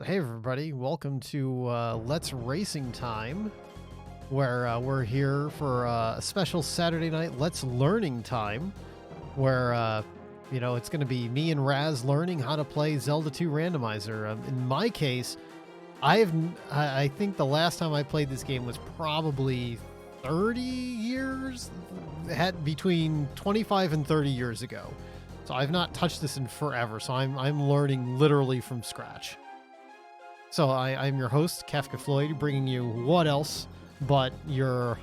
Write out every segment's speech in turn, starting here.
Hey everybody, welcome to Let's Racing Time, where we're here for a special Saturday night Let's Learning Time, where it's going to be me and Raz learning how to play Zelda 2 Randomizer. In my case, I think the last time I played this game was probably 30 years, had between 25 and 30 years ago. So I've not touched this in forever, so I'm learning literally from scratch. So I'm your host, Kafka Floyd, bringing you what else but your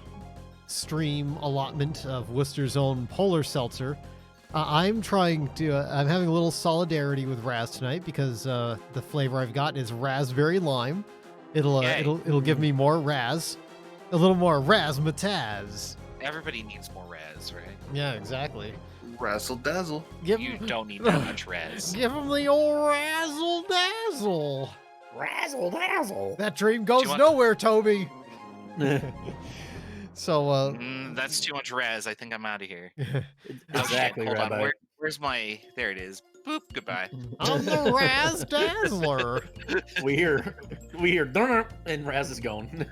stream allotment of Worcester's own Polar Seltzer. I'm having a little solidarity with Raz tonight because the flavor I've got is raspberry lime. It'll give me more Raz, a little more razzmatazz. Everybody needs more res, right? Yeah, exactly. Razzle dazzle. You don't need that much res. Give him the old razzle dazzle. Razzle dazzle. That dream goes nowhere, Toby. So that's too much res. I think I'm out of here. Exactly, hold Rabbi. on. Where's my? There it is. Boop. Goodbye. I'm the Raz Dazzler. We hear "Durr," and Raz is gone.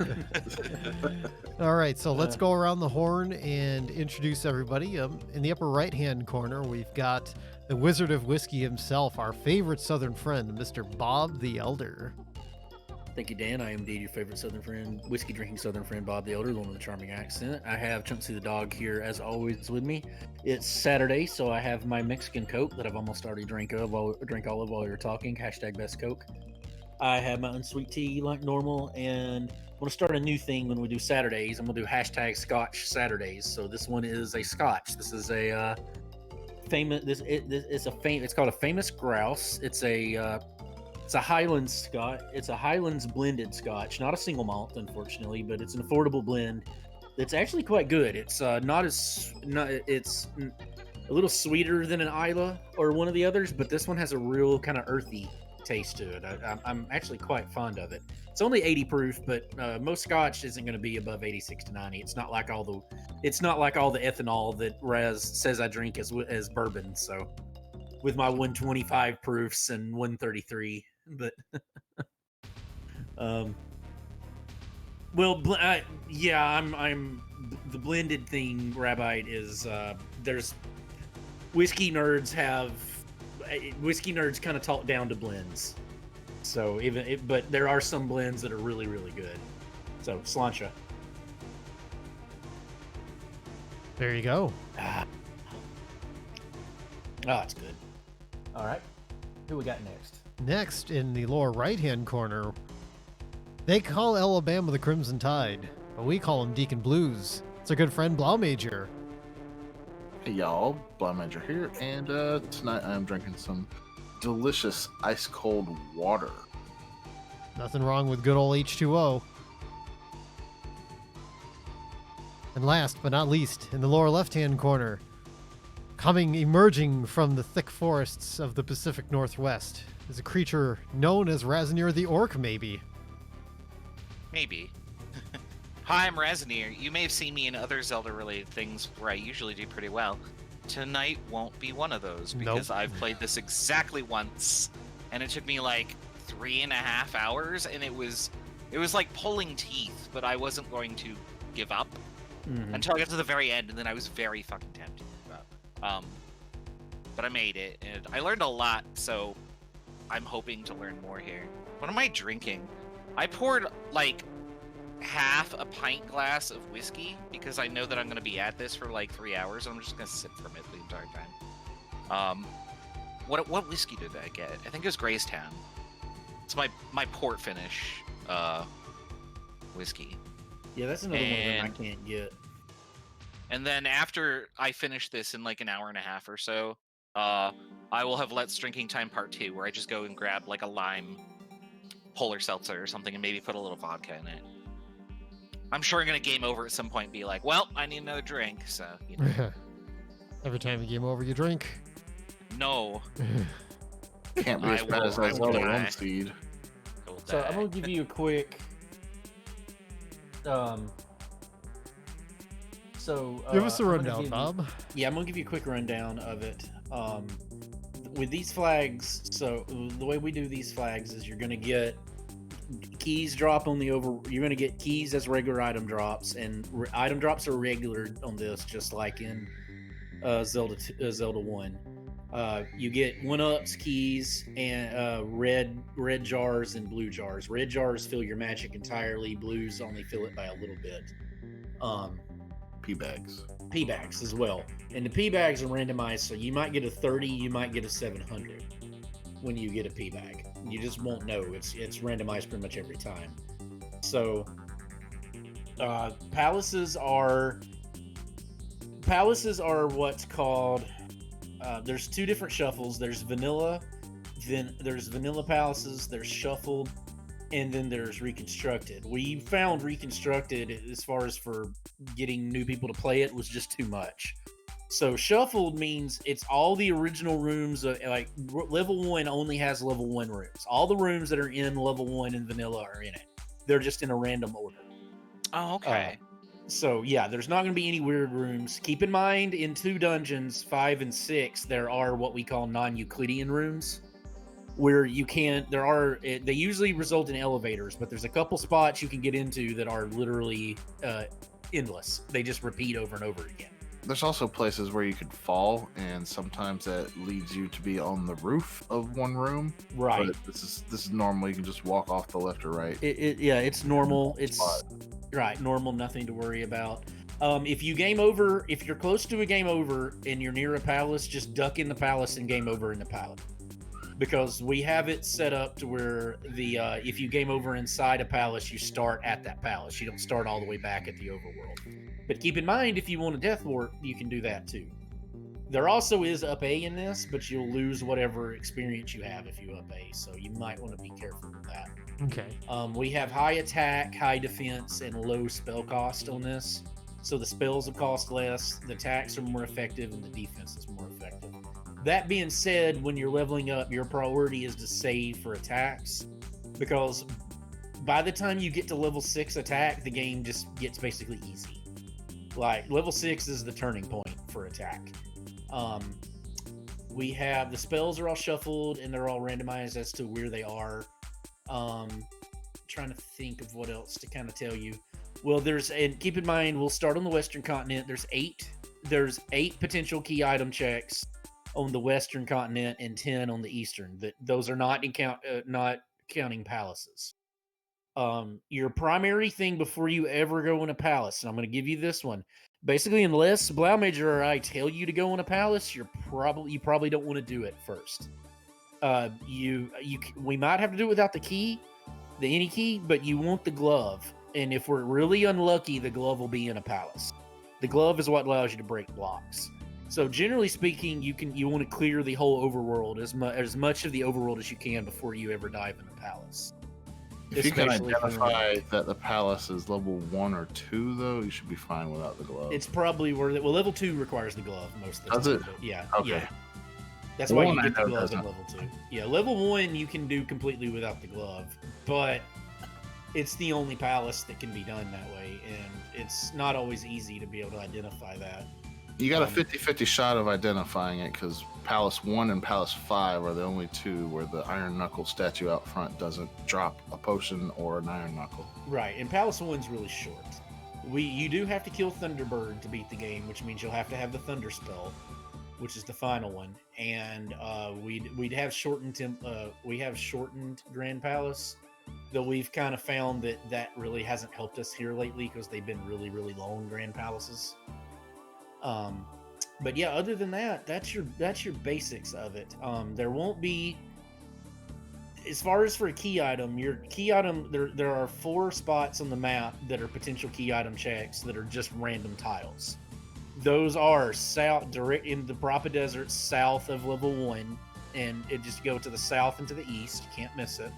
All right, so let's go around the horn and introduce everybody. In the upper right-hand corner, we've got the Wizard of Whiskey himself, our favorite Southern friend, Mr. Bob the Elder. Thank you, Dan. I am indeed your favorite Southern friend, whiskey drinking Southern friend, Bob the Elder, the one with the charming accent. I have Chunksy the dog here as always with me. It's Saturday, so I have my Mexican Coke that I've almost already drank all of while we were talking. # best Coke. I have my unsweet tea like normal, and I'm going to start a new thing when we do Saturdays. I'm going to do # Scotch Saturdays. So this one is a Scotch. This is a famous. It's called a Famous Grouse. It's a Highlands Scotch. It's a Highlands blended Scotch, not a single malt, unfortunately, but it's an affordable blend. It's actually quite good. It's it's a little sweeter than an Isla or one of the others, but this one has a real kind of earthy taste to it. I'm actually quite fond of it. It's only 80 proof, but most Scotch isn't going to be above 86 to 90. It's not like all the ethanol that Raz says I drink as bourbon. So with my 125 proofs and 133, but I'm the blended thing. Rabbi is there's whiskey nerds kind of talk down to blends. So but there are some blends that are really, really good. So Slancha. There you go. Oh, it's good. All right. Who we got next? Next, in the lower right-hand corner, they call Alabama the Crimson Tide, but we call him Deacon Blues. It's our good friend Blau Major. Hey y'all, Blind Major here, and tonight I'm drinking some delicious ice cold water. Nothing wrong with good old H2O. And last but not least, in the lower left-hand corner, emerging from the thick forests of the Pacific Northwest, is a creature known as Razanir the Orc, maybe. Maybe. Hi, I'm Razanir. You may have seen me in other Zelda-related things where I usually do pretty well. Tonight won't be one of those because I've played this exactly once, and it took me like 3.5 hours, and it was like pulling teeth, but I wasn't going to give up until I got to the very end, and then I was very fucking tempted to give up. But I made it, and I learned a lot, so I'm hoping to learn more here. What am I drinking? I poured like half a pint glass of whiskey because I know that I'm going to be at this for like 3 hours, and I'm just going to sip from it the entire time. What whiskey did I get? I think it was Graystown. It's my port finish whiskey. Yeah, that's another one that I can't get. And then after I finish this in like an hour and a half or so, I will have Let's Drinking Time Part 2, where I just go and grab like a lime Polar Seltzer or something and maybe put a little vodka in it. I'm sure I'm going to game over at some point and be like, well, I need another drink, so, you know. Every time you game over, you drink. No. Can't be as bad as that Zelda 1 seed. So I'm going to give you a quick... give us a rundown, Bob. Yeah, I'm gonna give you a quick rundown of it. with these flags, so the way we do these flags is you're going to get keys drop on the you're going to get keys as regular item drops, and item drops are regular on this, just like in Zelda 1. You get 1-ups, keys, and red jars and blue jars. Red jars fill your magic entirely. Blues only fill it by a little bit. P bags. P bags as well, and the P bags are randomized, so you might get a 30, you might get a 700 when you get a P bag. You just won't know. It's randomized pretty much every time. So palaces are what's called. There's two different shuffles. There's vanilla, then there's vanilla palaces. There's shuffled, and then there's reconstructed. We found reconstructed, as far as for getting new people to play it, was just too much. So shuffled means it's all the original rooms. Like level 1 only has level 1 rooms. All the rooms that are in level 1 in vanilla are in it. They're just in a random order. Oh, okay. So yeah, there's not going to be any weird rooms. Keep in mind, in 2 dungeons, 5 and 6, there are what we call non-Euclidean rooms, where they usually result in elevators, but there's a couple spots you can get into that are literally endless. They just repeat over and over again. There's also places where you could fall, and sometimes that leads you to be on the roof of one room. Right. But this is normal. You can just walk off the left or right. It's normal. It's right, normal, nothing to worry about. If you're close to a game over and you're near a palace, just duck in the palace and game over in the palace. Because we have it set up to where if you game over inside a palace, you start at that palace. You don't start all the way back at the overworld. But keep in mind, if you want a death wart, you can do that too. There also is up A in this, but you'll lose whatever experience you have if you up A, so you might want to be careful with that. Okay. We have high attack, high defense, and low spell cost on this. So the spells will cost less, the attacks are more effective, and the defense is more effective. That being said, when you're leveling up, your priority is to save for attacks, because by the time you get to level 6 attack, the game just gets basically easy. Like, level 6 is the turning point for attack. We have the spells are all shuffled and they're all randomized as to where they are. Trying to think of what else to kind of tell you. Well, and keep in mind, we'll start on the Western continent. There's eight potential key item checks on the Western continent and 10 on the Eastern. Those are not counting palaces. Your primary thing before you ever go in a palace, and I'm going to give you this one. Basically, unless Blaumager or I tell you to go in a palace, you probably don't want to do it first. We might have to do it without the any key, but you want the glove. And if we're really unlucky, the glove will be in a palace. The glove is what allows you to break blocks. So generally speaking, you want to clear the whole overworld, as much of the overworld as you can before you ever dive in a palace. If you can identify that the palace is level 1 or 2, though, you should be fine without the glove. It's probably worth it. Well, level 2 requires the glove most of the time. Does it? Yeah. Okay. Yeah. That's why you get the glove in level 2. Yeah, level 1 you can do completely without the glove, but it's the only palace that can be done that way, and it's not always easy to be able to identify that. You got a 50-50 shot of identifying it, because Palace 1 and Palace 5 are the only 2 where the Iron Knuckle statue out front doesn't drop a potion or an Iron Knuckle. Right, and Palace 1's really short. You do have to kill Thunderbird to beat the game, which means you'll have to have the Thunder spell, which is the final one. And we'd have shortened Grand Palace, though we've kind of found that really hasn't helped us here lately because they've been really, really long Grand Palaces. But yeah, other than that, that's your basics of it. There won't be, as far as for a key item, your key item, there are 4 spots on the map that are potential key item checks that are just random tiles. Those are direct in the Brapa Desert, south of level 1, and it just go to the south and to the east. You can't miss it.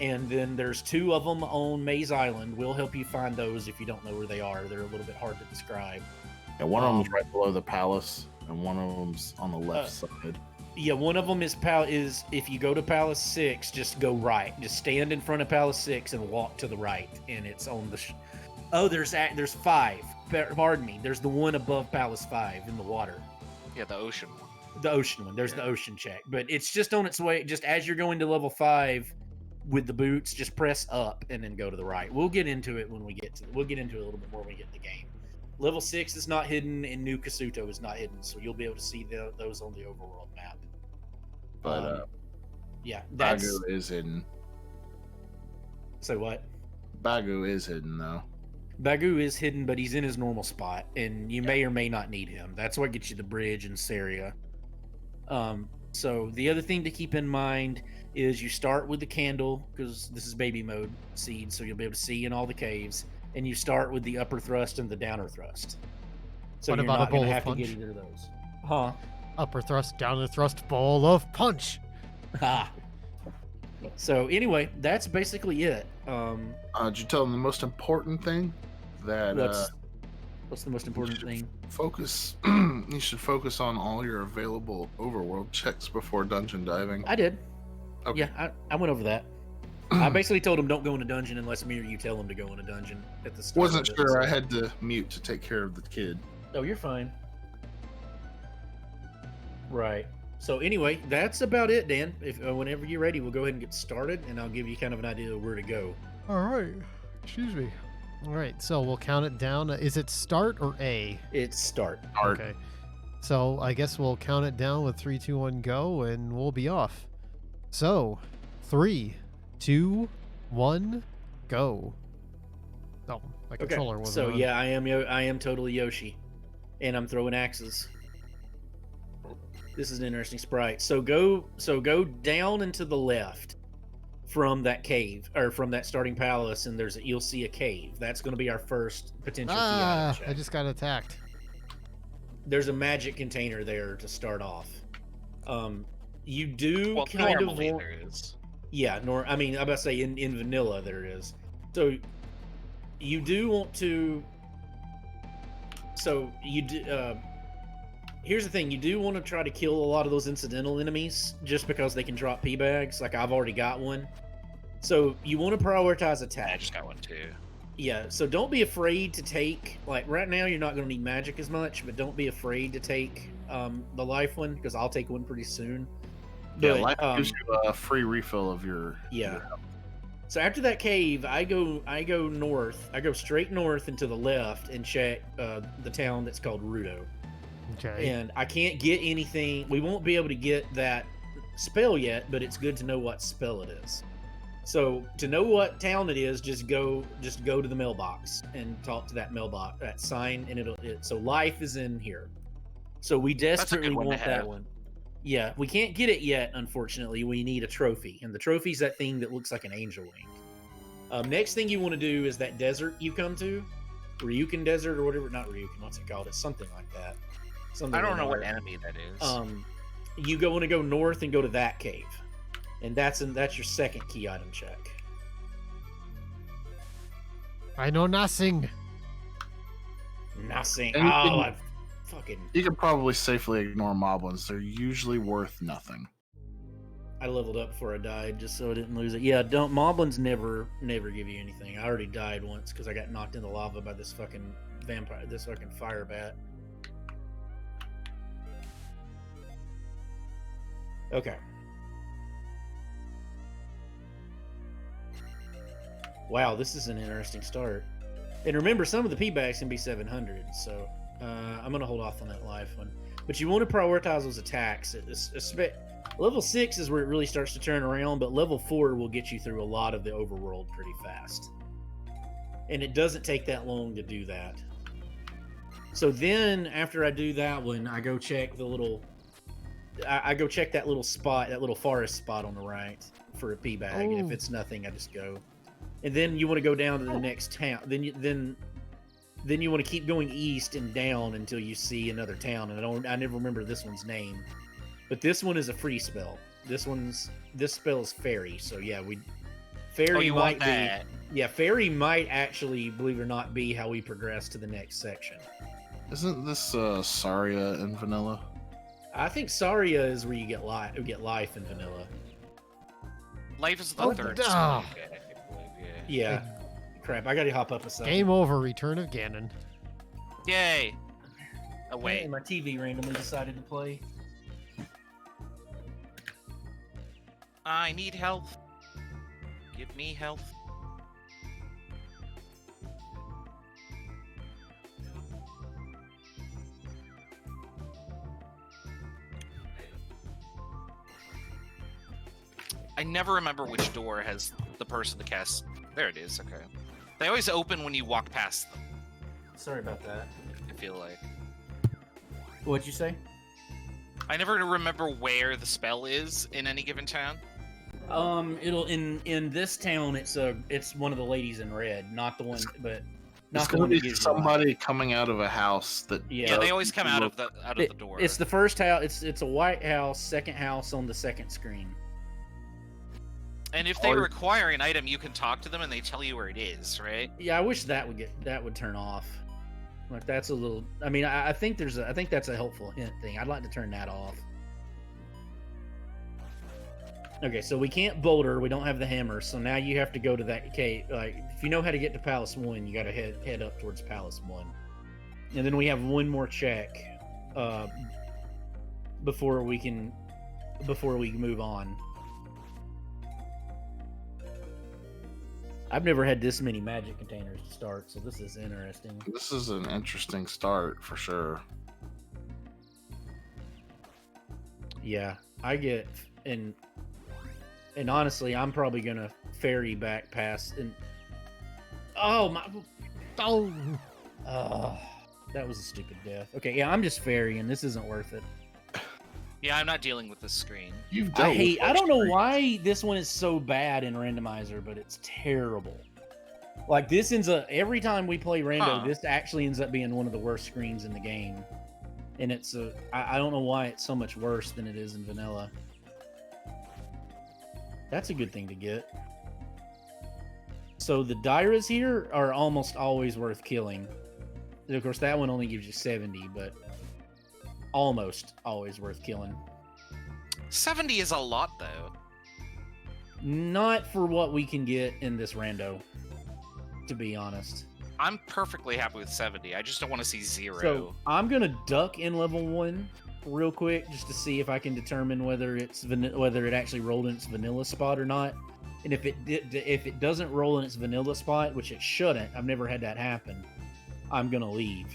And then there's 2 of them on Maze Island. We'll help you find those if you don't know where they are. They're a little bit hard to describe. Yeah, one of them's right below the palace, and one of them's on the left side. Yeah, one of them is if you go to Palace 6, just go right. Just stand in front of Palace 6 and walk to the right, and it's on the. There's 5. Pardon me. There's the one above Palace 5 in the water. Yeah, the ocean one. The ocean one. There's the ocean check, but it's just on its way. Just as you're going to level 5 with the boots, just press up and then go to the right. We'll get into it when we get to. We'll get into it a little bit more when we get to the game. Level 6 is not hidden, and New Kasuto is not hidden, so you'll be able to see those on the overworld map. But yeah, that's. Bagu is hidden. So what? Bagu is hidden though. Bagu is hidden, but he's in his normal spot, and you may or may not need him. That's what gets you the bridge in Saria. So the other thing to keep in mind is you start with the candle, because this is baby mode seed, so you'll be able to see in all the caves, and you start with the upper thrust and the downer thrust. So What you're about not a bowl going to of have to punch? get either of those. Huh? Upper thrust, downer thrust, bowl of punch. Ha. So anyway, that's basically it. Did you tell them the most important thing? That What's the most important thing? focus. You should focus on all your available overworld checks before dungeon diving. I did. Okay. Yeah, I went over that. I basically told him don't go in a dungeon unless me or you tell him to go in a dungeon at the start. Wasn't of it, sure. so- I had to mute to take care of the kid. Oh, you're fine. Right. So anyway, that's about it, Dan. If whenever you're ready, we'll go ahead and get started, and I'll give you kind of an idea of where to go. All right. Excuse me. All right. So we'll count it down. Is it start or A? It's start. Art. Okay. So I guess we'll count it down with 3, 2, 1, go, and we'll be off. So 3, 2, 1, go. Oh, my Okay. controller wasn't So on. yeah, I am totally Yoshi, and I'm throwing axes. This is an interesting sprite. So go down and to the left from that cave or from that starting palace, and you'll see a cave. That's going to be our first potential key item check. I just got attacked. There's a magic container there to start off. You do Well, kind of normally want, there is. yeah. I mean, I'm about to say in vanilla there is. So you do want to. So you do. Here's the thing: you do want to try to kill a lot of those incidental enemies, just because they can drop P bags. Like I've already got one. So you want to prioritize I attack. just got one too. Yeah, so don't be afraid to take, like right now you're not going to need magic as much, but don't be afraid to take the life one, because I'll take one pretty soon. Yeah, But, life gives you a free refill of your. yeah. So after that cave, I go north. I go straight north and to the left and check the town that's called Rudo. Okay. And I can't get anything. We won't be able to get that spell yet, but it's good to know what spell it is. So to know what town it is, just go to the mailbox and talk to that mailbox, that sign, and so life is in here. So we desperately one to want that have. one. Yeah, we can't get it yet, unfortunately. We need a trophy, and the trophy's that thing that looks like an angel wing. Next thing you want to do is that desert you come to, Ryukin Desert or whatever. Not Ryukin, what's it called? It's something like that. Something I don't know what another. enemy that is. You want to go north and go to that cave, and that's your second key item check. I know nothing. Nothing. And you Oh, can- I fucking. You can probably safely ignore moblins. They're usually worth nothing. I leveled up before I died just so I didn't lose it. Yeah, don't moblins never give you anything. I already died once because I got knocked in the lava by this fucking vampire, this fucking fire bat. Okay. Wow, this is an interesting start. And remember, some of the P-bags can be 700, so I'm going to hold off on that life one. But you want to prioritize those attacks. Level 6 is where it really starts to turn around, but level 4 will get you through a lot of the overworld pretty fast. And it doesn't take that long to do that. So then, after I do that one, I go check the little... I go check that little spot, that little forest spot on the right for a P bag. And if it's nothing, I just go. And then you want to go down to the next town. Then you want to keep going east and down until you see another town. And I never remember this one's name, but this one is a free spell. This spell is fairy. So yeah, fairy you might want that? be. Yeah, fairy might actually, believe it or not, be how we progress to the next section. Isn't this Saria in vanilla? I think Saria is where you get life in vanilla. Life is the Oh, third. duh. skill, I believe, Yeah. Crap, I gotta hop up a second. Game over. Return of Ganon. yeah. Yay. Oh wait. My TV randomly decided to play. I need health. Give me health. I never remember which door has the person to cast. There it is, okay. They always open when you walk past them, Sorry about that. I feel like. What'd you say? I never remember where the spell is in any given town. It'll in this town. It's one of the ladies in red, not the one, but not It's the going one to that be gives you somebody life. coming out of a house that. Yeah, they always come out of the door. It's the first house. It's a white house, second house on the second screen. And if they require an item, you can talk to them and they tell you where it is, right? Yeah, I wish that would turn off. Like that's a little. I mean, I think that's a helpful hint thing. I'd like to turn that off. Okay, so we can't boulder. We don't have the hammer. So now you have to go to that cave. Like, if you know how to get to Palace 1, you got to head up towards Palace 1. And then we have one more check before we move on. I've never had this many magic containers to start, so this is interesting. This is an interesting start for sure. Yeah, I get and honestly, I'm probably gonna ferry back past and oh my that was a stupid death. Okay, yeah, I'm just ferrying. This isn't worth it. Yeah, I'm not dealing with this screen. I don't know why this one is so bad in Randomizer, but it's terrible. Like this ends up every time we play Rando, this actually ends up being one of the worst screens in the game. And it's I don't know why it's so much worse than it is in vanilla. That's a good thing to get. So the Dairas here are almost always worth killing. Of course, that one only gives you 70, but almost always worth killing. 70 is a lot, though. Not for what we can get in this rando, to be honest. I'm perfectly happy with 70. I just don't want to see 0. So I'm gonna duck in level 1 real quick just to see if I can determine whether it actually rolled in its vanilla spot or not. And if it doesn't roll in its vanilla spot, which it shouldn't, I've never had that happen, I'm gonna leave.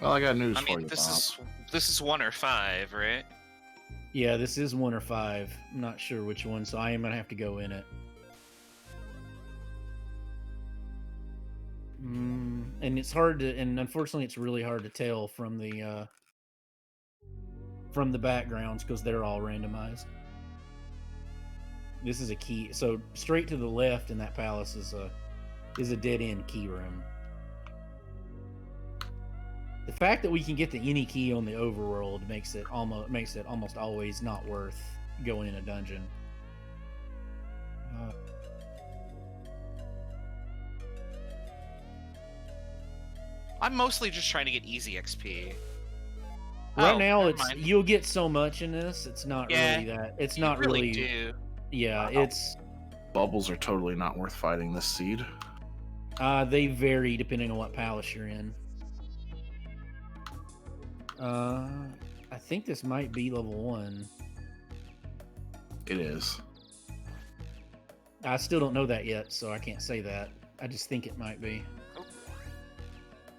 Well, I got news I for mean, you, this is 1 or 5, right? Yeah, this is 1 or 5. I'm not sure which one, so I am gonna have to go in it. And it's hard to, and unfortunately, it's really hard to tell from the backgrounds because they're all randomized. This is a key. So straight to the left in that palace is a dead end key room. The fact that we can get the any key on the overworld makes it almost always not worth going in a dungeon. I'm mostly just trying to get easy XP. Right now, you'll get so much in this. It's not really that. It's not really. Do. Yeah, wow. It's. Bubbles are totally not worth fighting this seed. They vary depending on what palace you're in. I think this might be level 1. It is. I still don't know that yet, so I can't say that. I just think it might be.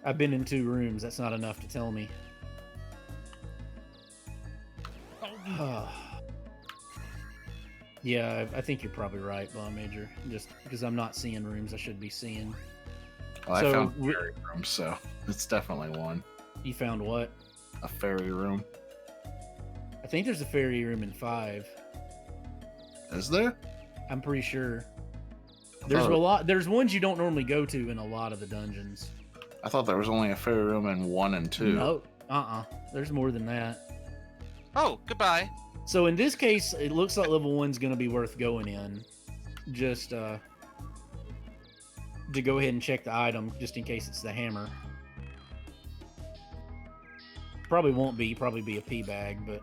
I've been in 2 rooms. That's not enough to tell me. Yeah, I think you're probably right, Bomb Major. Just because I'm not seeing rooms I should be seeing. Well, I found a fairy room, so it's definitely one. You found what? A fairy room. I think there's a fairy room in 5. Is there? I'm pretty sure. There's a lot. There's ones you don't normally go to in a lot of the dungeons. I thought there was only a fairy room in 1 and 2. No, there's more than that. Oh, goodbye. So in this case, it looks like level 1's going to be worth going in. Just to go ahead and check the item, just in case it's the hammer. Probably won't be. Probably be a pea bag, but...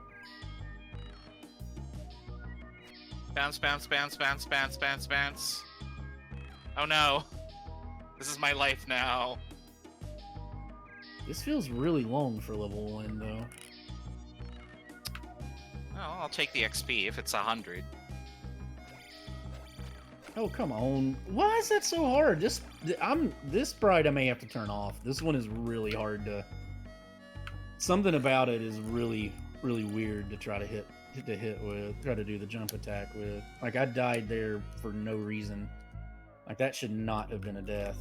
Bounce, bounce, bounce, bounce, bounce, bounce, bounce. Oh no. This is my life now. This feels really long for level 1, though. Oh, I'll take the XP if it's 100. Oh, come on. Why is that so hard? This sprite I may have to turn off. This one is really hard to... Something about it is really, really weird to try to hit with, try to do the jump attack with. Like, I died there for no reason. Like, that should not have been a death.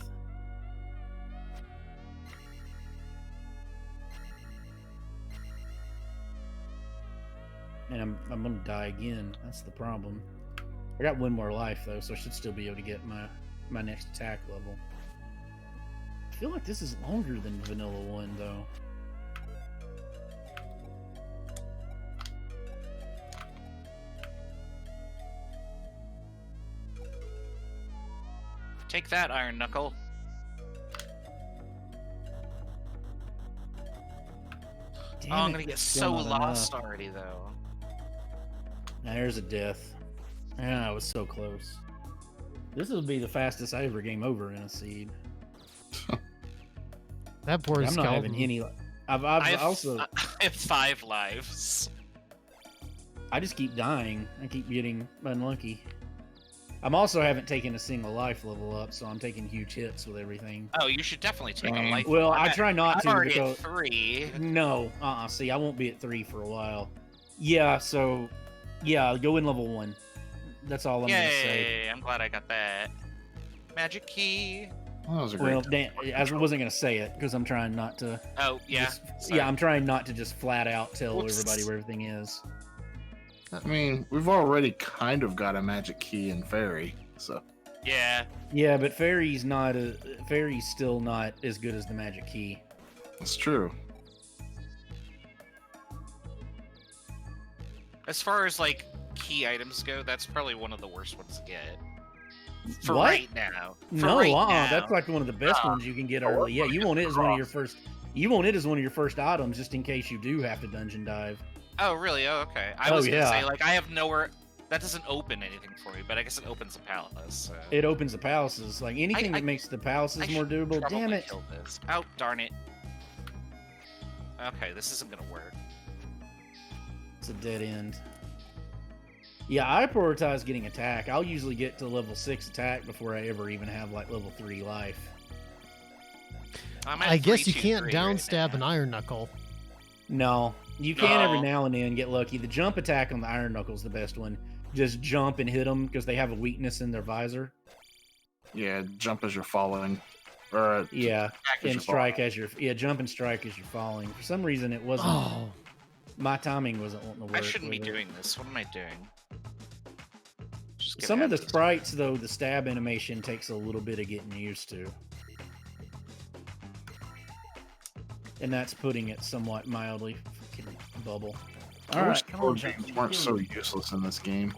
And I'm gonna die again. That's the problem. I got one more life though, so I should still be able to get my next attack level. I feel like this is longer than Vanilla 1 though. Take that, Iron Knuckle. Damn I'm it, gonna get that's so still not lost enough. already, though. There's a death. Yeah, I was so close. This will be the fastest I ever game over in a seed. That poor I'm skeleton. not having any. I've also. I have 5 lives. I just keep dying. I keep getting unlucky. I'm also haven't taken a single life level up, so I'm taking huge hits with everything. Oh, you should definitely take a life. Well, I'm I at- try not I'm to already because at 3. no, see, I won't be at 3 for a while. Yeah, so yeah, go in level 1. That's all I'm gonna say. Yay! I'm glad I got that. Magic key. Well, that was a great. Well, Dan, I wasn't gonna say it because I'm trying not to. Oh, yeah. just- Sorry. yeah, I'm trying not to just flat out tell Whoops. everybody where everything is. I mean, we've already kind of got a magic key in Fairy, so Yeah. Yeah, but Fairy's still not as good as the magic key. it's true. As far as, like, key items go, that's probably one of the worst ones to get. For What? right now. For No, right now. that's like one of the best ones you can get early. Yeah, you want it as one of your first. You want it as one of your first items, just in case you do have to dungeon dive. Oh, really? Oh, okay. I Oh, was gonna yeah. say, like, I have nowhere... That doesn't open anything for me, but I guess it opens a palace. So. It opens the palaces. Like anything I- that makes the palaces I more should doable. probably Damn it! kill this. Oh, darn it. Okay, this isn't gonna work. It's a dead end. Yeah, I prioritize getting attack. I'll usually get to level 6 attack before I ever even have like level 3 life. I'm at I guess 3, you 2, can't 3 downstab right an now. iron knuckle. No, you can every No. now and then get lucky. The jump attack on the iron knuckle's the best one. Just jump and hit them because they have a weakness in their visor. Yeah, jump as you're falling, or Yeah, attack as and you're strike as you're jump and strike as you're falling. For some reason, it wasn't. Oh, My timing wasn't wanting to work. I shouldn't be with it. doing this. What am I doing? Just Some of the get this. sprites, though, the stab animation takes a little bit of getting used to. And that's putting it somewhat mildly fucking bubble. I All wish right, come board on, Jack. games weren't so useless in this game.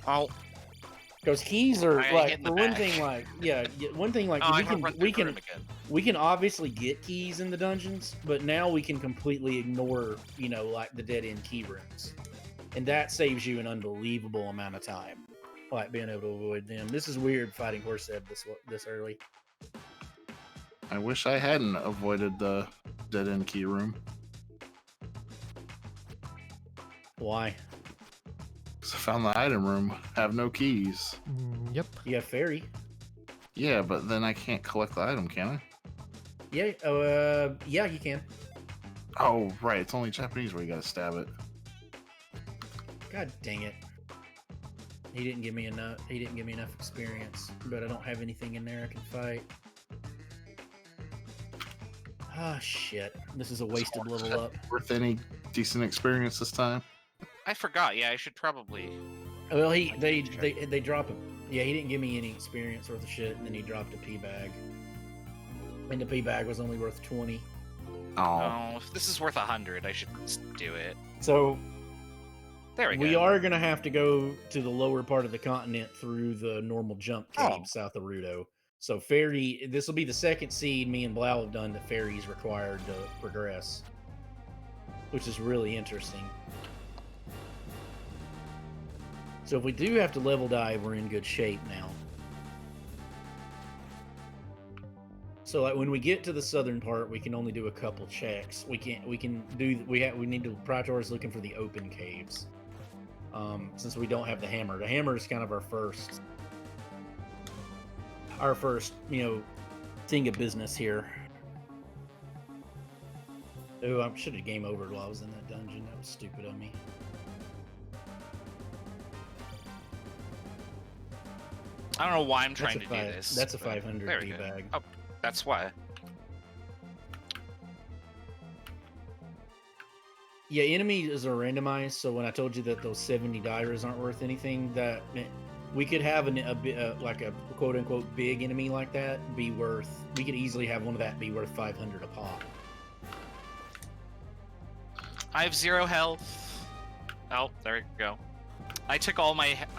Oh, Because keys are I hit like in the for one back. thing, like one thing like oh I we gotta can run through we the room can again. we can obviously get keys in the dungeons, but now we can completely ignore like the dead end key rooms, and that saves you an unbelievable amount of time, like being able to avoid them. This is weird fighting Horseb this early. I wish I hadn't avoided the dead end key room. Why? Because I found the item room, have no keys. yep. You have fairy. Yeah, but then I can't collect the item, can I? Yeah. Yeah, you can. Oh, right. It's only Japanese where you gotta stab it. God dang it. He didn't give me enough. He didn't give me enough experience, but I don't have anything in there I can fight. Ah, shit. This is a wasted level up. Worth any decent experience this time? I forgot. Yeah, I should probably. Well, they drop him. Yeah, he didn't give me any experience worth of shit, and then he dropped a P bag. And the P bag was only worth 20. Oh, Oh, if this is worth 100, I should do it. So There we go. we are gonna have to go to the lower part of the continent through the normal jump cave south of Rudo. So fairy, this will be the second seed me and Blau have done that fairy's required to progress, which is really interesting. So if we do have to level dive, we're in good shape now. So like when we get to the southern part, we can only do a couple checks. We need to prioritize looking for the open caves. Since we don't have the hammer. The hammer is kind of our first thing of business here. Oh, I should have game overed while I was in that dungeon. That was stupid of me. I don't know why I'm trying to do this. That's a but 500 there we go. debag. Oh, that's why. Yeah, enemies are randomized, so when I told you that those 70 divers aren't worth anything, that we could have like a quote-unquote big enemy like that be worth... We could easily have one of that be worth 500 a pop. I have 0 health. Oh, there we go. I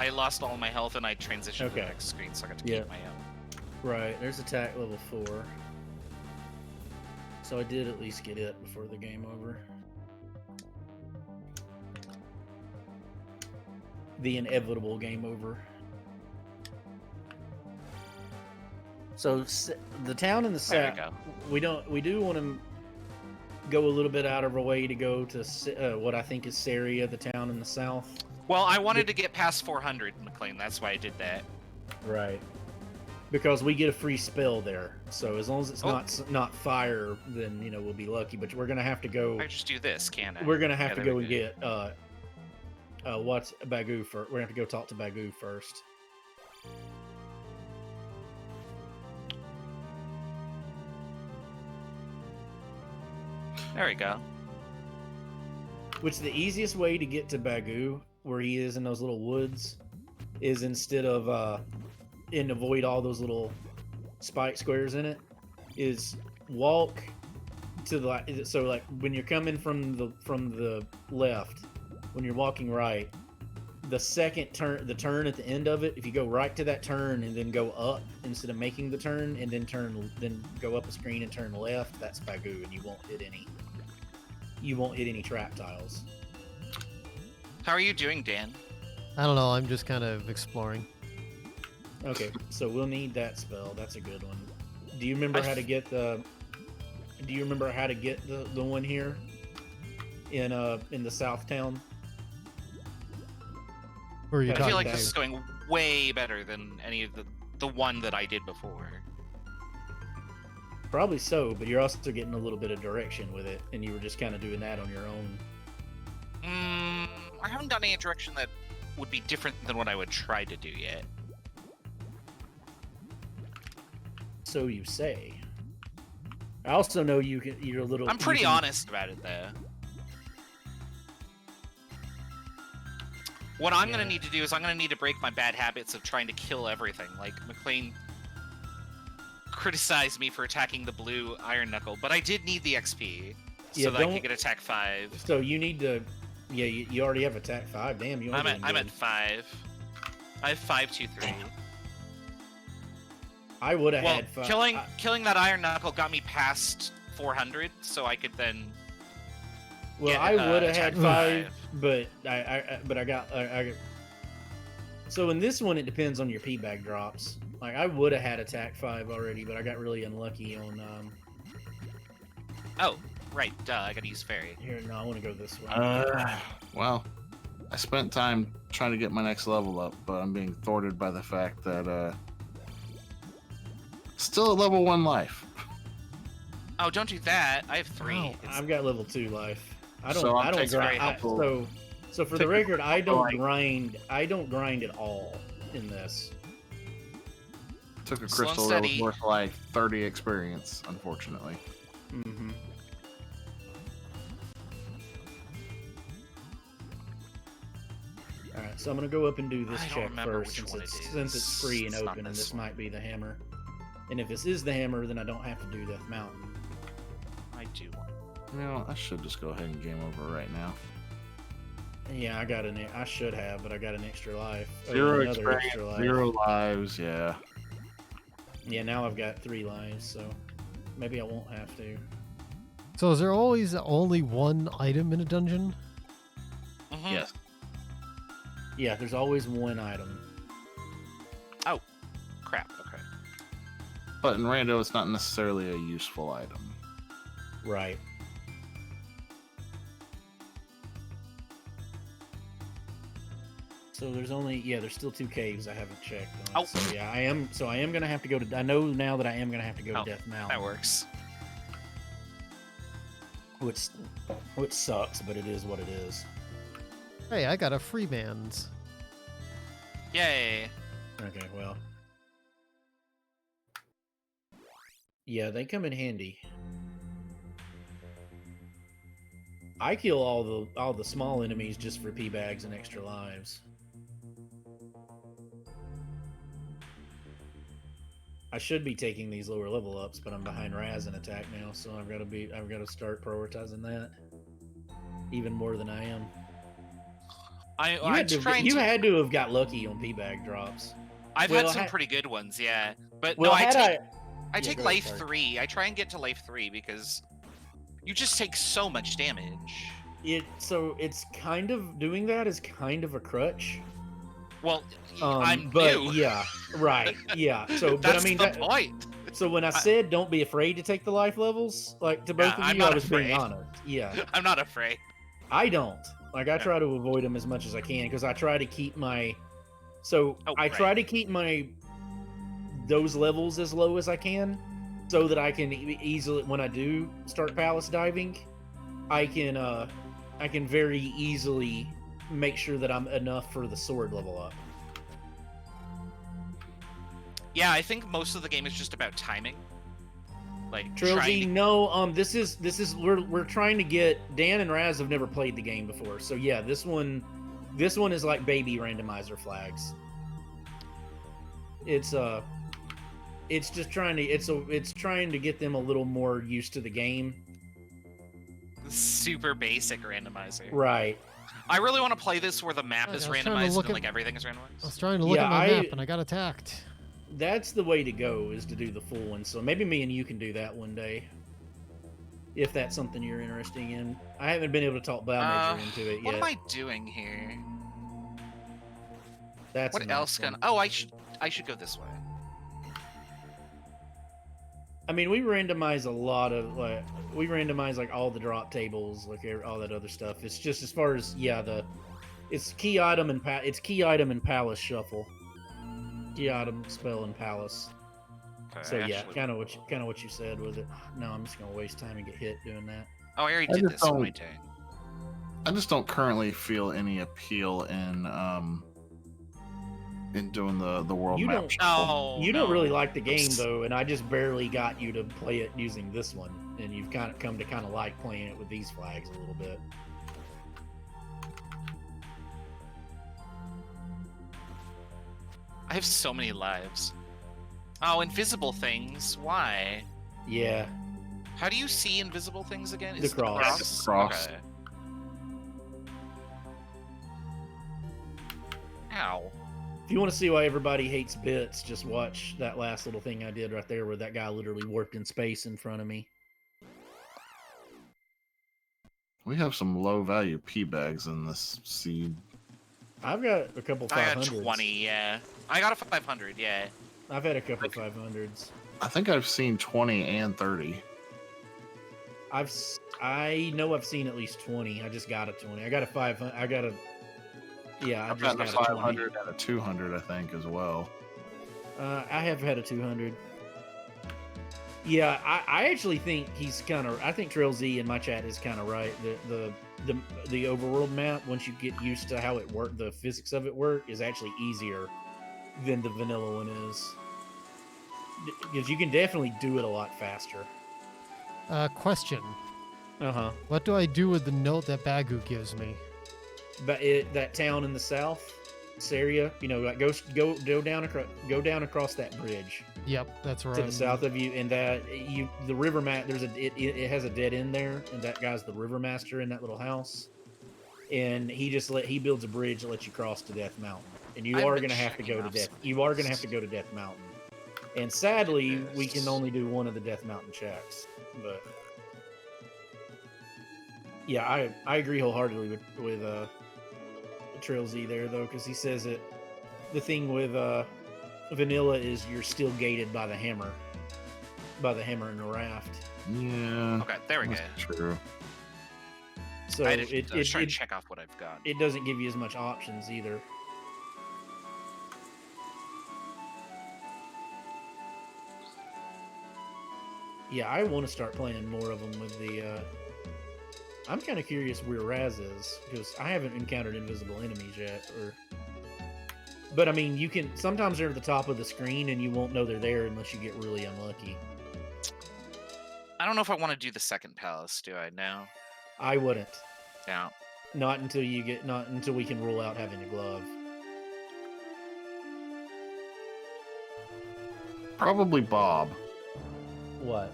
lost all my health and I transitioned to the next screen, so I got to keep my own. Right, there's attack level 4. So I did at least get it before the game over. The inevitable game over. So the town in the south, we do want to go a little bit out of our way to go to what I think is Saria, the town in the south. Well, I wanted to get past 400, McLean. That's why I did that. Right. Because we get a free spell there. So as long as it's not fire, then we'll be lucky. But we're gonna have to go. I just do this, can I? We're gonna have to go and get what's Bagu first. We're gonna have to go talk to Bagu first. There we go. Which the easiest way to get to Bagu, where he is in those little woods, is instead of and avoid all those little spike squares in it, is walk to the so like when you're coming from the left, when you're walking right, the second turn, the turn at the end of it, if you go right to that turn and then go up instead of making the turn and then go up a screen and turn left, that's Bagu, and you won't hit any trap tiles. How are you doing, Dan? I don't know. I'm just kind of exploring. Okay, so we'll need that spell. That's a good one. Do you remember how to get the? Do you remember how to get the one here in the south town? Where are you I feel like about? this is going way better than any of the one that I did before. Probably so, but you're also getting a little bit of direction with it, and you were just kind of doing that on your own. I haven't done any direction that would be different than what I would try to do yet. So you say. I also know you're a little... I'm pretty honest about it, though. What I'm going to need to do is I'm going to need to break my bad habits of trying to kill everything. Like, McLean criticized me for attacking the blue Iron Knuckle, but I did need the XP so that I could get attack 5. So you need to... Yeah, you already have attack 5. Damn, you. I'm at 5. I have 5, 2, 3. I would have had 5. Killing that Iron Knuckle got me past 400, so I could then. Well, I would have had 5, but I got. So in this one, it depends on your P-bag drops. Like I would have had attack 5 already, but I got really unlucky on. Oh, right. Duh. I gotta use fairy. Here, no, I want to go this way. Well, I spent time trying to get my next level up, but I'm being thwarted by the fact that still at level 1 life. Oh, don't do that. I have 3. Oh, I've got level 2 life. I don't. So I don't very grind. helpful. So for the record, I don't grind. I don't grind at all in this. Took a crystal that was worth like 30 experience, unfortunately. Mm-hmm. All right, so I'm gonna go up and do this check first, since it's free and open, and this might be the hammer. And if this is the hammer, then I don't have to do Death Mountain. I do. I should just go ahead and game over right now. Yeah, I should have, but I got an extra life. 0 experience, 0 lives. Yeah. Yeah, now I've got 3 lives, so maybe I won't have to. So is there always only one item in a dungeon? Mm-hmm. Yes. Yeah, there's always one item. Oh, crap. Okay. But in rando, it's not necessarily a useful item. Right. So there's still 2 caves I haven't checked on. Oh. So yeah, I am gonna have to go to. I know now that I am gonna have to go to Death Mountain. That works. Which sucks, but it is what it is. Hey, I got a free man's. Yay. Okay, well. Yeah, they come in handy. I kill all the small enemies just for P bags and extra lives. I should be taking these lower level ups, but I'm behind Raz in attack now, so I've got to start prioritizing that even more than I am. You had to have got lucky on P bag drops. I've had some pretty good ones, yeah. But well, no, I Yeah, take life 3. I try and get to life 3 because you just take so much damage. So it's kind of doing that is kind of a crutch. Well, I'm but new. yeah, right, yeah. So, but That's I mean, the point. So when I said don't be afraid to take the life levels, like to both of I'm you, I not was being afraid. honest. Yeah, I'm not afraid. I don't. Like I try to avoid them as much as I can because I try to keep my. So I try to keep those levels as low as I can, so that I can easily, when I do start palace diving, I can very easily make sure that I'm enough for the sword level up. Yeah, I think most of the game is just about timing. Like Trilogy, no, this is we're trying to get. Dan and Raz have never played the game before, so yeah, this one is like baby randomizer flags. It's just trying to it's trying to get them a little more used to the game. Super basic randomizer. Right. I really want to play this where the map is randomized and like everything is I randomized. was trying to look at my map and I got attacked. That's the way to go, is to do the full one. So maybe me and you can do that one day, if that's something you're interested in. I haven't been able to talk Major into it yet. What am I doing here? That's what else can? Oh, I should go this way. I mean, we randomize a lot of we randomize like all the drop tables, like all that other stuff. It's just as far as it's key item and palace shuffle. Key item, spell, and palace. Okay, So yeah, kind of what you said with it. No, I'm just gonna waste time and get hit doing that. Oh, I already did this on my turn. I just don't currently feel any appeal in doing the world map. You don't really like the game though, and I just barely got you to play it using this one, and you've kind of come to kind of like playing it with these flags a little bit. I have so many lives. Oh, invisible things. Why? Yeah. How do you see invisible things again? The cross. The cross. Okay. Ow. If you want to see why everybody hates bits, just watch that last little thing I did right there where that guy literally warped in space in front of me. We have some low value P bags in this seed. I've got a couple 500s. I got 20, yeah. I got a 500, yeah. I've had a couple 500s. I think I've seen 20 and 30. I know I've seen at least 20. I just got a 20. I got a 500. I've just got a 500 and a 200, I think, as well. I have had a 200. Yeah, I actually think I think Trail Z in my chat is kind of right. The overworld map, once you get used to how it works, the physics of it is actually easier than the vanilla one is. Because you can definitely do it a lot faster. Question. Uh-huh. What do I do with the note that Bagu gives me? But that town in the south, Saria, like go down across that bridge. Yep, that's right. To the south of you, and the river mat. It has a dead end there, and that guy's the river master in that little house, and he builds a bridge that lets you cross to Death Mountain, and you are going to have to go to Death Mountain, and sadly we can only do one of the Death Mountain checks, but yeah, I agree wholeheartedly with Trail Z there though, because he says it. The thing with vanilla is you're still gated by the hammer, by the hammer and the raft. Yeah. Okay, there we go. That's true. So I was trying to check off what I've got. it doesn't give you as much options either. Yeah, I want to start playing more of them with the. I'm kind of curious where Raz is because I haven't encountered invisible enemies yet. But I mean, you can sometimes they're at the top of the screen and you won't know they're there unless you get really unlucky. I don't know if I want to do the second palace, do I? No. I wouldn't. No. Not until we can rule out having a glove. Probably Bob. What?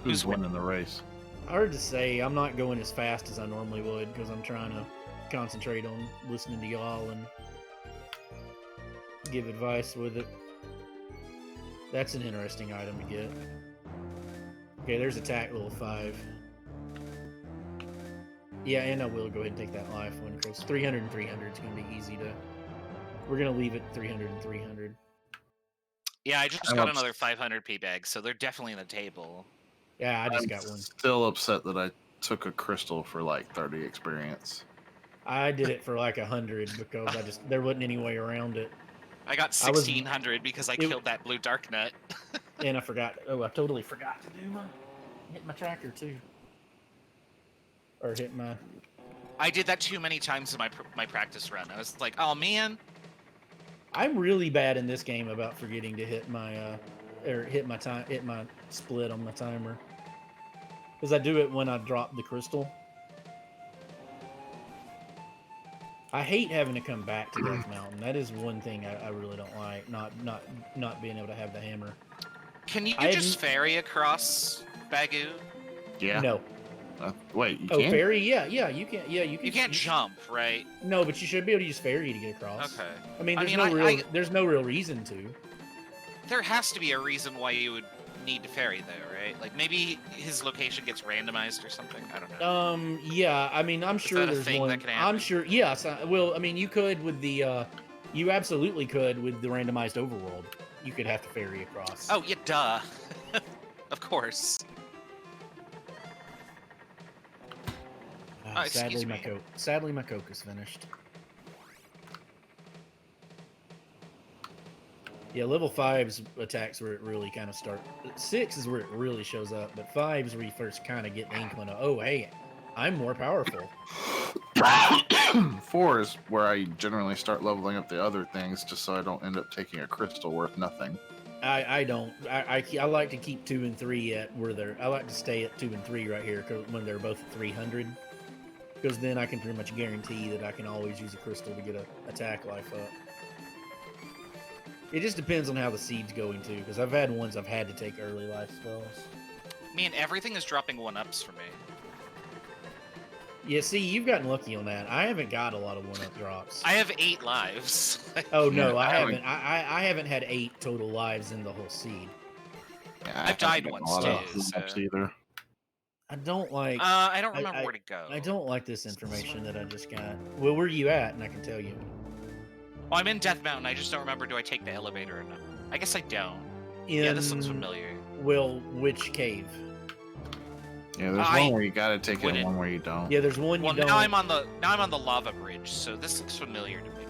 Who's winning the race? Hard to say. I'm not going as fast as I normally would because I'm trying to concentrate on listening to y'all and give advice with it. That's an interesting item to get. Okay, there's attack level 5. Yeah, and I will go ahead and take that life one because 300 and 300 is going to be easy to... We're going to leave it 300 and 300. Yeah, I just got another 500 P bag, so they're definitely in the table. Yeah, I just got one. Still upset that I took a crystal for like 30 experience. I did it for like 100 because there wasn't any way around it. I got 1600 because I killed that blue dark nut. And I forgot. Oh, I totally forgot to hit my tracker too. Or hit my... I did that too many times in my practice run. I was like, oh man. I'm really bad in this game about forgetting to hit my hit my split on my timer. Because I do it when I drop the crystal. I hate having to come back to Death Mountain. That is one thing I really don't like. Not being able to have the hammer. Can you just ferry across Bagu? Yeah. No. Wait, you Oh, can? ferry? Yeah, you can. Yeah, you can. You can't jump, right? No, but you should be able to use ferry to get across. Okay. I mean, there's no real reason to. There has to be a reason why you would need to ferry, though, right? Like maybe his location gets randomized or something. I don't know. Yeah. I mean, I'm sure there's one. That can happen? I'm sure. Yes. Well, I mean, you could with the. You absolutely could with the randomized overworld. You could have to ferry across. Oh yeah, duh. Of course. Sadly, my Coke is finished. Yeah, level 5's attacks where it really kind of starts. 6 is where it really shows up, but 5 is where you first kind of get the inkling of, oh, hey, I'm more powerful. 4 is where I generally start leveling up the other things just so I don't end up taking a crystal worth nothing. I don't. I like to keep 2 and 3 at where they're. I like to stay at 2 and 3 right here when they're both at 300. Because then I can pretty much guarantee that I can always use a crystal to get an attack life up. It just depends on how the seed's going too, because I've had ones I've had to take early life spells. Man, everything is dropping 1-ups for me. Yeah, see, you've gotten lucky on that. I haven't got a lot of 1-up drops. I have 8 lives. Oh no, I haven't. I haven't had 8 total lives in the whole seed. Yeah, I've died once too. So... either. I don't like. I don't remember where to go. I don't like this information that I just got. Well, where are you at? And I can tell you. Oh, I'm in Death Mountain. I just don't remember. Do I take the elevator or not? I guess I don't. Yeah, this looks familiar. Well, which cave? Yeah, there's one where you gotta take it, and one where you don't. Yeah, there's one you don't. Now I'm on the lava bridge, so this looks familiar to me.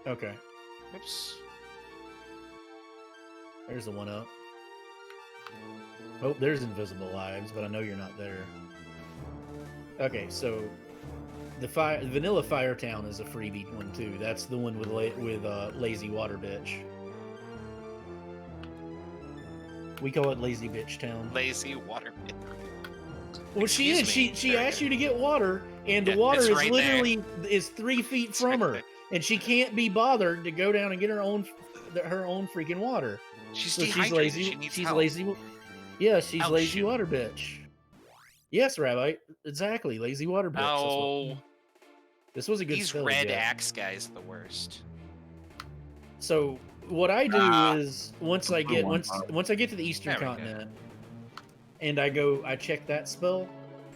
Okay. Oops. There's the 1-up. Oh, there's invisible lives, but I know you're not there. Okay, so the Vanilla Fire Town is a freebie one too. That's the one with Lazy Water Bitch. We call it Lazy Bitch Town. Lazy Water Bitch. Well, she is. She asked you to get water, and the water is right literally is 3 feet from her, and she can't be bothered to go down and get her own freaking water. She's so dehydrated. She's lazy. She needs she's help. lazy. Yeah, she's Ouch. Lazy Water Bitch. Yes, Rabbi. Exactly, Lazy Water Bitch. Oh, this was a good. These spell red to get. axe guys are the worst. So what I do is once I get to the Eastern There we go. Continent, and I check that spell.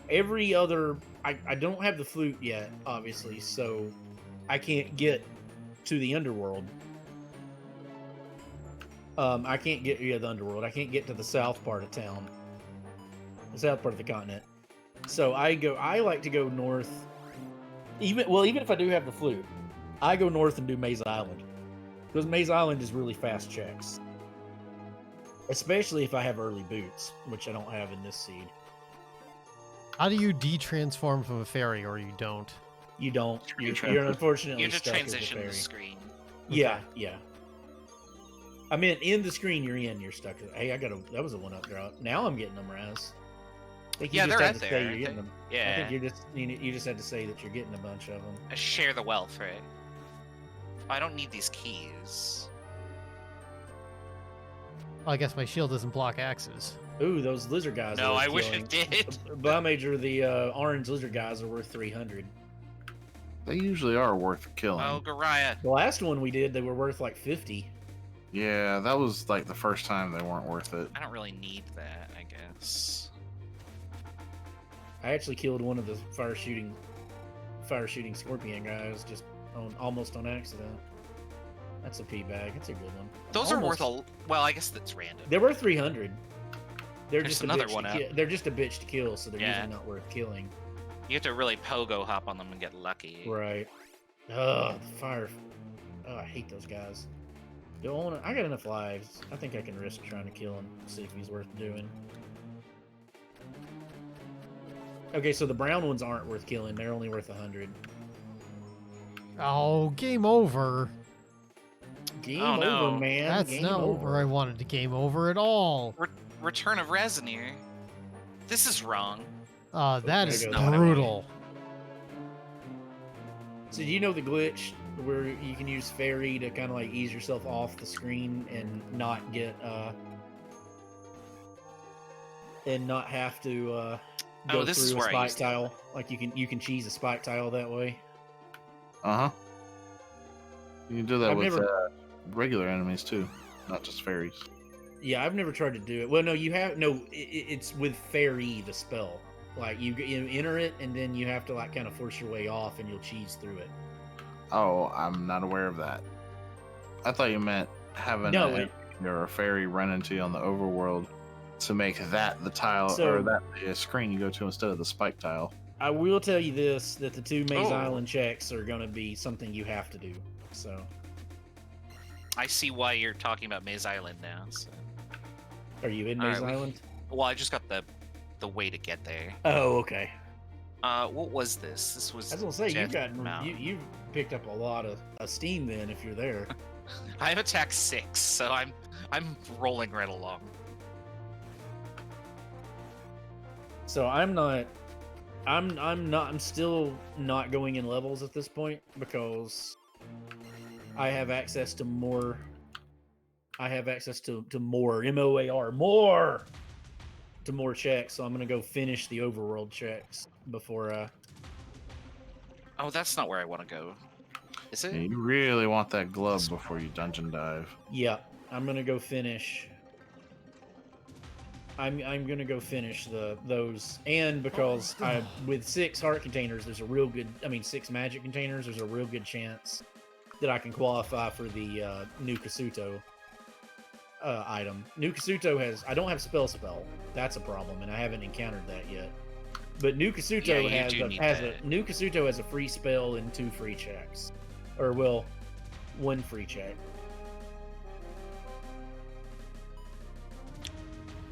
Every other, I don't have the flute yet, obviously, so I can't get to the underworld. I can't get the underworld. I can't get to the south part of town, the south part of the continent. So I like to go north. Even if I do have the flute, I go north and do Maze Island because Maze Island is really fast checks, especially if I have early boots, which I don't have in this seed. How do you de-transform from a fairy, or you don't? You don't. You're unfortunately You just stuck as a transition fairy. the screen. Yeah, yeah. I mean, in the screen you're in, you're stuck. Hey, that was a one-up drop. Now I'm getting them, Raz. I think you Yeah, just they're had out to say there. you're getting them. I Yeah. think you just had to say that you're getting a bunch of them. I share the wealth, right? I don't need these keys. Well, I guess my shield doesn't block axes. Ooh, those lizard guys. No, are worth I wish killing. it did. But I major the orange lizard guys are worth 300. They usually are worth killing. Oh, Goriah. The last one we did, they were worth like 50. Yeah, that was like the first time they weren't worth it. I don't really need that, I guess. I actually killed one of the fire shooting scorpion guys just almost on accident. That's a pea bag. It's a good one. Those are worth well, I guess that's random. They're worth 300. They're There's just another a bitch one to up. kill. They're just a bitch to kill, so they're Yeah. usually not worth killing. You have to really pogo hop on them and get lucky. Right. Ugh, the fire. Oh, I hate those guys. I got enough lives. I think I can risk trying to kill him, see if he's worth doing. Okay, so the brown ones aren't worth killing. They're only worth 100. Oh, game over. Game Oh, no. over, man. That's Game not over. where I wanted to game over at all. Return of Rezanir. This is wrong. That There is goes that. brutal. So do you know the glitch where you can use fairy to kind of like ease yourself off the screen and not get and not have to go this is through a where I spike used to- tile? Like you can cheese a spike tile that way. Uh huh. You can do that I've with never- regular enemies too, not just fairies. Yeah, I've never tried to do it. Well, no, you have no. It's with fairy the spell. Like you enter it and then you have to like kind of force your way off and you'll cheese through it. Oh, I'm not aware of that. I thought you meant having No, a fairy run into you on the overworld to make that the tile So- or that the screen you go to instead of the spike tile. I will tell you this: that the two Maze Oh. Island checks are going to be something you have to do. So, I see why you're talking about Maze Island now. So. are you in All Maze right, Island? Well, I just got the way to get there. Oh, okay. What was this? This was. I was gonna say Jet Mountain. you picked up a lot of steam then if you're there. I have attack 6, so I'm rolling right along. So I'm still not going in levels at this point because I have access to more. I have access to more MOAR to more checks. So I'm gonna go finish the overworld checks before. Oh, that's not where I want to go. Is it? Yeah, you really want that glove before you dungeon dive. Yeah, I'm gonna go finish. I'm gonna go finish those, and because with 6 heart containers, there's a real good. 6 magic containers. There's a real good chance that I can qualify for the new Kasuto item. New Kasuto has. I don't have spell. That's a problem, and I haven't encountered that yet. But New Kasuto Yeah, you has do need that. New Kasuto has a free spell and 2 free checks, or well, 1 free check.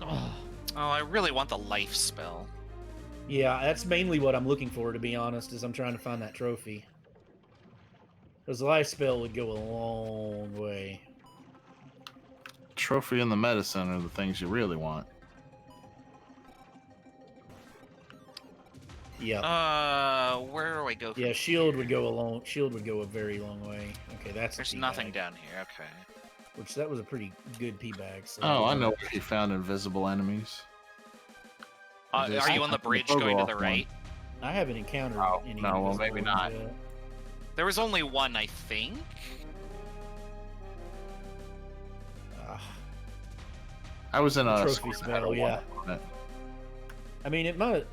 Oh, I really want the life spell. Yeah, that's mainly what I'm looking for, to be honest, is I'm trying to find that trophy. Because the life spell would go a long way. Trophy and the medicine are the things you really want. Yeah. Where do I go? Yeah, from shield here? would go a very long way. Okay, that's a There's pea nothing bag, down here. Okay. Which that was a pretty good pea bag. So Oh, I know where you found invisible enemies. Just Are you on the the bridge pogo going to off the one. right? I haven't encountered Oh, any. no, well, invisible maybe ones not. yet. There was only one, I think. Ah, I was in a trophy square spell, that had a yeah. one on it. I mean, it might.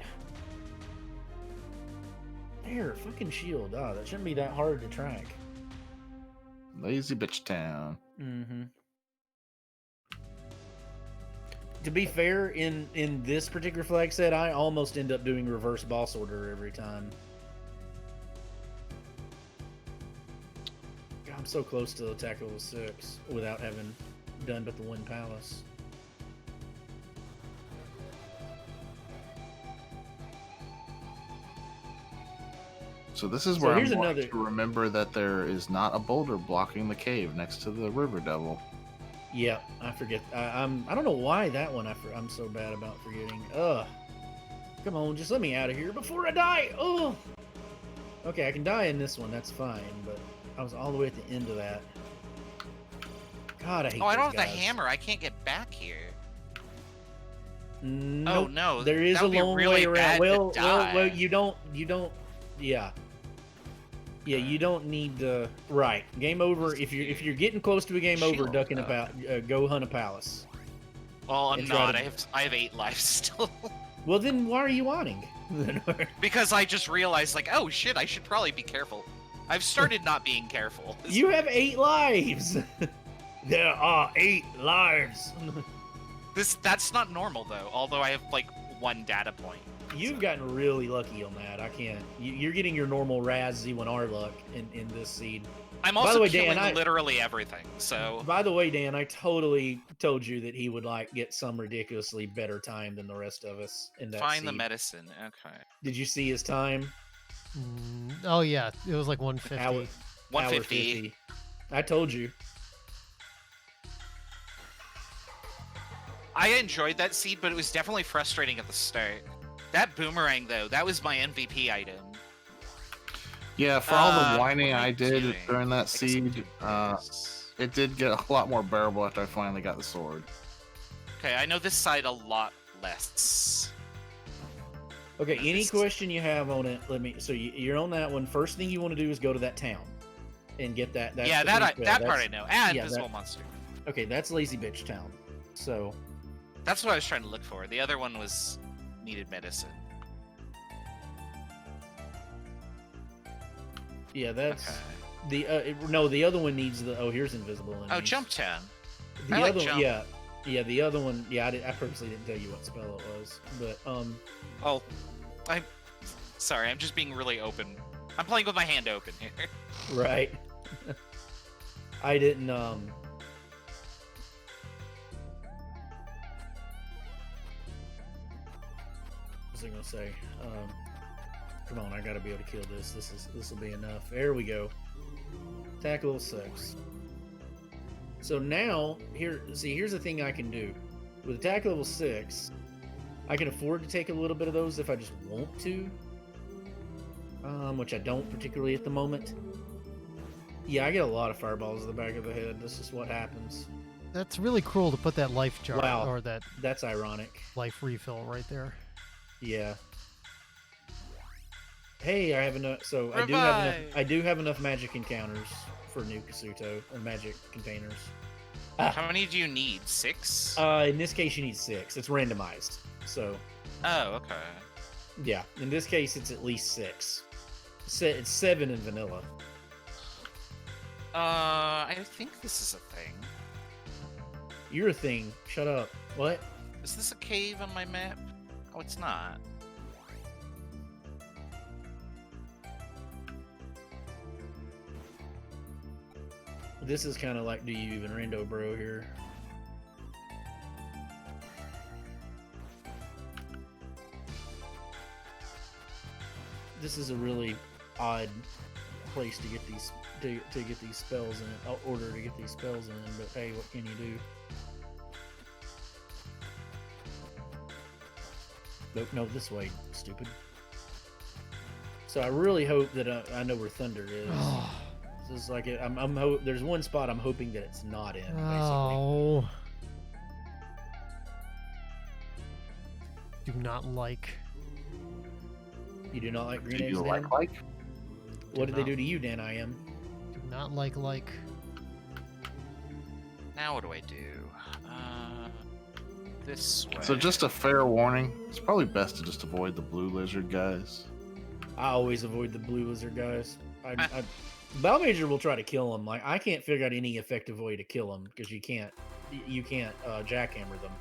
There, fucking shield. Oh, that shouldn't be that hard to track. Lazy bitch town. Mm-hmm. To be fair, in this particular flag set, I almost end up doing reverse boss order every time. God, I'm so close to attack level 6 without having done but the one palace. So this is where I'm going to remember that there is not a boulder blocking the cave next to the river devil. Yeah, I forget. I don't know why that one I'm so bad about forgetting. Ugh. Come on, just let me out of here before I die. Oh. Okay, I can die in this one. That's fine. But I was all the way at the end of that. God, I hate. Oh, I don't have guys. the hammer. I can't get back here. Nope. Oh no, there is a long way around. Well, you don't. Yeah. Yeah, you don't need the right. Game over. If you're getting close to a game over, ducking about. Go hunt a palace. Well, I'm not. I have 8 lives still. Well, then why are you wanting? Because I just realized, like, oh shit, I should probably be careful. I've started not being careful. You have 8 lives. There are 8 lives. That's not normal though. Although I have like 1 data point. You've gotten really lucky on that. I can't. You're getting your normal Raz Z1R luck in this seed. I'm also killing literally everything. So. By the way, Dan, I totally told you that he would like get some ridiculously better time than the rest of us in that. Find seed. the medicine. Okay. Did you see his time? Oh yeah, it was like 150. 150. I told you. I enjoyed that seed, but it was definitely frustrating at the start. That boomerang, though, that was my MVP item. Yeah, for all the whining I did during that seed, it did get a lot more bearable after I finally got the sword. Okay, I know this side a lot less. Okay, any question you have on it, let me. So you're on that one. First thing you want to do is go to that town and get that. Yeah, that part I know. And Invisible Monster. Okay, that's Lazy Bitch Town. So. That's what I was trying to look for. The other one was needed medicine. Yeah, that's the no. The other one needs the. Oh, here's invisible enemies. Oh, Jump Town. The other one, yeah. The other one, yeah. I purposely didn't tell you what spell it was, but Oh, I'm sorry. I'm just being really open. I'm playing with my hand open here. Right. I didn't What was I gonna say? Come on, I gotta be able to kill this. This will be enough. There we go. Attack level 6. So now here's the thing I can do. With attack level 6, I can afford to take a little bit of those if I just want to. Which I don't particularly at the moment. Yeah, I get a lot of fireballs in the back of the head. This is what happens. That's really cruel to put that life jar or that's ironic. Life refill right there. Yeah. Hey, I have enough. So I do have enough magic encounters for new Kasuto or magic containers. How many do you need? 6? In this case, you need 6. It's randomized. So. Oh, okay. Yeah. In this case, it's at least 6. It's 7 in vanilla. I think this is a thing. You're a thing. Shut up. What? Is this a cave on my map? Oh, it's not. This is kind of like, do you even rando bro here? This is a really odd place to get these to get these spells in. Order to get these spells in, but hey, what can you do? Nope, no, this way, stupid. So I really hope that I know where Thunder is. This is like there's one spot I'm hoping that it's not in. Oh. Do not like. You do not like green eggs, Do you Dan? like? What did they do to you, Dan? I am. Do not like. Now what do I do? This way. So just a fair warning, it's probably best to just avoid the blue lizard guys. I always avoid the blue lizard guys. Battle Major will try to kill them. Like I can't figure out any effective way to kill them because you can't jackhammer them.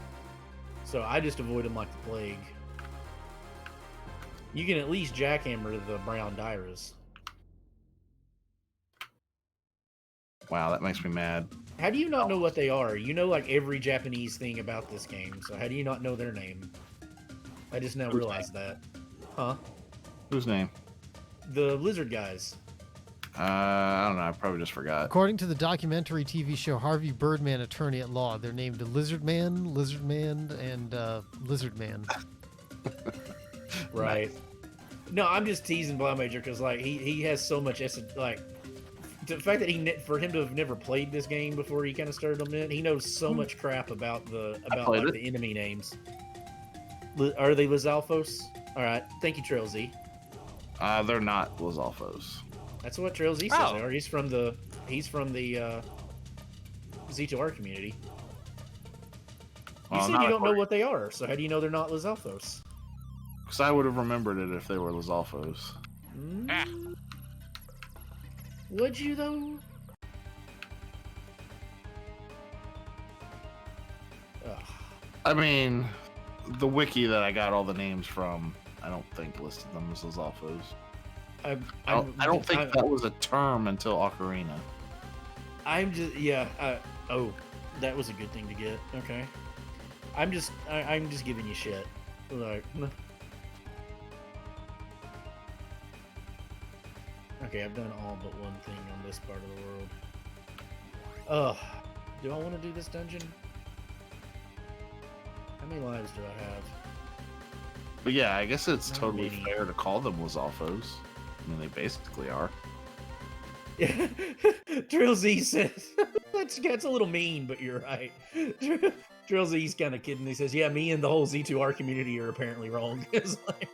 So I just avoid them like the plague. You can at least jackhammer the brown Dyras. Wow, that makes me mad. How do you not know what they are? You know, like every Japanese thing about this game. So how do you not know their name? I just now realized that. Huh? Whose name? The lizard guys. I don't know. I probably just forgot. According to the documentary TV show Harvey Birdman, Attorney at Law, they're named Lizard Man, and Lizard Man. Right. No, I'm just teasing Blau Major because like he has so much like the fact that for him to have never played this game before he kind of started on it, he knows so much crap about like the enemy names. Are they Lizalfos? All right, thank you, Trail Z. They're not Lizalfos. That's what Trail Z says they are. He's from the Z2R community. You said you don't know what they are, so how do you know they're not Lizalfos? Because I would have remembered it if they were Lizalfos. Ah. Would you though? Ugh. I mean, the wiki that I got all the names from, I don't think listed them as Lizalfos. I don't think that was a term until Ocarina. I'm just oh, that was a good thing to get. Okay, I'm just giving you shit. Like, okay, I've done all but one thing on this part of the world. Ugh, do I want to do this dungeon? How many lives do I have? But yeah, I guess it's Not totally many. fair to call them Lizalfos. I mean, they basically are. Drill Z says that's a little mean, but you're right. Drill Z's kind of kidding. He says, "Yeah, me and the whole Z2R community are apparently wrong." It's like,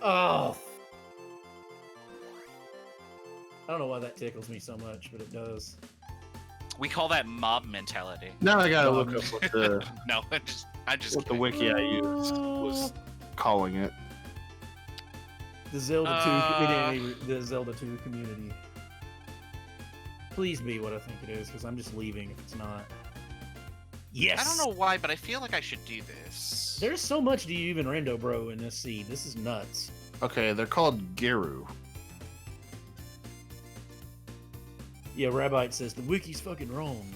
oh, I don't know why that tickles me so much, but it does. We call that mob mentality. Now I gotta look up what the No, I'm just what the kidding. wiki I used was calling it. The Zelda 2 community. The Zelda 2 community. Please be what I think it is, because I'm just leaving if it's not. Yes. I don't know why, but I feel like I should do this. There's so much do you even rando bro in this seed. This is nuts. Okay, they're called Giru. Yeah, Rabbite says the wiki's fucking wrong.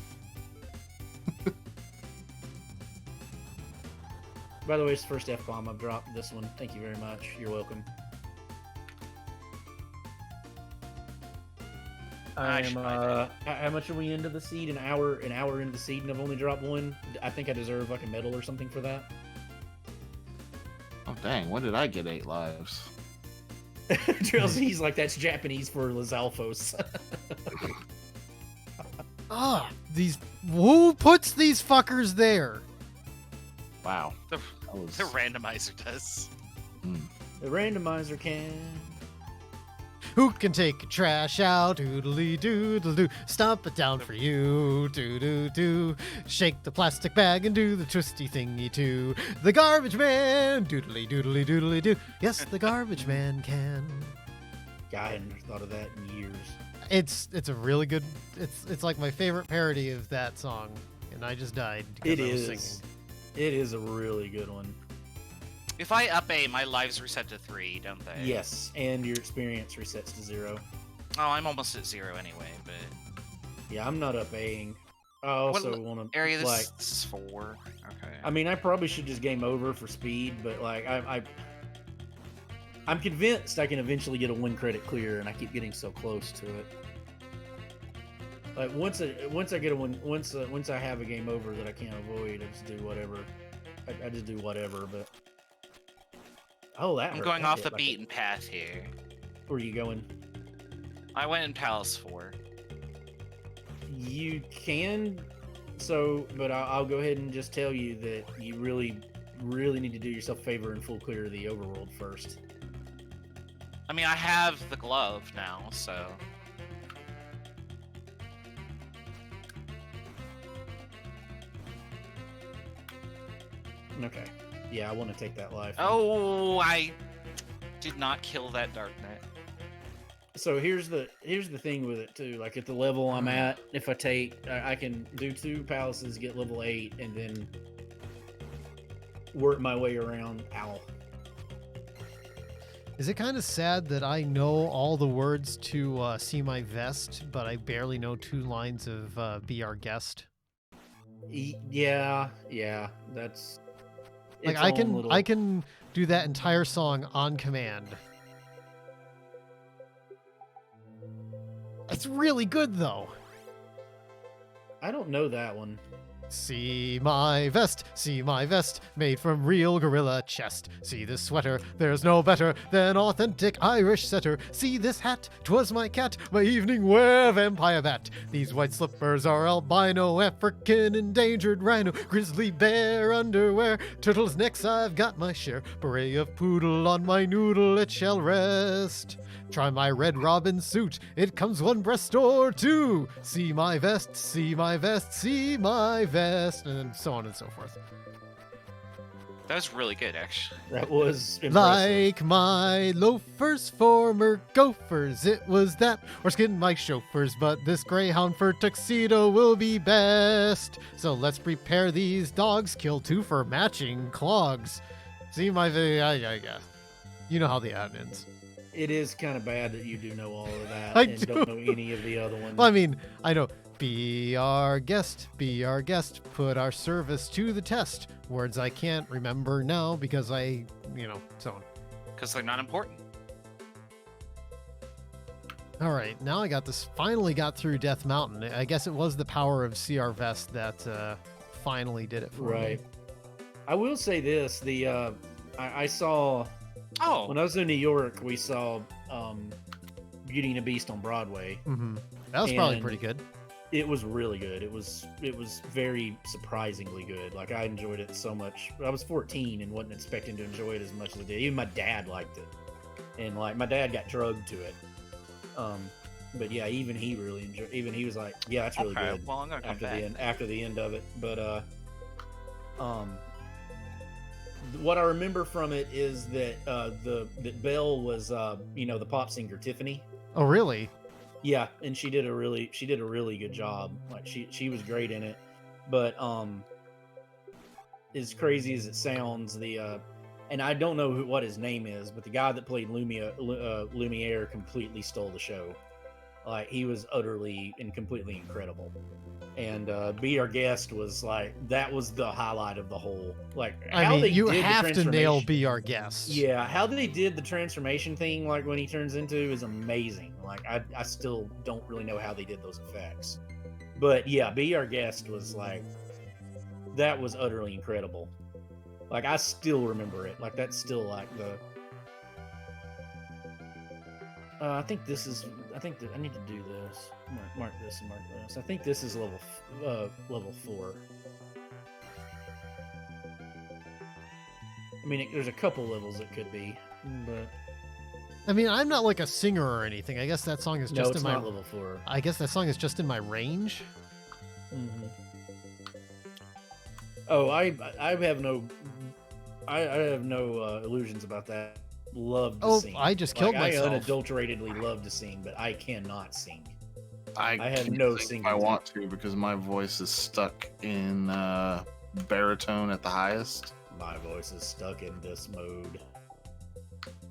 By the way, it's the first F-bomb I've dropped this one. Thank you very much. You're welcome. I should buy how much are we into the seed? An hour into the seed, and I've only dropped one. I think I deserve like a medal or something for that. Oh dang, when did I get 8 lives? Trail Z's like that's Japanese for Lizalfos. Who puts these fuckers there? Wow. The That was... randomizer does. The randomizer can. Who can take trash out? Doodly doodle doo. Stomp it down for you. Doo doo doo. Shake the plastic bag and do the twisty thingy too. The garbage man. Doodly doodly doodly doo. Yes, the garbage man can. God, I hadn't thought of that in years. It's a really good. It's like my favorite parody of that song, and I just died because It I was is. singing. It is a really good one. If I up A, my lives reset to 3, don't they? Yes, and your experience resets to 0. Oh, I'm almost at 0 anyway, but... Yeah, I'm not up Aing. I also want to Area, like. this is 4. Okay. I mean, I probably should just game over for speed, but like I'm convinced I can eventually get a 1 credit clear, and I keep getting so close to it. Like once I get a one, once I have a game over that I can't avoid, I just do whatever. I just do whatever, but. Oh, that I'm hurt. going That off hit the like beaten path here. Where are you going? I went in Palace 4. You can, but I'll go ahead and just tell you that you really, really need to do yourself a favor and full clear the overworld first. I mean, I have the glove now, so... Okay. Yeah, I want to take that life. Oh, I did not kill that Dark Knight. So here's the thing with it too. Like at the level I'm at, if I can do 2 palaces, get level 8, and then work my way around. Ow. Is it kind of sad that I know all the words to See My Vest, but I barely know 2 lines of Be Our Guest? Yeah, that's Like its I own can little- I can do that entire song on command. It's really good though. I don't know that one. See my vest, made from real gorilla chest. See this sweater, there's no better than authentic Irish setter. See this hat, 'twas my cat, my evening wear vampire bat. These white slippers are albino, African endangered rhino, grizzly bear underwear, turtles' necks I've got my share. Beret of poodle on my noodle, it shall rest. Try my red robin suit, it comes 1 breast or 2. See my vest, see my vest, see my vest, and so on and so forth. That was really good, actually. That was impressive. Like my loafers, former gophers, it was that, or skin my chauffeurs, but this greyhound fur tuxedo will be best. So let's prepare these dogs, kill 2 for matching clogs. See my yeah. You know how the ad ends. It is kind of bad that you do know all of that I and don't know any of the other ones. Well, I mean, I know. Be our guest, put our service to the test. Words I can't remember now because so on. Because they're not important. All right, now I finally got through Death Mountain. I guess it was the power of CR Vest that finally did it for me. Right. I will say this: I saw Oh, when I was in New York, we saw Beauty and the Beast on Broadway. Mm-hmm. That was probably And- pretty good. It was really good. It was very surprisingly good. Like I enjoyed it so much. I was 14 and wasn't expecting to enjoy it as much as I did. Even my dad liked it, and like my dad got drugged to it. But yeah, even he really enjoyed. Even he was like, "Yeah, that's really okay. good." Well, I'm gonna come After back. after the end of it, but what I remember from it is that that Belle was the pop singer Tiffany. Oh, really? Yeah, and she did a really good job. Like she was great in it. But as crazy as it sounds, and I don't know what his name is, but the guy that played Lumiere completely stole the show. Like he was utterly and completely incredible. And Be Our Guest was that was the highlight of the whole. Like I how mean, they you did the have to nail transformation- Be Our Guest. Yeah, how they did the transformation thing, like when he turns into, is amazing. Like I still don't really know how they did those effects, but yeah, Be Our Guest was that was utterly incredible. Like I still remember it. Like that's still like the. I think that I need to do this. Mark this and mark this. I think this is level 4. I mean, there's a couple levels it could be, but I mean, I'm not like a singer or anything. I guess that song is no, just it's in my. not level 4. I guess that song is just in my range. Mm-hmm. Oh, I have no illusions about that. Love to Oh, sing. I just killed myself. I unadulteratedly love to sing, but I cannot sing. I have can't no sing singing if I want to because my voice is stuck in baritone at the highest. My voice is stuck in this mode.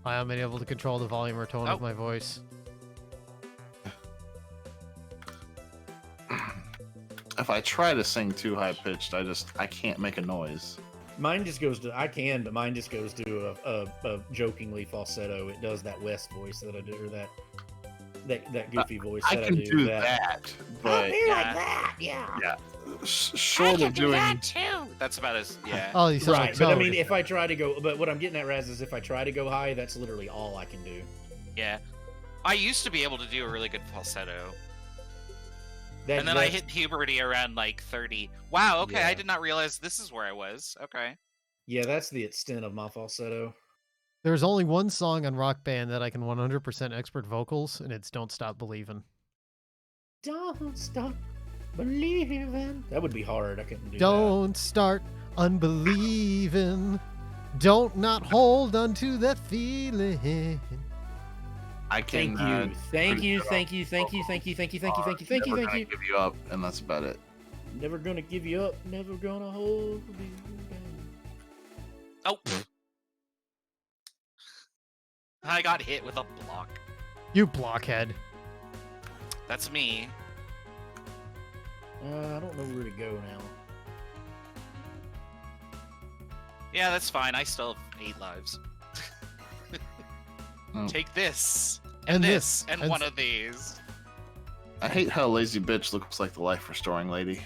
I am able to control the volume or tone of my voice. If I try to sing too high pitched, I can't make a noise. Mine just goes to but mine just goes to a jokingly falsetto. It does that West voice that I do, or that goofy voice I that can I do. do that, but be like that, yeah. short of doing too. That's about as Oh, you sound Right, like but I Toad. mean, if I try to go, but what I'm getting at, Raz, is if I try to go high, that's literally all I can do. Yeah. I used to be able to do a really good falsetto. That, And then I that's- hit puberty around like 30. Wow, okay, Yeah. I did not realize this is where I was. Okay. Yeah, that's the extent of my falsetto. There's only one song on Rock Band that I can 100% expert vocals, and it's "Don't Stop Believin'." Don't stop believing. That would be hard. I couldn't do Don't start unbelieving. Don't not hold on to that feeling. I can. Thank you. Thank you. Thank you. Thank you. Thank you. Thank you. Thank you. Thank you. Thank you. Thank you. Give you up, and that's about it. Never gonna give you up. Never gonna hold you down. Oh. I got hit with a block. You blockhead. That's me. I don't know where to go now. Yeah, that's fine. I still have 8 lives. Oh. Take this. And this. this. And one of these. I hate how lazy bitch looks like the life restoring lady.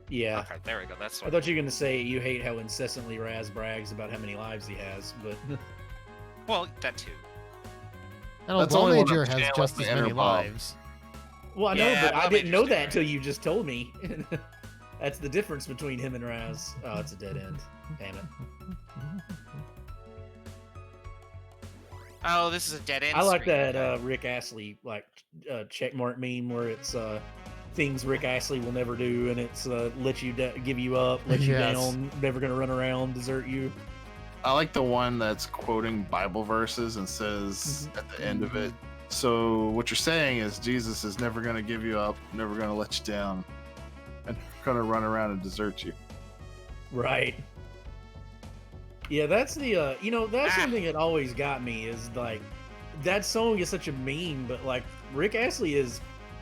Yeah. Okay, there we go. That's I what. thought you were gonna say you hate how incessantly Raz brags about how many lives he has, but Well, that too. And That's only one Major of has Jalen just the as many inner Bob. lives. well, I know, Yeah, but I Bob didn't know Major's that until different. you just told me. That's the difference between him and Raz. Oh, it's a dead end. Damn it. Oh, this is a dead end. I like stream. that Rick Astley checkmark meme where it's things Rick Astley will never do, and it's let you give you up, let you Yes. down, never gonna run around, desert you. I like the one that's quoting Bible verses and says at the end of it, so what you're saying is Jesus is never going to give you up, never going to let you down, and going to run around and desert you. Right. Yeah, that's the that's one thing that always got me is like that song is such a meme, but like Rick Astley is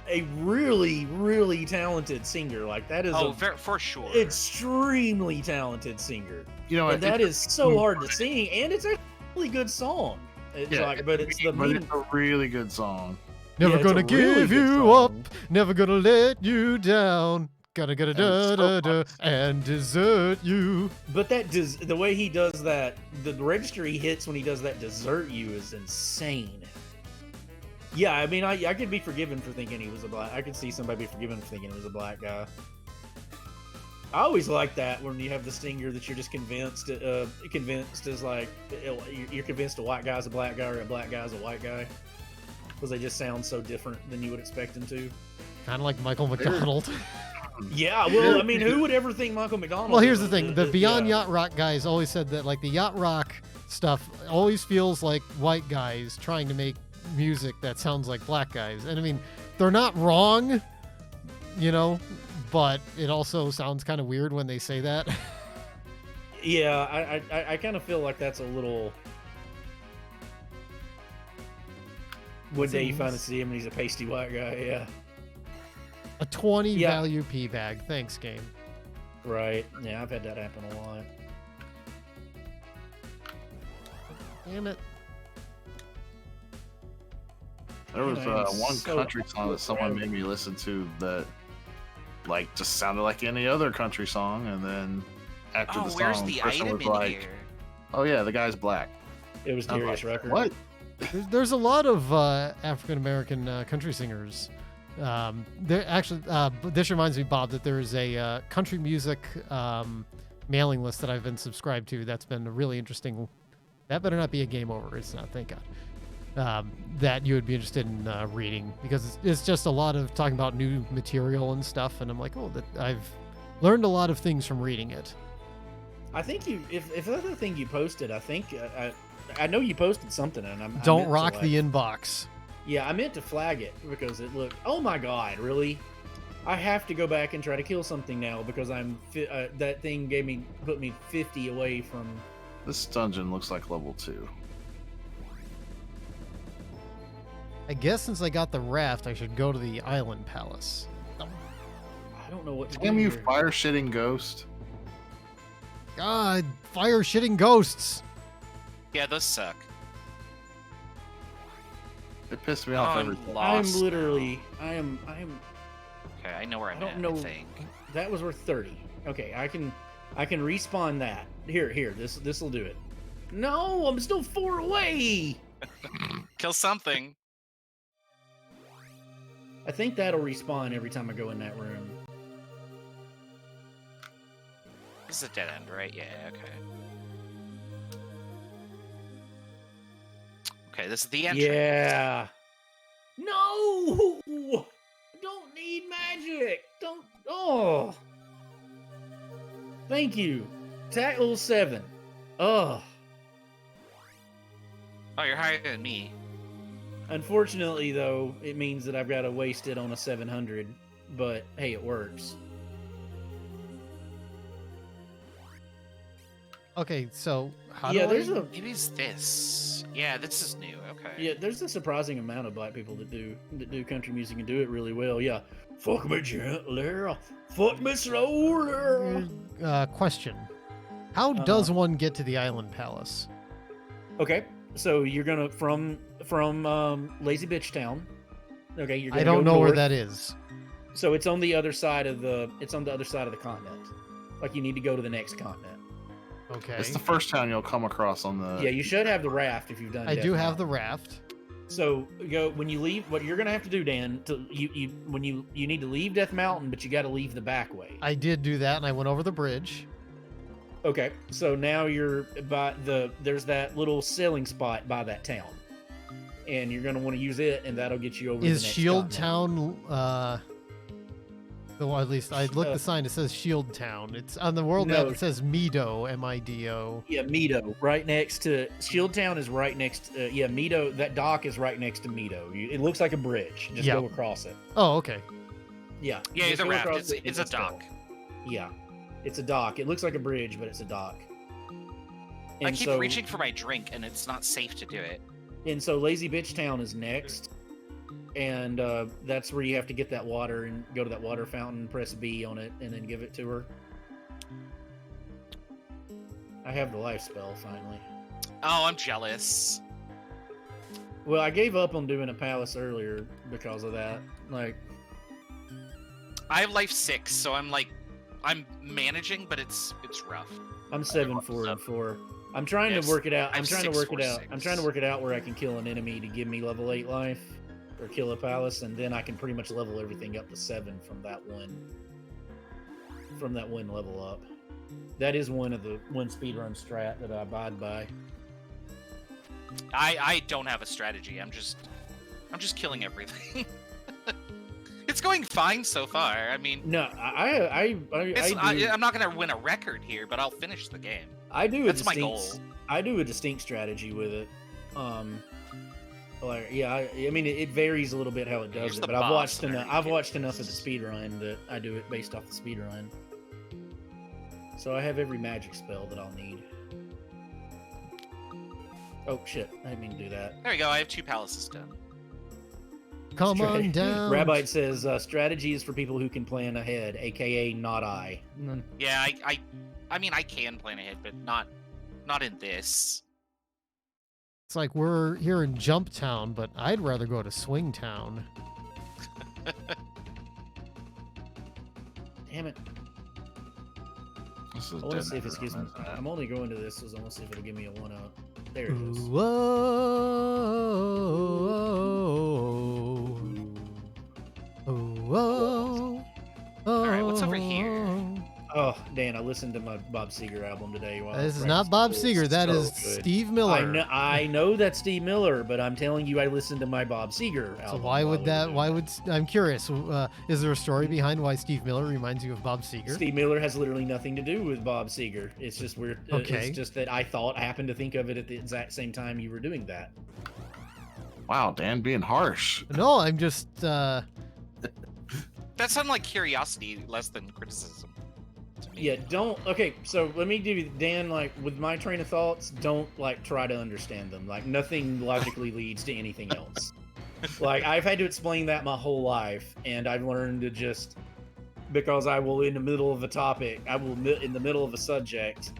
a really, really talented singer. Like that is for sure. extremely talented singer. You know, And that is so hard to sing, and it's a really good song. It's but it's the but meme. it's a really good song. Never Yeah, it's a gonna really give good you up. song. Never gonna let you down. Gonna And da it's da so da and desert you. But the way he does that, the register he hits when he does that "desert you" is insane. Yeah, I mean, I could be forgiven for thinking he was a black. I could see somebody be forgiven for thinking he was a black guy. I always like that when you have the singer that you're just convinced is like you're convinced a white guy's a black guy or a black guy's a white guy because they just sound so different than you would expect them to. Kind of like Michael McDonald. Yeah, well, I mean, who would ever think Michael McDonald? Well, here's is the a- thing: the Beyond yeah. Yacht Rock guys always said that like the yacht rock stuff always feels like white guys trying to make music that sounds like black guys. And I mean, they're not wrong, but it also sounds kind of weird when they say that. Yeah, I kind of feel like that's a little. One day you finally see him and he's a pasty white guy. Yeah. A 20 Yeah. value P bag. Thanks, game. Right. Yeah, I've had that happen a lot. Damn it. There was Man, one so country song that someone made me listen to that, like, just sounded like any other country song, and then after Oh, the song, where's the the person item was in like, here? "Oh yeah, the guy's black." It was I was Darius like, Rucker. What? There's a lot of African American country singers. There actually, this reminds me, Bob, that there is a country music mailing list that I've been subscribed to. That's been really interesting. That better not be a game over. It's not. Thank God. That you would be interested in reading because it's just a lot of talking about new material and stuff. And I'm like, oh, that I've learned a lot of things from reading it. I think if that's the thing you posted, I think I know you posted something, and I Don't meant to, rock like- the inbox. Yeah, I meant to flag it because it looked. Oh my God, really? I have to go back and try to kill something now because that thing put me 50 away from. This dungeon looks like level 2. I guess since I got the raft, I should go to the island palace. I don't know what to Damn do you, here. fire shitting ghost! God, fire shitting ghosts. Yeah, those suck. It pissed me off Oh, every I'm time. lost. I'm literally. I am. Okay, I know where I I'm don't at. know. I think. That was worth 30. Okay, I can respawn that. Here. This will do it. No, I'm still 4 away. Kill something. I think that'll respawn every time I go in that room. This is a dead end, right? Yeah. Okay. Okay, this is the entrance. Yeah. No! Don't need magic. Don't. Oh. Thank you. Tackle 7. Oh. Oh, you're higher than me. Unfortunately, though, it means that I've got to waste it on a 700. But hey, it works. Okay, so how Yeah, do there's I... a Maybe it's this. Yeah, this is new. Okay. yeah, there's a surprising amount of black people that do country music and do it really well. Yeah, fuck me gently, fuck me slowly. Question. How does one get to the Island Palace? Okay, so you're gonna from Lazy Bitch Town. Okay, you're gonna I don't go know where north. that is. So it's on the other side of the continent. Like you need to go to the next continent. Okay. It's the first town you'll come across on the. Yeah, you should have the raft if you've done. I Death do have the Mountain. raft. So when you leave, what you're gonna have to do, Dan, you need to leave Death Mountain, but you got to leave the back way. I did do that, and I went over the bridge. Okay, so now you're there's that little sailing spot by that town, and you're gonna want to use it, and that'll get you over. Is the next Shield continent. Town? Well, at least I looked the sign. It says Shield Town. It's on the world map. No. It says Mido, M-I-D-O. Yeah, Mido, right next to Shield Town is right next. Yeah, Mido. That dock is right next to Mido. It looks like a bridge. Just Yeah. go across it. Oh, okay. Yeah. Yeah, it's just a go raft. across it It's and a go. dock. Yeah, it's a dock. It looks like a bridge, but it's a dock. I And keep so, reaching for my drink, and it's not safe to do it. And so Lazy Bitch Town is next, and that's where you have to get that water and go to that water fountain, press B on it, and then give it to her. I have the life spell finally. Oh, I'm jealous. Well, I gave up on doing a palace earlier because of that. Like, I have life 6, so I'm managing, but it's rough. I'm 7, 4, and 4. I'm trying to work it out. I'm I'm trying to 6, work 4, it out. 6. I'm trying to work it out where I can kill an enemy to give me level 8 life, or kill a palace, and then I can pretty much level everything up to 7 from that one level up. That is one speedrun strat that I abide by. I don't have a strategy. I'm just killing everything. It's going fine so far. I mean, No, I'm not gonna win a record here, but I'll finish the game. I do. That's my goal. I do a distinct strategy with it. Like, yeah, I mean, it varies a little bit how it does Here's it, the but I've boss watched and enough. everything. I've watched enough of the speedrun that I do it based off the speedrun. So I have every magic spell that I'll need. Oh shit! I didn't mean to do that. There we go. I have 2 palaces done. Come on down. Rabite says strategy is for people who can plan ahead, aka not I. Yeah, I mean, I can plan ahead, but not in this. It's like we're here in Jump Town, but I'd rather go to Swing Town. Damn it! This is I want to dead see if it gives me. everyone, I'm only going to this because I want to see if it'll give me a 1-up. There it is. Whoa. Whoa. All right, what's over here? Oh, Dan, I listened to my Bob Seger album today. While This is not Bob Seger. That is Steve Miller. I know that's Steve Miller, but I'm telling you, I listened to my Bob Seger album. So why would while we were doing I'm curious. Is there a story behind why Steve Miller reminds you of Bob Seger? Steve Miller has literally nothing to do with Bob Seger. It's just weird. Okay. It's just that I happened to think of it at the exact same time you were doing that. Wow, Dan being harsh. No, I'm just That sounded like curiosity less than criticism to me. Yeah, don't. Okay, so let me do Dan. Like with my train of thoughts, don't like try to understand them. Like nothing logically leads to anything else. Like I've had to explain that my whole life, and I've learned to just because I will in the middle of a topic, I will in the middle of a subject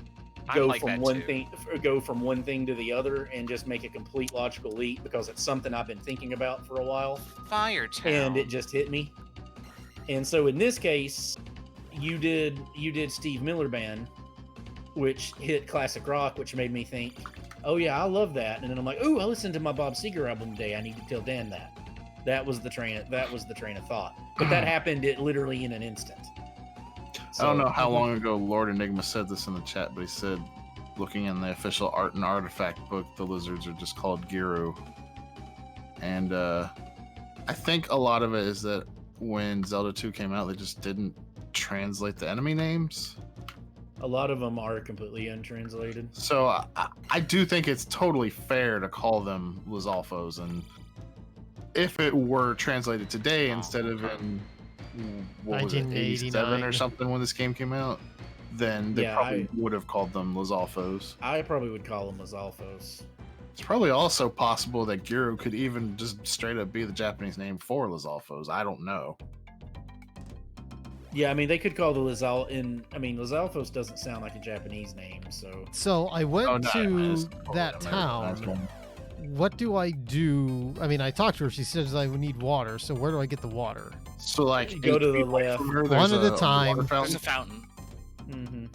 I'm like that too. go from one thing to the other, and just make a complete logical leap because it's something I've been thinking about for a while, Firetown. and it just hit me. And so in this case, you did Steve Miller Band, which hit classic rock, which made me think, oh yeah, I love that. And then I'm like, oh, I listened to my Bob Seger album today. I need to tell Dan that. That was the train of thought. But that happened literally in an instant. I don't know how long ago Lord Enigma said this in the chat, but he said, looking in the official art and artifact book, the lizards are just called Giru. And I think a lot of it is that when Zelda 2 came out, they just didn't translate the enemy names. A lot of them are completely untranslated. So I do think it's totally fair to call them Lizalfos and if it were translated today Oh, instead of okay. in what was it, 87 or 1989. something when this game came out, then they Yeah, probably would have called them Lizalfos. I probably would call them Lizalfos. It's probably also possible that Gyro could even just straight up be the Japanese name for Lizalfos. I don't know. Yeah, I mean, they could call the Lizalfos doesn't sound like a Japanese name, so. So I went Oh, no, to it's totally that Americanized town. one. What do I do? I mean, I talked to her. She says I would need water. So where do I get the water? So like You go to 8 the feet away left. from her, One there's at a time. water There's fountain. a fountain. Mm-hmm.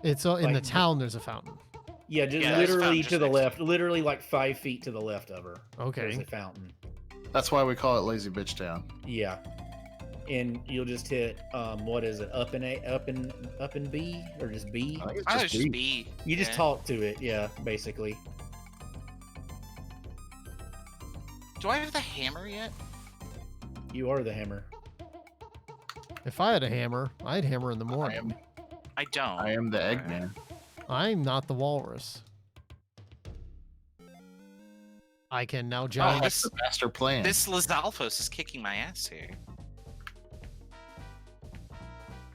It's in the Like- town. There's a fountain. Yeah, just Yeah, there's a literally fountain to just the next left, literally like 5 feet to the left of her. There's Okay. a fountain. That's why we call it Lazy Bitch Town. Yeah, and you'll just hit what is it? Up and B or just B? I think it's I was just just B. B. You just Yeah. talk to it. Yeah, basically. Do I have the hammer yet? You are the hammer. If I had a hammer, I'd hammer in the I morning. I don't. am the Eggman. I'm not the walrus. I can now Oh, giant. this The master plan. this Lizalfos is kicking my ass here.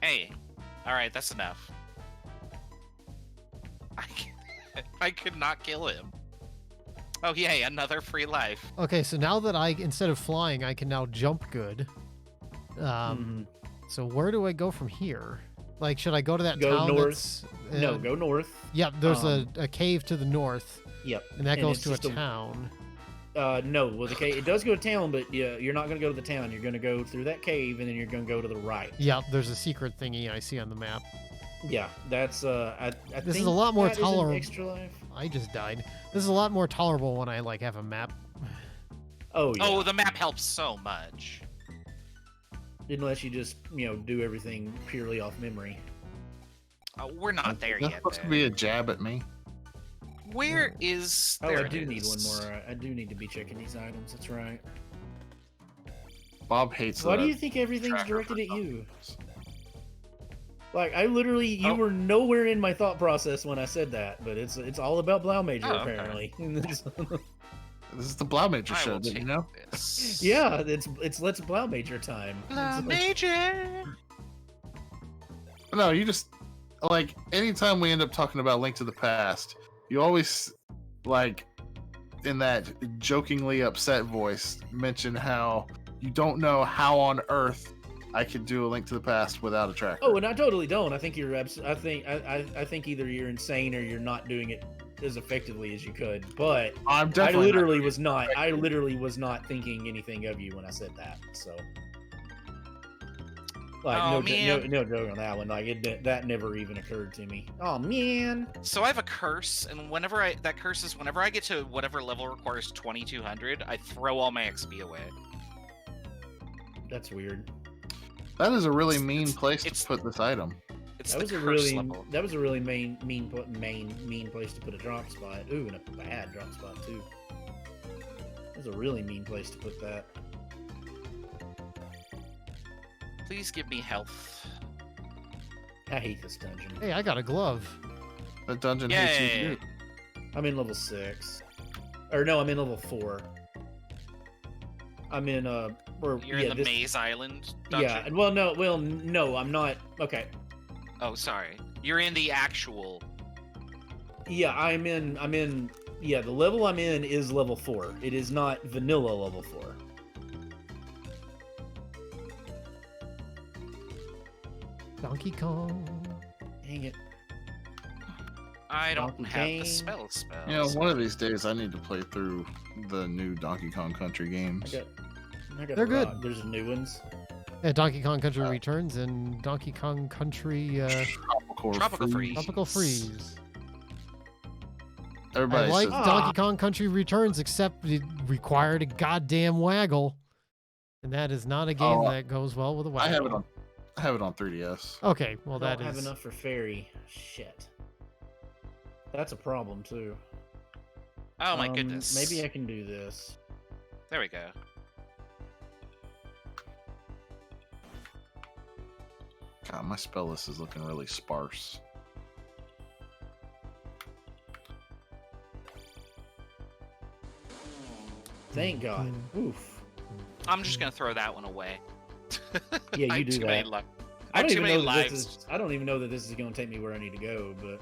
Hey, all right, that's enough. I could not kill him. Oh yay, another free life. Okay, so now that instead of flying, I can now jump good. Mhm. So where do I go from here? Like, should I go to that Go town? north. That's, No, go north. Yep, there's um, a cave to the north, Yep. and that goes it's to a just town. No, well, the cave, it does go to town, but yeah, you're not going to go to the town. You're going to go through that cave, and then you're going to go to the right. Yep, there's a secret thingy I see on the map. Yeah, that's I This is think a lot more that is an tolerable. Extra life. I just died. This is a lot more tolerable when I like have a map. Oh yeah. Oh, the map helps so much. Unless you just do everything purely off memory. We're not there That's yet. supposed to though. be a jab at me. Where is? Oh, There I it do need one is. more. I do need to be checking these items. That's right. Bob hates Why that. do you think everything's tracker directed for at you? something. Like you Oh. were nowhere in my thought process when I said that, but it's all about Blau Major Oh, okay. apparently. This is the Blau Major I show, will did you take know? this. Yeah, it's Let's Blau Major time. Blau It's like- Major. No, you just like anytime we end up talking about Link to the Past, you always like in that jokingly upset voice mention how you don't know how on earth I could do a Link to the Past without a tracker. Oh, and I totally don't. I think you're I think either you're insane or you're not doing it as effectively as you could. But I'm I definitely literally was not. I literally was not thinking anything of you when I said that. So, like, Oh, no man. joke on that one. Like, that never even occurred to me. Oh man. So I have a curse, and whenever that curse is whenever I get to whatever level requires 2200, I throw all my XP away. That's weird. That is a really mean it's- place it's- to put this item. It's That the was a curse really level. mean place to put a drop spot. Ooh, and a bad drop spot too. That was a really mean place to put that. Please give me health. I hate this dungeon. Hey, I got a glove. That dungeon hates you. Yay! too. I'm in level 6. Or no, I'm in level 4. I'm in You're in the Maze Island dungeon? Yeah, and no, I'm not. Okay. Oh, sorry. You're in the actual. Yeah, I'm in yeah, the level I'm in is level 4. It is not vanilla level 4. Donkey Kong. Dang it. I don't Donkey have the Kong. spells. You know, one of these days I need to play through the new Donkey Kong Country games. I got They're a good. rock. There's new ones. Yeah, Donkey Kong Country Returns and Donkey Kong Country Tropical Freeze. Tropical Freeze. Everybody I like says, Ah. Donkey Kong Country Returns, except it required a goddamn waggle, and that is not a game Oh, that goes well with a waggle. I have it on 3DS. Okay, well I that don't have is. enough for fairy. Shit. That's a problem too. Oh my goodness. Maybe I can do this. There we go. God, my spell list is looking really sparse. Thank God. Oof. I'm just gonna throw that one away. Yeah, I you have do too many that. luck. I I don't have too even many know that lives. this is. I don't even know that this is going to take me where I need to go. But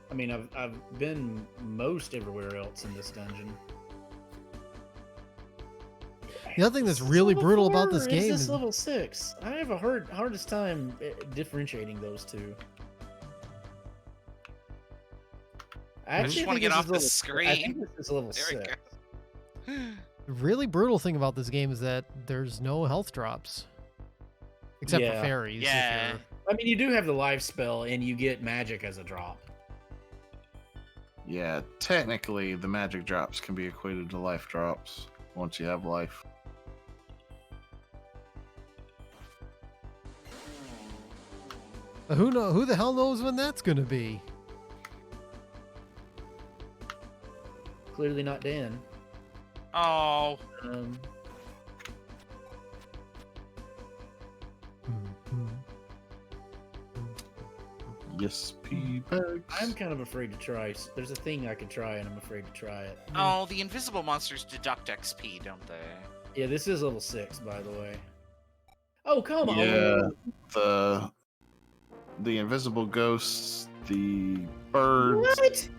I mean, I've been most everywhere else in this dungeon. The other thing that's Is this really level brutal 4 about this or game is this is level 6? I have a hardest time differentiating those two. I just want to get off the I screen. think this is level There 6. we go. the really brutal thing about this game is that there's no health drops. Except for Yeah. fairies. if Yeah. you're- I mean, you do have the life spell, and you get magic as a drop. Yeah, technically, the magic drops can be equated to life drops once you have life. But who the hell knows when that's gonna be? Clearly not Dan. Oh, Um, Yes, P-Bags. I'm kind of afraid to try. There's a thing I could try, and I'm afraid to try it. oh, the invisible monsters deduct XP, don't they? Yeah, this is level 6, by the way. Oh, come Yeah. on! The invisible ghosts, the birds, What?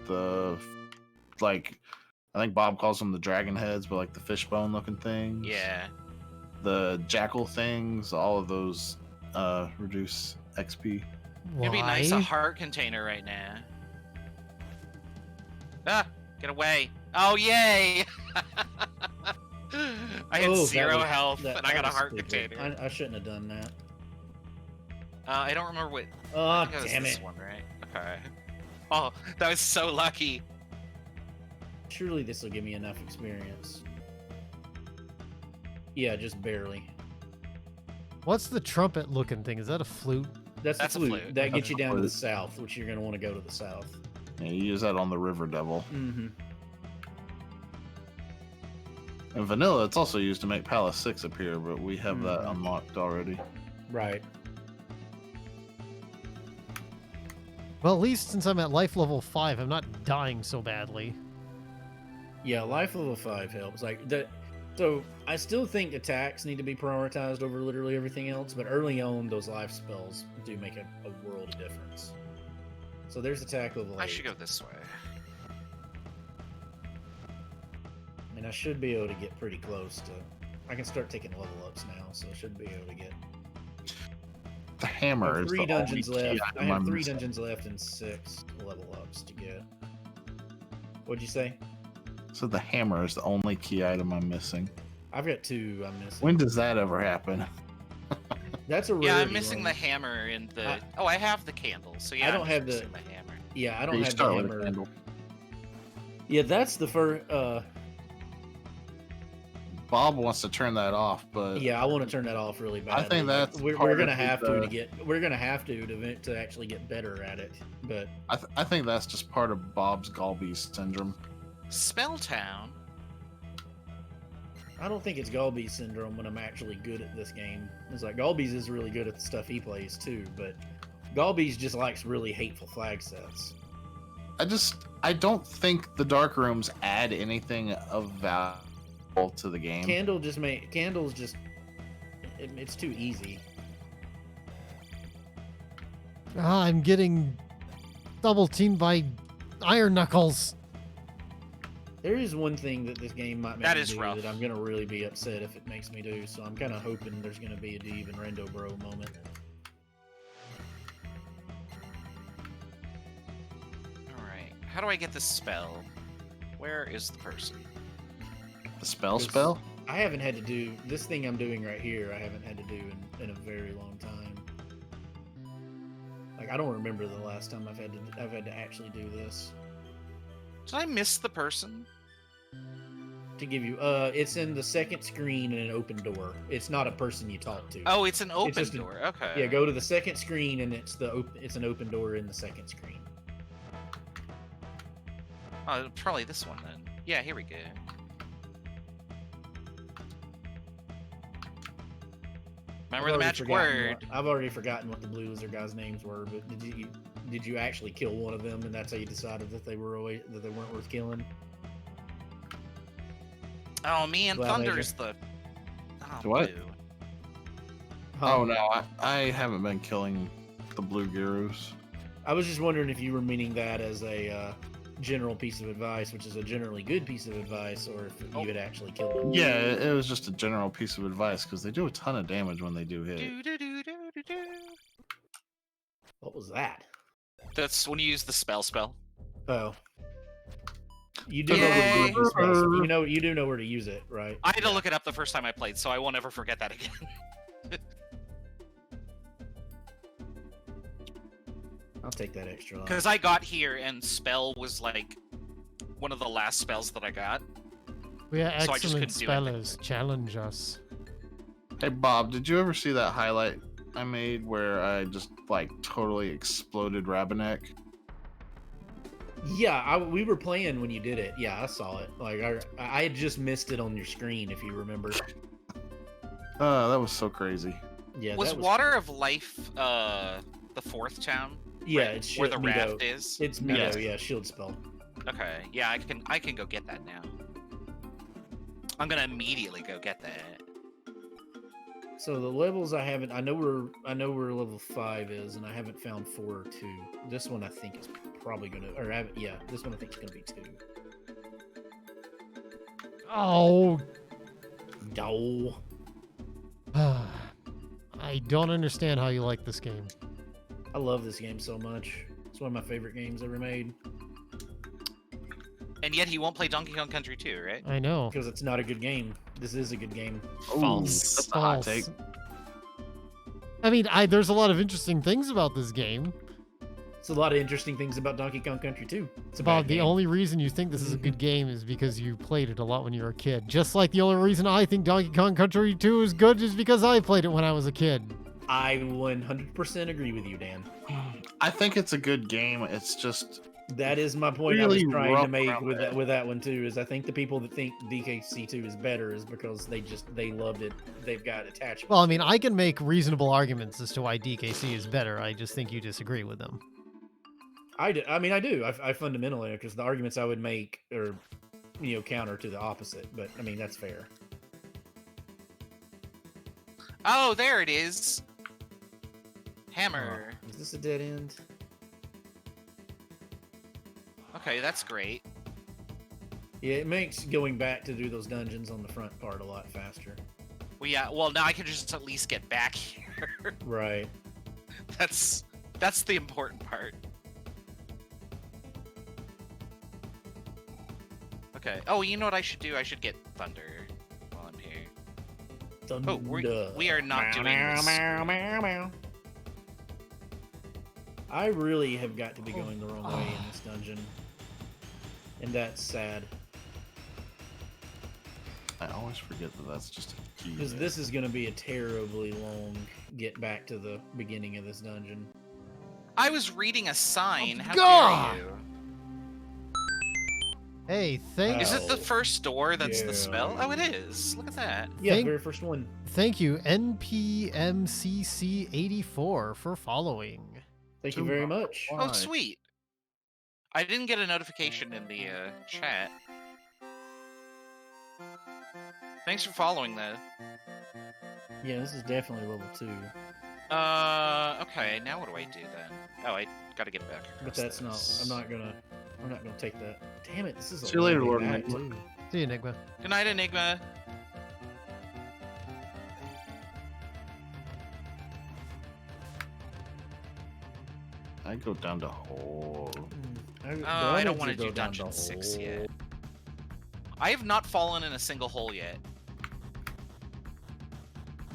the like I think Bob calls them the dragon heads, but like the fishbone looking things. Yeah. The jackal things, all of those reduce XP. It'd be nice a Why? heart container right now. Ah, get away. Oh, yay! I had Oh, that 0 was- health, that- and I that got a was heart stupid. container. I shouldn't have done that. I don't remember what. Oh, I think it was damn this it. one, right? Okay. Oh, that was so lucky. Surely this will give me enough experience. Yeah, just barely. What's the trumpet looking thing? Is that a flute? That's That's a the flute. flute. That gets That's you a down to the flute. south, which you're going to want to go to the south. Yeah, you use that on the River Devil. Mm-hmm. In vanilla, it's also used to make Palace 6 appear, but we have that Mhm. unlocked already. Right. Well, at least since I'm at life level 5, I'm not dying so badly. Yeah, life level 5 helps. Like that. So I still think attacks need to be prioritized over literally everything else, but early on, those life spells do make a world of difference. So there's attack level 8. I should go this way. And I should be able to get pretty close to. I can start taking level ups now, so I should be able to get. The I hammer have is 3 the dungeons only key left. I item have I'm 3 missing. dungeons left and 6 level ups to get. What'd you say? So the hammer is the only key item I'm missing. I've got 2 I'm missing. When does that ever happen? That's a Yeah, rarity I'm missing one. the hammer and the. I- Oh, I have the candle, so yeah. I don't I'm have just the- missing the hammer. Yeah, I don't You have the start with a hammer. candle. Yeah, that's the first. Bob wants to turn that off, but Yeah, I want to turn that off really badly. I think Like, that's we're part gonna of have the- to get. We're gonna have to actually get better at it. But I think that's just part of Bob's Galby's syndrome. Spelltown. I don't think it's Galby's syndrome when I'm actually good at this game. It's like Galby's is really good at the stuff he plays too, but Galby's just likes really hateful flag sets. I don't think the dark rooms add anything of value to the game. Candle's just it's too easy. Ah, I'm getting double teamed by Iron Knuckles. There is one thing that this game might make That me is do rough. that I'm gonna really be upset if it makes me do. So I'm kind of hoping there's gonna be a Dave and Rando Bro moment. Alright. How do I get this spell? Where is the person? The spell This- spell? I haven't had to do this thing I'm doing right here. I haven't had to do in a very long time. Like I don't remember the last time I've had to actually do this. Did I miss the person? To give you, it's in the second screen in an open door. It's not a person you talk to. Oh, it's an open just a- door. Okay. Yeah, go to the second screen and it's an open door in the second screen. Oh, probably this one then. Yeah, here we go. Remember the I've already magic forgotten word. I've already forgotten what the blue lizard guys' names were, but did you? did you actually kill one of them, and that's how you decided that they weren't worth killing? Oh, me and Well, Thunder's the. Oh, What? boo. Oh no, I haven't been killing the blue gurus. I was just wondering if you were meaning that as a general piece of advice, which is a generally good piece of advice, or if you had actually killed them. Yeah, it was just a general piece of advice because they do a ton of damage when they do hit. What was that? That's when you use the spell. Oh. You do know where to use the spell. You do know where to use it, right? I had to look it up the first time I played, so I won't ever forget that again. I'll take that extra life. Because I got here and spell was like one of the last spells that I got. We are So I just excellent couldn't do anything. spellers. Challenge us. Hey Bob, did you ever see that highlight I made where I just like totally exploded Rabanek? Yeah, we were playing when you did it. Yeah, I saw it. Like I had just missed it on your screen, if you remember. That was so crazy. Yeah, Was that Water of Life the fourth town? Yeah, Right, it's where the Mido. raft is. It's Mido, Yes. yeah, shield spell. Okay, yeah, I can go get that now. I'm gonna immediately go get that. So the levels I haven't, I know where level 5 is, and I haven't found 4 or 2. This one I think is probably gonna, this one I think is gonna be 2. Oh. No. I don't understand how you like this game. I love this game so much. It's one of my favorite games ever made. And yet he won't play Donkey Kong Country 2, right? I know. Because it's not a good game. This is a good game. False. That's a hot take. I mean, there's a lot of interesting things about this game. It's a lot of interesting things about Donkey Kong Country 2. It's a Bob, bad the game. only reason you think this is a good game is because you played it a lot when you were a kid. Just like the only reason I think Donkey Kong Country 2 is good is because I played it when I was a kid. I 100% agree with you, Dan. I think it's a good game. It's just That is my point I Really was trying to rough make around with that. that one too. Is I think the people that think DKC2 is better is because they loved it. They've got attachment. Well, I mean, I can make reasonable arguments as to why DKC is better. I just think you disagree with them. I do. I fundamentally, because the arguments I would make are, counter to the opposite. But I mean, that's fair. Oh, there it is. Hammer. Is this a dead end? Okay, that's great. Yeah, it makes going back to do those dungeons on the front part a lot faster. Well, yeah. Well, now I can just at least get back here. Right. That's the important part. Okay. Oh, you know what I should do? I should get Thunder while I'm here. Oh, we are not doing this. I really have got to be going the wrong way in this dungeon. And that's sad. I always forget that that's just a key. Because there. this is going to be a terribly long get back to the beginning of this dungeon. I was reading a sign. How God! dare you? Hey, thanks. Is it the first door that's Yeah. the spell? Oh, it is. Look at that. Yeah, Thank- very first one. Thank you, NPMCC84, for following. Thank you very much. Why? Oh, sweet. I didn't get a notification in the chat. Thanks for following, though. Yeah, this is definitely level 2. Okay, now what do I do then? Oh, I gotta get back. But across that's this. not, I'm not gonna take that. Damn it, this is a See you later, long Lord way back, Enigma. too. See you, Enigma. Good night, Enigma. I go down to hole. I don't want to do Dungeon 6 yet. I have not fallen in a single hole yet.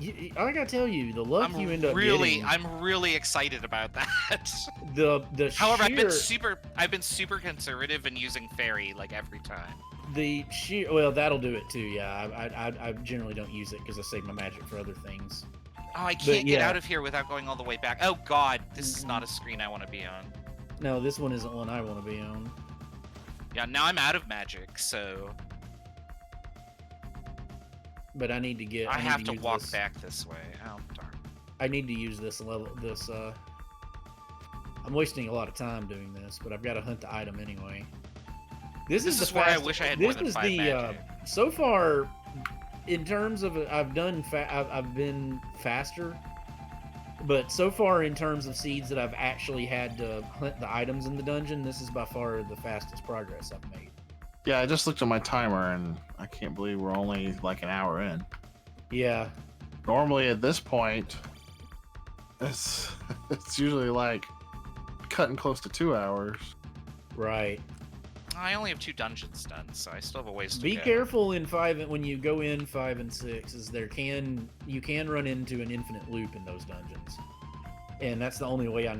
I gotta tell you, the luck you end up getting. I'm really excited about that. The However, sheer, I've been super conservative in using fairy like every time. the sheer. Well, that'll do it too. Yeah, I generally don't use it because I save my magic for other things. Oh, I can't get yeah. out of here without going all the way back. Oh God, this is not a screen I want to be on. No, this one isn't one I want to be on. Yeah, now I'm out of magic, so But I need to get. I need have to use walk this. back this way. Oh darn. I need to use this level. I'm wasting a lot of time doing this, but I've got to hunt the item anyway. This This is is the where I fastest- wish I had this more than is 5 the magic. so far in terms of I've been faster, but so far in terms of seeds that I've actually had to hunt the items in the dungeon, this is by far the fastest progress I've made. Yeah, I just looked at my timer and I can't believe we're only like an hour in. Yeah, Normally at this point, it's usually like cutting close to 2 hours. right. I only have 2 dungeons done, so I still have a ways to Be go. careful in 5 when you go in 5 and 6, is you can run into an infinite loop in those dungeons, and that's the only way I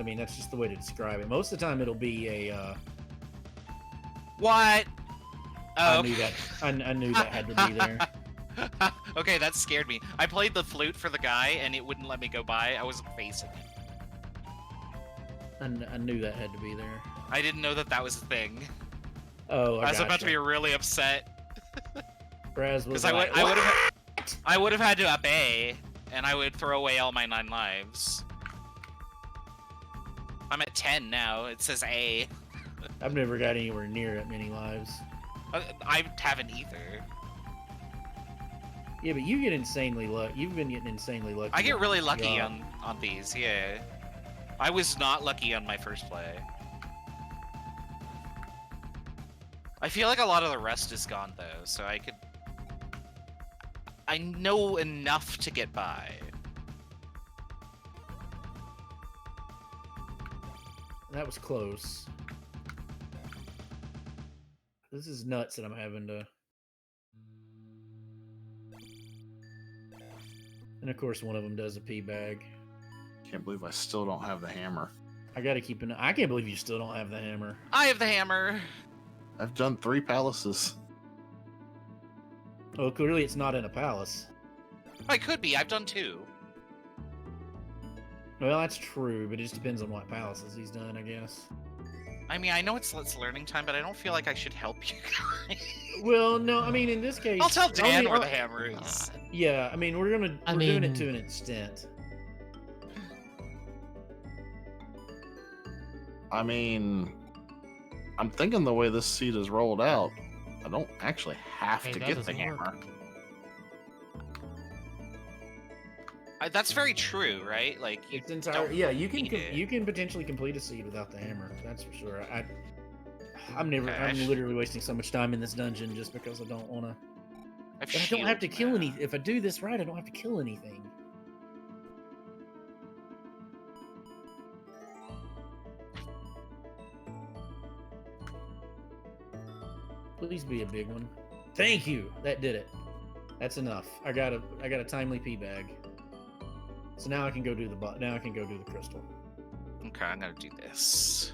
mean that's just the way to describe it. Most of the time it'll be a What? Oh, I knew that I knew that had to be there. Okay, that scared me. I played the flute for the guy, and it wouldn't let me go by. I wasn't facing it. I knew that had to be there. I didn't know that that was a thing. Oh, I was about to be really upset Braz was because like, I would have had to obey, and I would throw away all my 9 lives. I'm at 10 now. It says A. I've never got anywhere near that many lives. I haven't either. Yeah, but you get insanely lucky. You've been getting insanely lucky. I get really on lucky job. on these, yeah. I was not lucky on my first play. I feel like a lot of the rest is gone though, so I know enough to get by. That was close. This is nuts that I'm having to. And of course, one of them does a pee bag. Can't believe I still don't have the hammer. I gotta keep an. I can't believe you still don't have the hammer. I have the hammer. I've done 3 palaces. Oh, clearly it's not in a palace. I could be. I've done 2. Well, that's true, but it just depends on what palaces he's done, I guess. I mean, I know it's learning time, but I don't feel like I should help you guys. Well, no, I mean in this case, I'll tell Dan only- where the hammer is. Yeah, I mean we're doing it mean- to an extent. I mean, I'm thinking the way this seed is rolled out, I don't actually have Hey, to that get the doesn't work. hammer. That's very true, right? Like you It's entire. don't Yeah, you can need it. you can potentially complete a seed without the hammer. That's for sure. I'm never. Okay, I'm literally wasting so much time in this dungeon just because I don't want to. I've I don't have to shield kill now. any. If I do this right, I don't have to kill anything. Please be a big one. Thank you. That did it. That's enough. I got a timely pee bag. So now I can go do now I can go do the crystal. Okay, I'm gonna do this.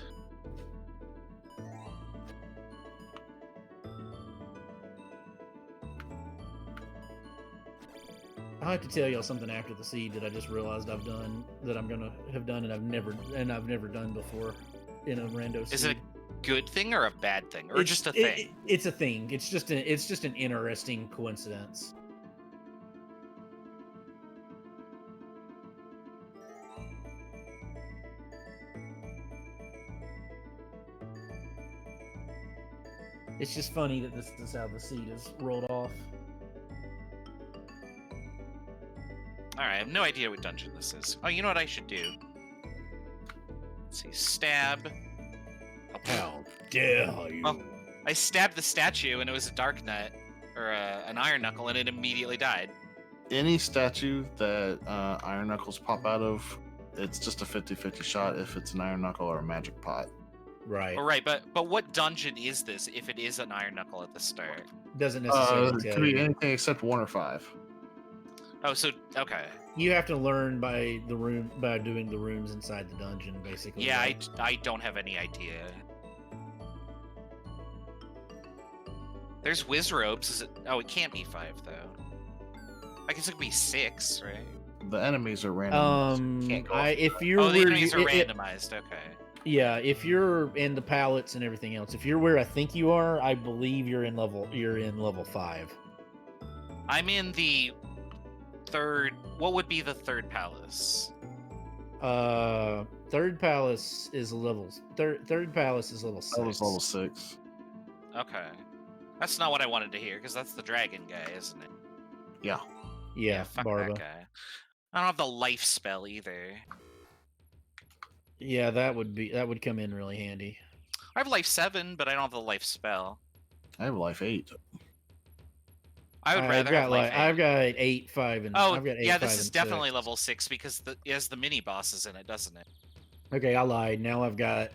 I'll have to tell y'all something after the seed that I just realized I've done that I'm gonna have done and I've never done before in a rando seed. Is it a good thing or a bad thing, or just a thing? It's a thing. It's just an interesting coincidence. It's just funny that this is how the seed is rolled off. All right, I have no idea what dungeon this is. Oh, you know what I should do? Let's see, stab. How dare you? Oh, I stabbed the statue and it was a dark nut or an iron knuckle, and it immediately died. Any statue that Iron Knuckles pop out of, it's just a 50-50 shot if it's an Iron Knuckle or a magic pot. Right. All right, but what dungeon is this? If it is an iron knuckle at the start. Doesn't necessarily It tell could be you. anything except 1 or 5. Oh, so okay. You have to learn by doing the rooms inside the dungeon, basically. Yeah, right? I don't have any idea. There's whiz robes. Is it? Oh, it can't be 5 though. I guess it could be 6, right? The enemies are random. Can't go if you're Oh, the where enemies are you- randomized. Okay. yeah, if you're in the pallets and everything else, if you're where I think you are, I believe you're in level 5. I'm in the third. What would be the third palace? Third palace is levels. Third palace is level 6. That was level 6. Okay. That's not what I wanted to hear, because that's the dragon guy, isn't it? Yeah. Yeah, fuck Barba. that guy. I don't have the life spell either. Yeah, that would come in really handy. I have life 7, but I don't have the life spell. I have life 8. I would rather have life 8. I've got 8, 5, and Oh, I've got 8, yeah, 5, this is and definitely 6. level 6 because it has the mini bosses in it, doesn't it? Okay, I lied. Now I've got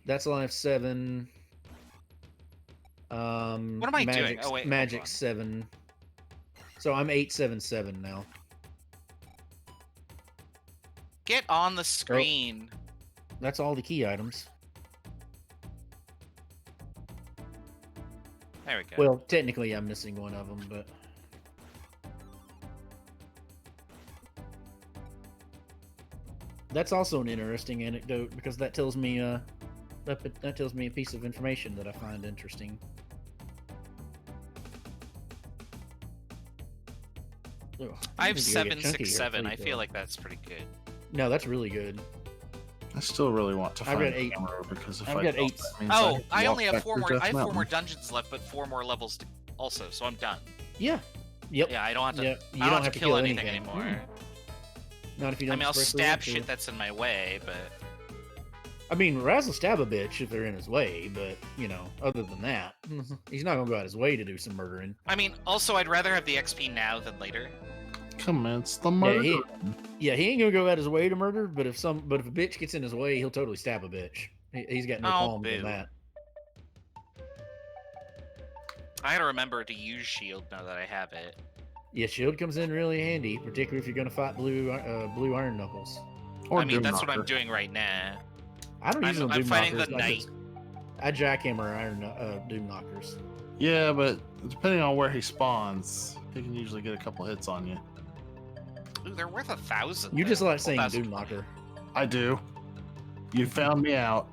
that's life 7. What am I doing? Oh wait, magic 7. So I'm 877 now. Get on the screen. That's all the key items. There we go. Well, technically I'm missing one of them, but that's also an interesting anecdote because that tells me that tells me a piece of information that I find interesting. Ugh, I have need to go get 767. chunky I here, feel like that's pretty good. No, that's really good. I still really want to I've find got the 8. camera because if I've I got don't, 8. that means Oh, have to I walk only have back 4 through more. Death I have 4 more Mountain. dungeons left, but 4 more levels also. So I'm done. Yeah. Yep. Yeah, I don't have to. Yeah, you I don't don't have to kill anything anymore. Not if you I don't. mean, I'll expressly stab want to. shit that's in my way, but I mean, Raz will stab a bitch if they're in his way, but you know, other than that, he's not gonna go out his way to do some murdering. I mean, also I'd rather have the XP now than later. Commence the murder. He ain't gonna go out his way to murder, but if a bitch gets in his way, he'll totally stab a bitch. He's got no Oh, qualms boo. with that. I gotta remember to use shield now that I have it. Yeah, shield comes in really handy, particularly if you're gonna fight blue iron knuckles. Or I mean, Doom that's what I'm Knocker. doing right now. I don't use them I'm doom fighting knockers. the knight. I jackhammer doom knockers. Yeah, but depending on where he spawns, he can usually get a couple hits on you. Ooh, they're worth 1,000. You just though. like saying 1,000. doom knocker. I do. You found me out.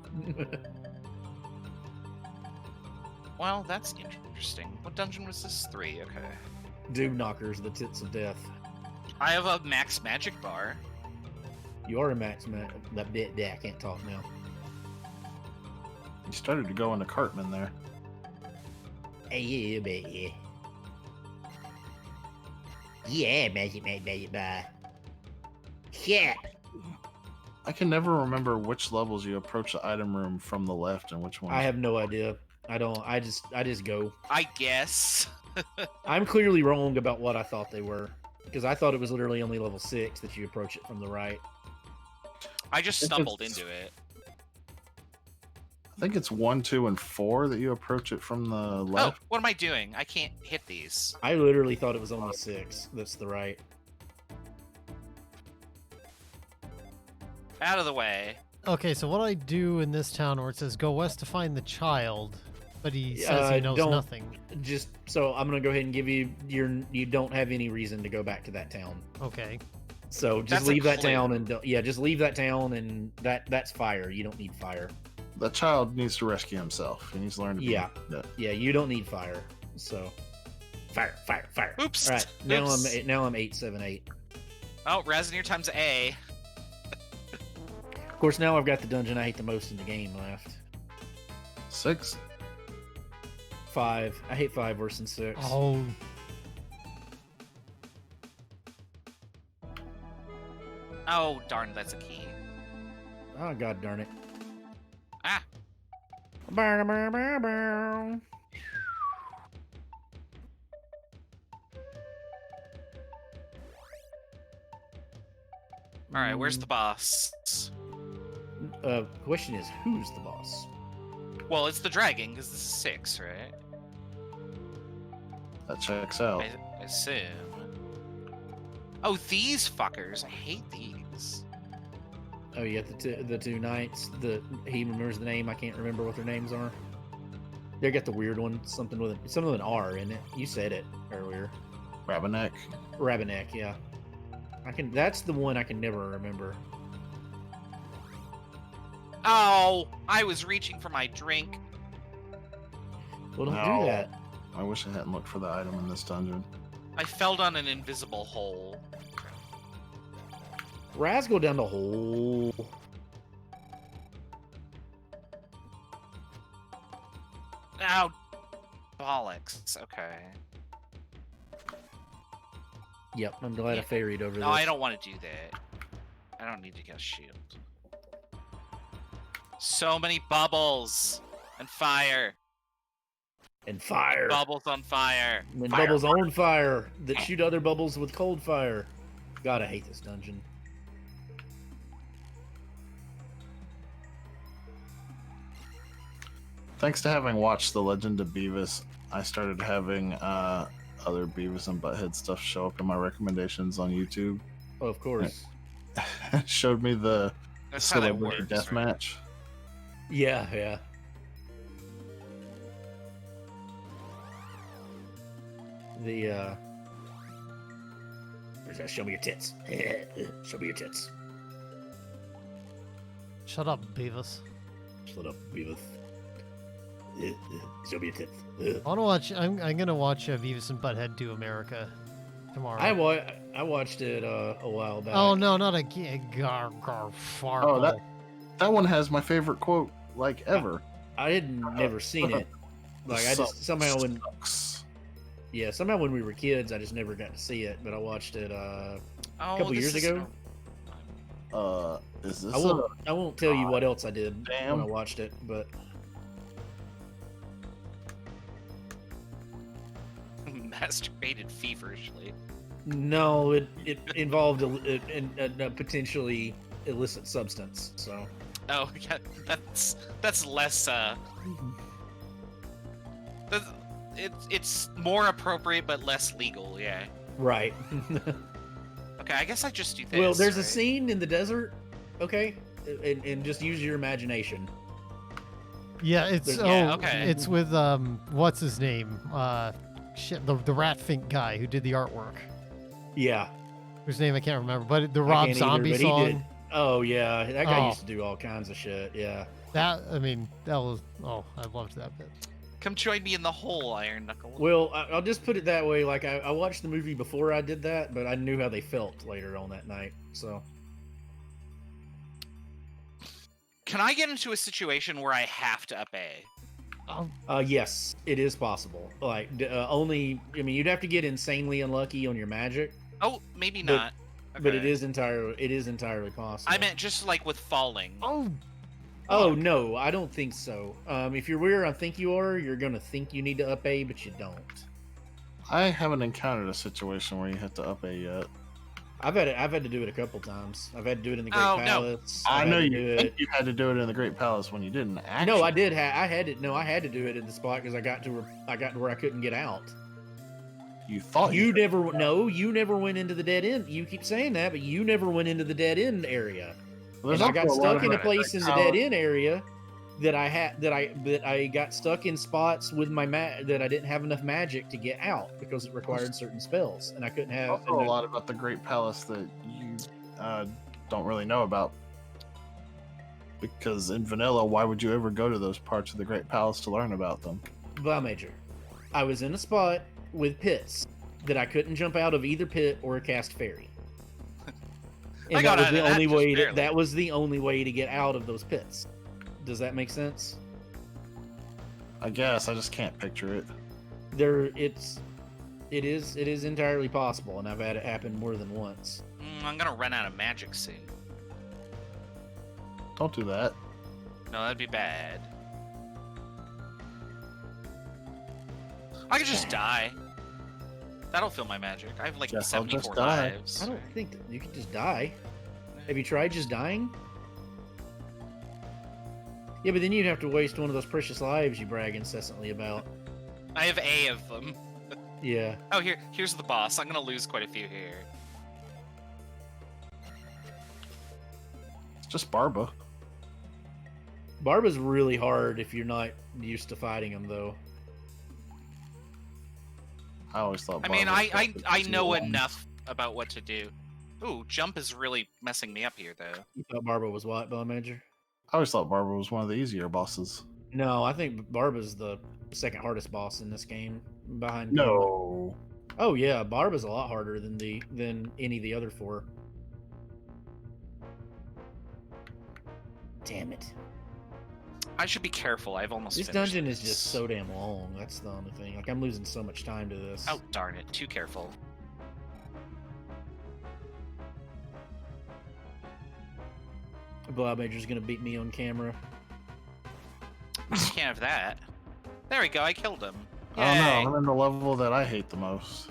Well, that's interesting. What dungeon was this? 3. Okay. Doom knockers, the tits of death. I have a max magic bar. You are a max man. That bit, yeah, I can't talk now. You started to go into Cartman there. Hey, yeah, baby. Yeah, magic bar. Shit. I can never remember which levels you approach the item room from the left and which ones. I have no idea. I don't. I just go. I guess. I'm clearly wrong about what I thought they were because I thought it was literally only level 6 that you approach it from the right. I just If stumbled it's- into it. I think it's 1, 2, and 4 that you approach it from the Oh, left. what am I doing? I can't hit these. I literally thought it was only 6. That's the right. Out of the way. Okay, so what I do in this town where it says go west to find the child, but he says he knows don't- nothing. Just so I'm gonna go ahead and give you you don't have any reason to go back to that town. Okay. So just That's a leave that clue. town and just leave that town and that's fire. You don't need fire. The child needs to rescue himself. He needs to learn to be. Yeah. Yeah, you don't need fire. So fire. Oops. All right, now Oops. I'm 878. Oh, Razanier times A. Of course, now I've got the dungeon I hate the most in the game left. 6. 5. I hate 5 worse than 6. Oh, Oh, darn, that's a key. Oh, god darn it. Ah. All right, where's the boss? Question is, who's the boss? Well, it's the dragon, because this is 6, right? That checks out. I assume. Oh, these fuckers. I hate these. Oh, yeah, the two knights. He remembers the name. I can't remember what their names are. They got the weird one. Something with an R in it. You said it earlier. Rabanek. Rabanek, yeah. That's the one I can never remember. Oh, I was reaching for my drink. Well, don't No. do that. I wish I hadn't looked for the item in this dungeon. I fell down an invisible hole. Raz go down the hole. Ow. Bollocks. Okay. Yep, I'm glad I ferried over No, this. I don't want to do that. I don't need to get a shield. So many bubbles and fire. And fire. Bubbles on fire. And Fire. bubbles on fire that shoot other bubbles with cold fire. God, I hate this dungeon. Thanks to having watched The Legend of Beavis, I started having other Beavis and Butthead stuff show up in my recommendations on YouTube. Oh, of course. It showed me the That's how that Celebrity works. Death right? Match. Yeah, yeah. The where's that? Show me your tits. Show me your tits. Shut up, Beavis. Shut up, Beavis. Show me your tits. I want to watch. I'm gonna watch Beavis and Butthead Do America tomorrow. I watched it a while back. Oh no, not a gar farkle. Oh, that one has my favorite quote like ever. I had never seen it. Like I just somehow when somehow when we were kids, I just never got to see it. But I watched it a couple this years is ago. Is this I won't tell you what else I did Damn. when I watched it, but masturbated feverishly. no, it involved a potentially illicit substance. So Oh, yeah, that's less. It's more appropriate but less legal. Yeah. right. Okay, I guess I just do this. Well, there's a right? scene in the desert. Okay, and just use your imagination. Yeah, it's Yeah, okay. it's with what's his name? Shit, the Rat Fink guy who did the artwork. Yeah, Whose name I can't remember, but the I Rob can't either, Zombie but he song. did. Oh yeah, that guy Oh. used to do all kinds of shit. Yeah. That was I loved that bit. Come join me in the hole, Iron Knuckle. Well, I'll just put it that way. Like I watched the movie before I did that, but I knew how they felt later on that night. So Can I get into a situation where I have to up A? yes, it is possible. Like only, I mean, you'd have to get insanely unlucky on your magic, Oh, maybe But- not. but it Okay. is entirely possible. I meant just like with falling. Oh no, I don't think so. If you're where I think you are, you're gonna think you need to up A, but you don't. I haven't encountered a situation where you have to up a yet. I've had to do it a couple times. I've had to do it in the Great Oh, no. Palace. I I've know had to you do think you had to do it in the Great Palace when you didn't actually. No, I did. I had to. No, I had to do it in the spot because I got to where I couldn't get out. You thought You could. never. No, you never went into the dead end. You keep saying that, but you never went into the dead end area. There's And I got also a lot stuck of in a it, place in like the how- dead end area that I got stuck in spots with my that I didn't have enough magic to get out because it required certain spells, and I couldn't have. Also, a lot about the Great Palace that you don't really know about. Because in vanilla, why would you ever go to those parts of the Great Palace to learn about them? Bah Major. I was in a spot with pits that I couldn't jump out of either pit or cast fairy. I And got that was out the of that only just way. barely. That was the only way to get out of those pits. Does that make sense? I guess I just can't picture it. It is entirely possible, and I've had it happen more than once. I'm gonna run out of magic soon. Don't do that. No, that'd be bad. I could just die. That'll fill my magic. I have like Guess I'll just 74 die. lives. I don't think that you could just die. Have you tried just dying? Yeah, but then you'd have to waste one of those precious lives you brag incessantly about. I have A of them. Yeah. Oh, here's the boss. I'm gonna lose quite a few here. It's just Barba. Barba's really hard if you're not used to fighting him, though. I always thought. I mean, Barba I was know too long. enough about what to do. Ooh, jump is really messing me up here, though. You thought Barba was what, Bella Major? I always thought Barba was one of the easier bosses. No, I think Barba's the second hardest boss in this game, behind. No. Oh yeah, Barba's a lot harder than any of the other four. Damn it. I should be careful. I've almost This finished dungeon is this. just so damn long. That's the only thing. Like, I'm losing so much time to this. Oh, darn it. Too careful. Blob Major's gonna beat me on camera. You can't have that. There we go. I killed him. I don't Yay. know. I'm in the level that I hate the most.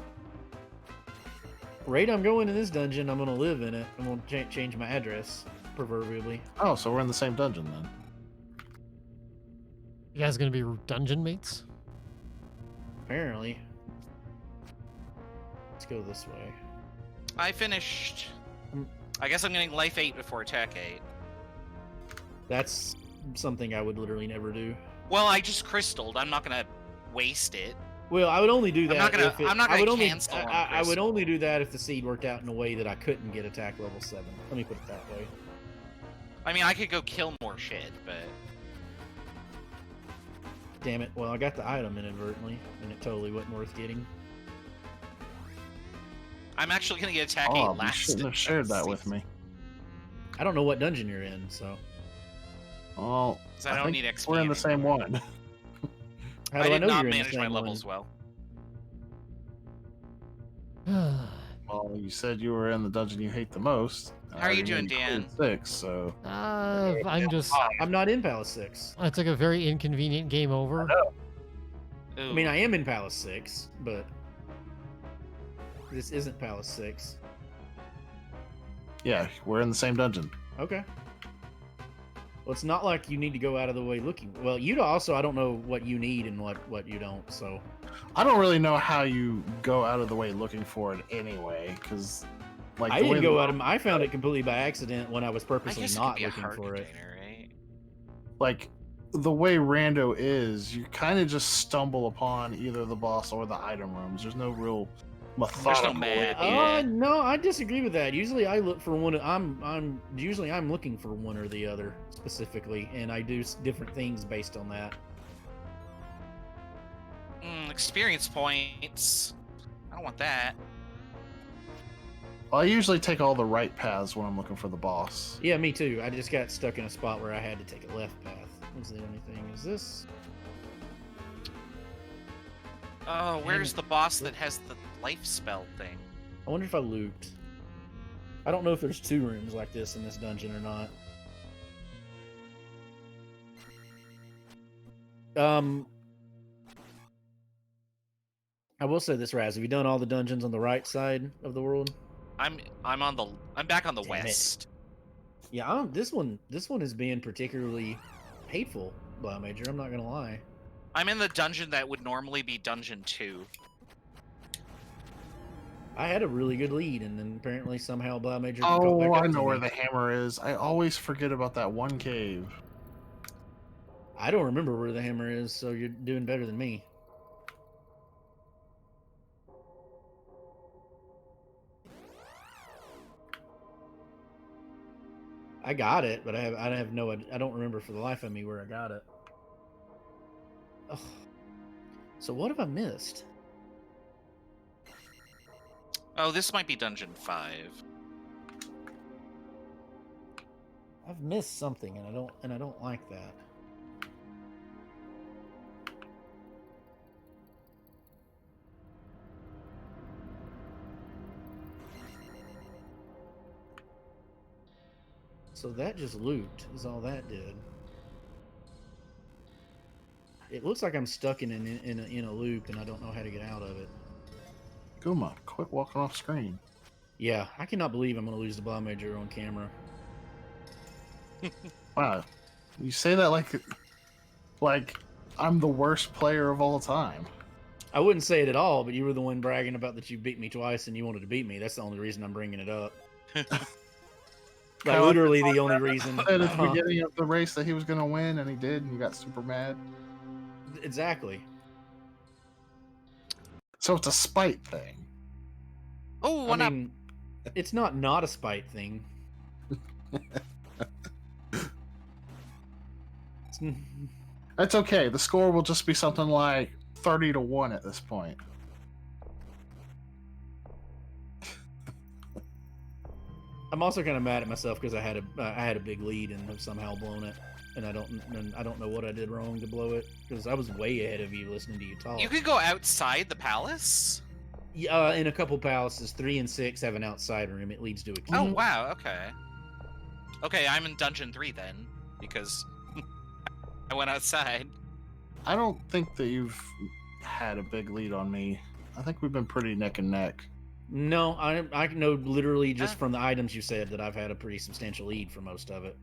Rate I'm going in this dungeon, I'm gonna live in it. I'm gonna change my address, proverbially. Oh, so we're in the same dungeon then. You guys gonna be dungeon mates? Apparently. Let's go this way. I finished. I guess I'm getting life 8 before attack 8. That's something I would literally never do. Well, I just crystalled. I'm not gonna waste it. Well, I would only do that. I'm not I would gonna only, cancel on I would crystal. only do that if the seed worked out in a way that I couldn't get attack level 7. Let me put it that way. I mean, I could go kill more shit, but Damn it. Well, I got the item inadvertently, and it totally wasn't worth getting. I'm actually gonna get attack 8 Oh, you last. shouldn't have shared that with me. I don't know what dungeon you're in, so. Well, 'Cause I don't think need XP we're in the same anymore. one. How I do I did know not you're in the manage my same levels one? well. Well, you said you were in the dungeon you hate the most. How are you doing, Dan? 6, so I'm just. I'm not in Palace 6. I took a very inconvenient game over. I mean, I am in Palace 6, but this isn't Palace 6. yeah, we're in the same dungeon. Okay. Well, it's not like you need to go out of the way looking. Well, you also, I don't know what you need and what you don't, so. I don't really know how you go out of the way looking for it anyway, because like I the way didn't go the- out of. I found it completely by accident when I was I purposely guess it not could be a looking hard for it. container, right? like the way Rando is, you kind of just stumble upon either the boss or the item rooms. There's no real methodical way. map, yeah. No, I disagree with that. Usually, I look for one. I'm usually I'm looking for one or the other specifically, and I do different things based on that. Experience points. I don't want that. Well, I usually take all the right paths when I'm looking for the boss. Yeah, me too. I just got stuck in a spot where I had to take a left path. Was the only thing? Is this? Oh, where's the boss that has the life spell thing? I wonder if I looped. I don't know if there's 2 rooms like this in this dungeon or not. I will say this, Raz. Have you done all the dungeons on the right side of the world? I'm back on the Damn it. west. Yeah, this one is being particularly hateful, Blow Major. I'm not gonna lie. I'm in the dungeon that would normally be dungeon 2. I had a really good lead, and then apparently somehow Blow Major. Oh, got back I up know to where me. the hammer is. I always forget about that one cave. I don't remember where the hammer is, so you're doing better than me. I got it, but I don't remember for the life of me where I got it. Ugh. So what have I missed? Oh, this might be dungeon 5. I've missed something, and I don't like that. So that just looped, is all that did. It looks like I'm stuck in a loop, and I don't know how to get out of it. Guma, quit walking off screen. Yeah, I cannot believe I'm going to lose the Blow Major on camera. Wow, you say that like I'm the worst player of all time. I wouldn't say it at all, but you were the one bragging about that you beat me twice and you wanted to beat me. That's the only reason I'm bringing it up. Like, literally the only reason. At the beginning of the race that he was going to win, and he did, and you got super mad. Exactly. So it's a spite thing. Oh, I one up. mean, it's not a spite thing. That's okay. The score will just be something like 30-1 at this point. I'm also kind of mad at myself because I had a big lead and have somehow blown it, and I don't know what I did wrong to blow it because I was way ahead of you listening to you talk. You could go outside the palace? In a couple palaces, 3 and 6 have an outside room. It leads to a key. Oh, wow, okay. Okay, I'm in Dungeon 3 then, because I went outside. I don't think that you've had a big lead on me. I think we've been pretty neck and neck. No, I know literally just from the items you said that I've had a pretty substantial lead for most of it.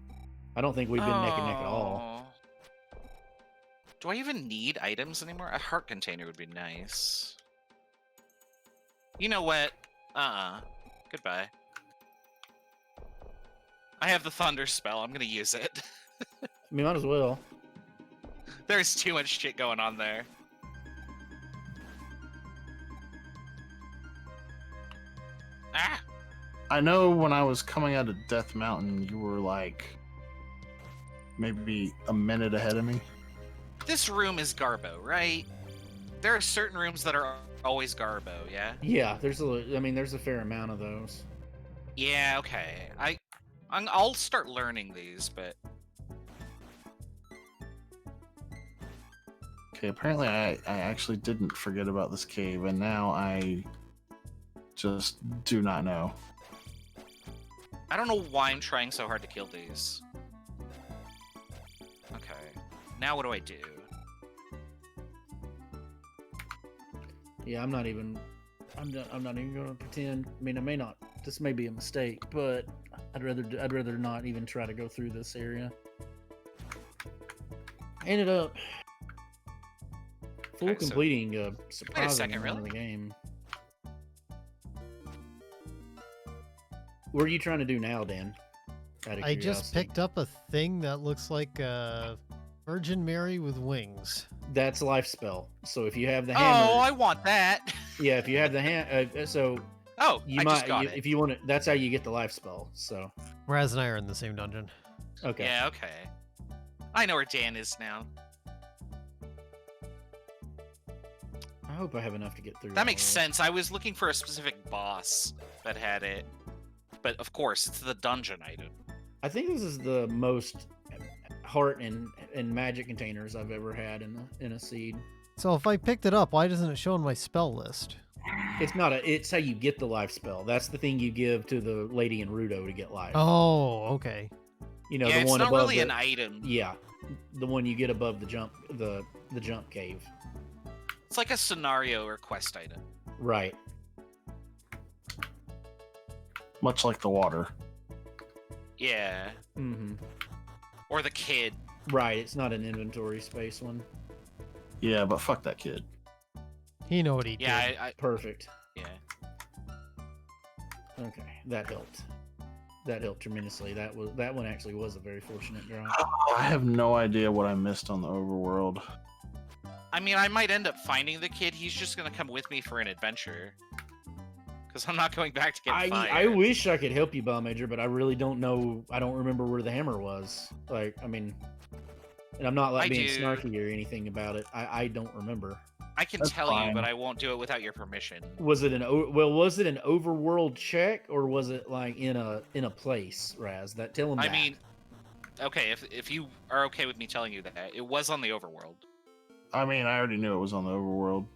I don't think we've been neck and neck at all. Do I even need items anymore? A heart container would be nice. You know what? Goodbye. I have the thunder spell. I'm gonna use it. I mean, might as well. There's too much shit going on there. Ah! I know when I was coming out of Death Mountain, you were like maybe a minute ahead of me. This room is Garbo, right? There are certain rooms that are always Garbo, yeah? Yeah, there's a fair amount of those. Yeah, okay. I'll start learning these, but... Okay, apparently I actually didn't forget about this cave, and now I just do not know. I don't know why I'm trying so hard to kill these. Okay. Now what do I do? Yeah, I'm not even going to pretend. I mean, I may not. This may be a mistake, but I'd rather not even try to go through this area. Ended up full Okay, so- completing a surprising second, amount of really? the game. What are you trying to do now, Dan? Out of I just curiosity. picked up a thing that looks like a Virgin Mary with wings. That's life spell. So if you have the Oh, hammer, I want that! yeah, if you have the so Oh, you I might just got it. if you want to. That's how you get the life spell. So Raz and I are in the same dungeon. okay. Yeah, okay. I know where Dan is now. I hope I have enough to get through. That makes all of sense. I was looking for a specific boss that had it. But of course, it's the dungeon item. I think this is the most heart and magic containers I've ever had in a seed. So if I picked it up, why doesn't it show in my spell list? It's how you get the life spell. That's the thing you give to the lady in Rudo to get life. Oh, okay. You know, Yeah, the it's one not above really the, an item. yeah, the one you get above the jump cave. It's like a scenario or quest item. Right. Much like the water. Yeah. Mm-hmm. Or the kid. Right. It's not an inventory space one. Yeah, but fuck that kid. He know what he Yeah, did. Perfect. yeah. Okay, that helped. That helped tremendously. That one actually was a very fortunate draw. I have no idea what I missed on the overworld. I mean, I might end up finding the kid. He's just gonna come with me for an adventure. Because I'm not going back to get fired. I wish I could help you, Bomb Major, but I really don't know. I don't remember where the hammer was. Like, I mean, and I'm not like I being do. snarky or anything about it. I don't remember. I can That's tell fine. you, but I won't do it without your permission. Was it an overworld check or was it like in a place, Raz? That tell him. I that. mean, okay, if you are okay with me telling you that, it was on the overworld. I mean, I already knew it was on the overworld.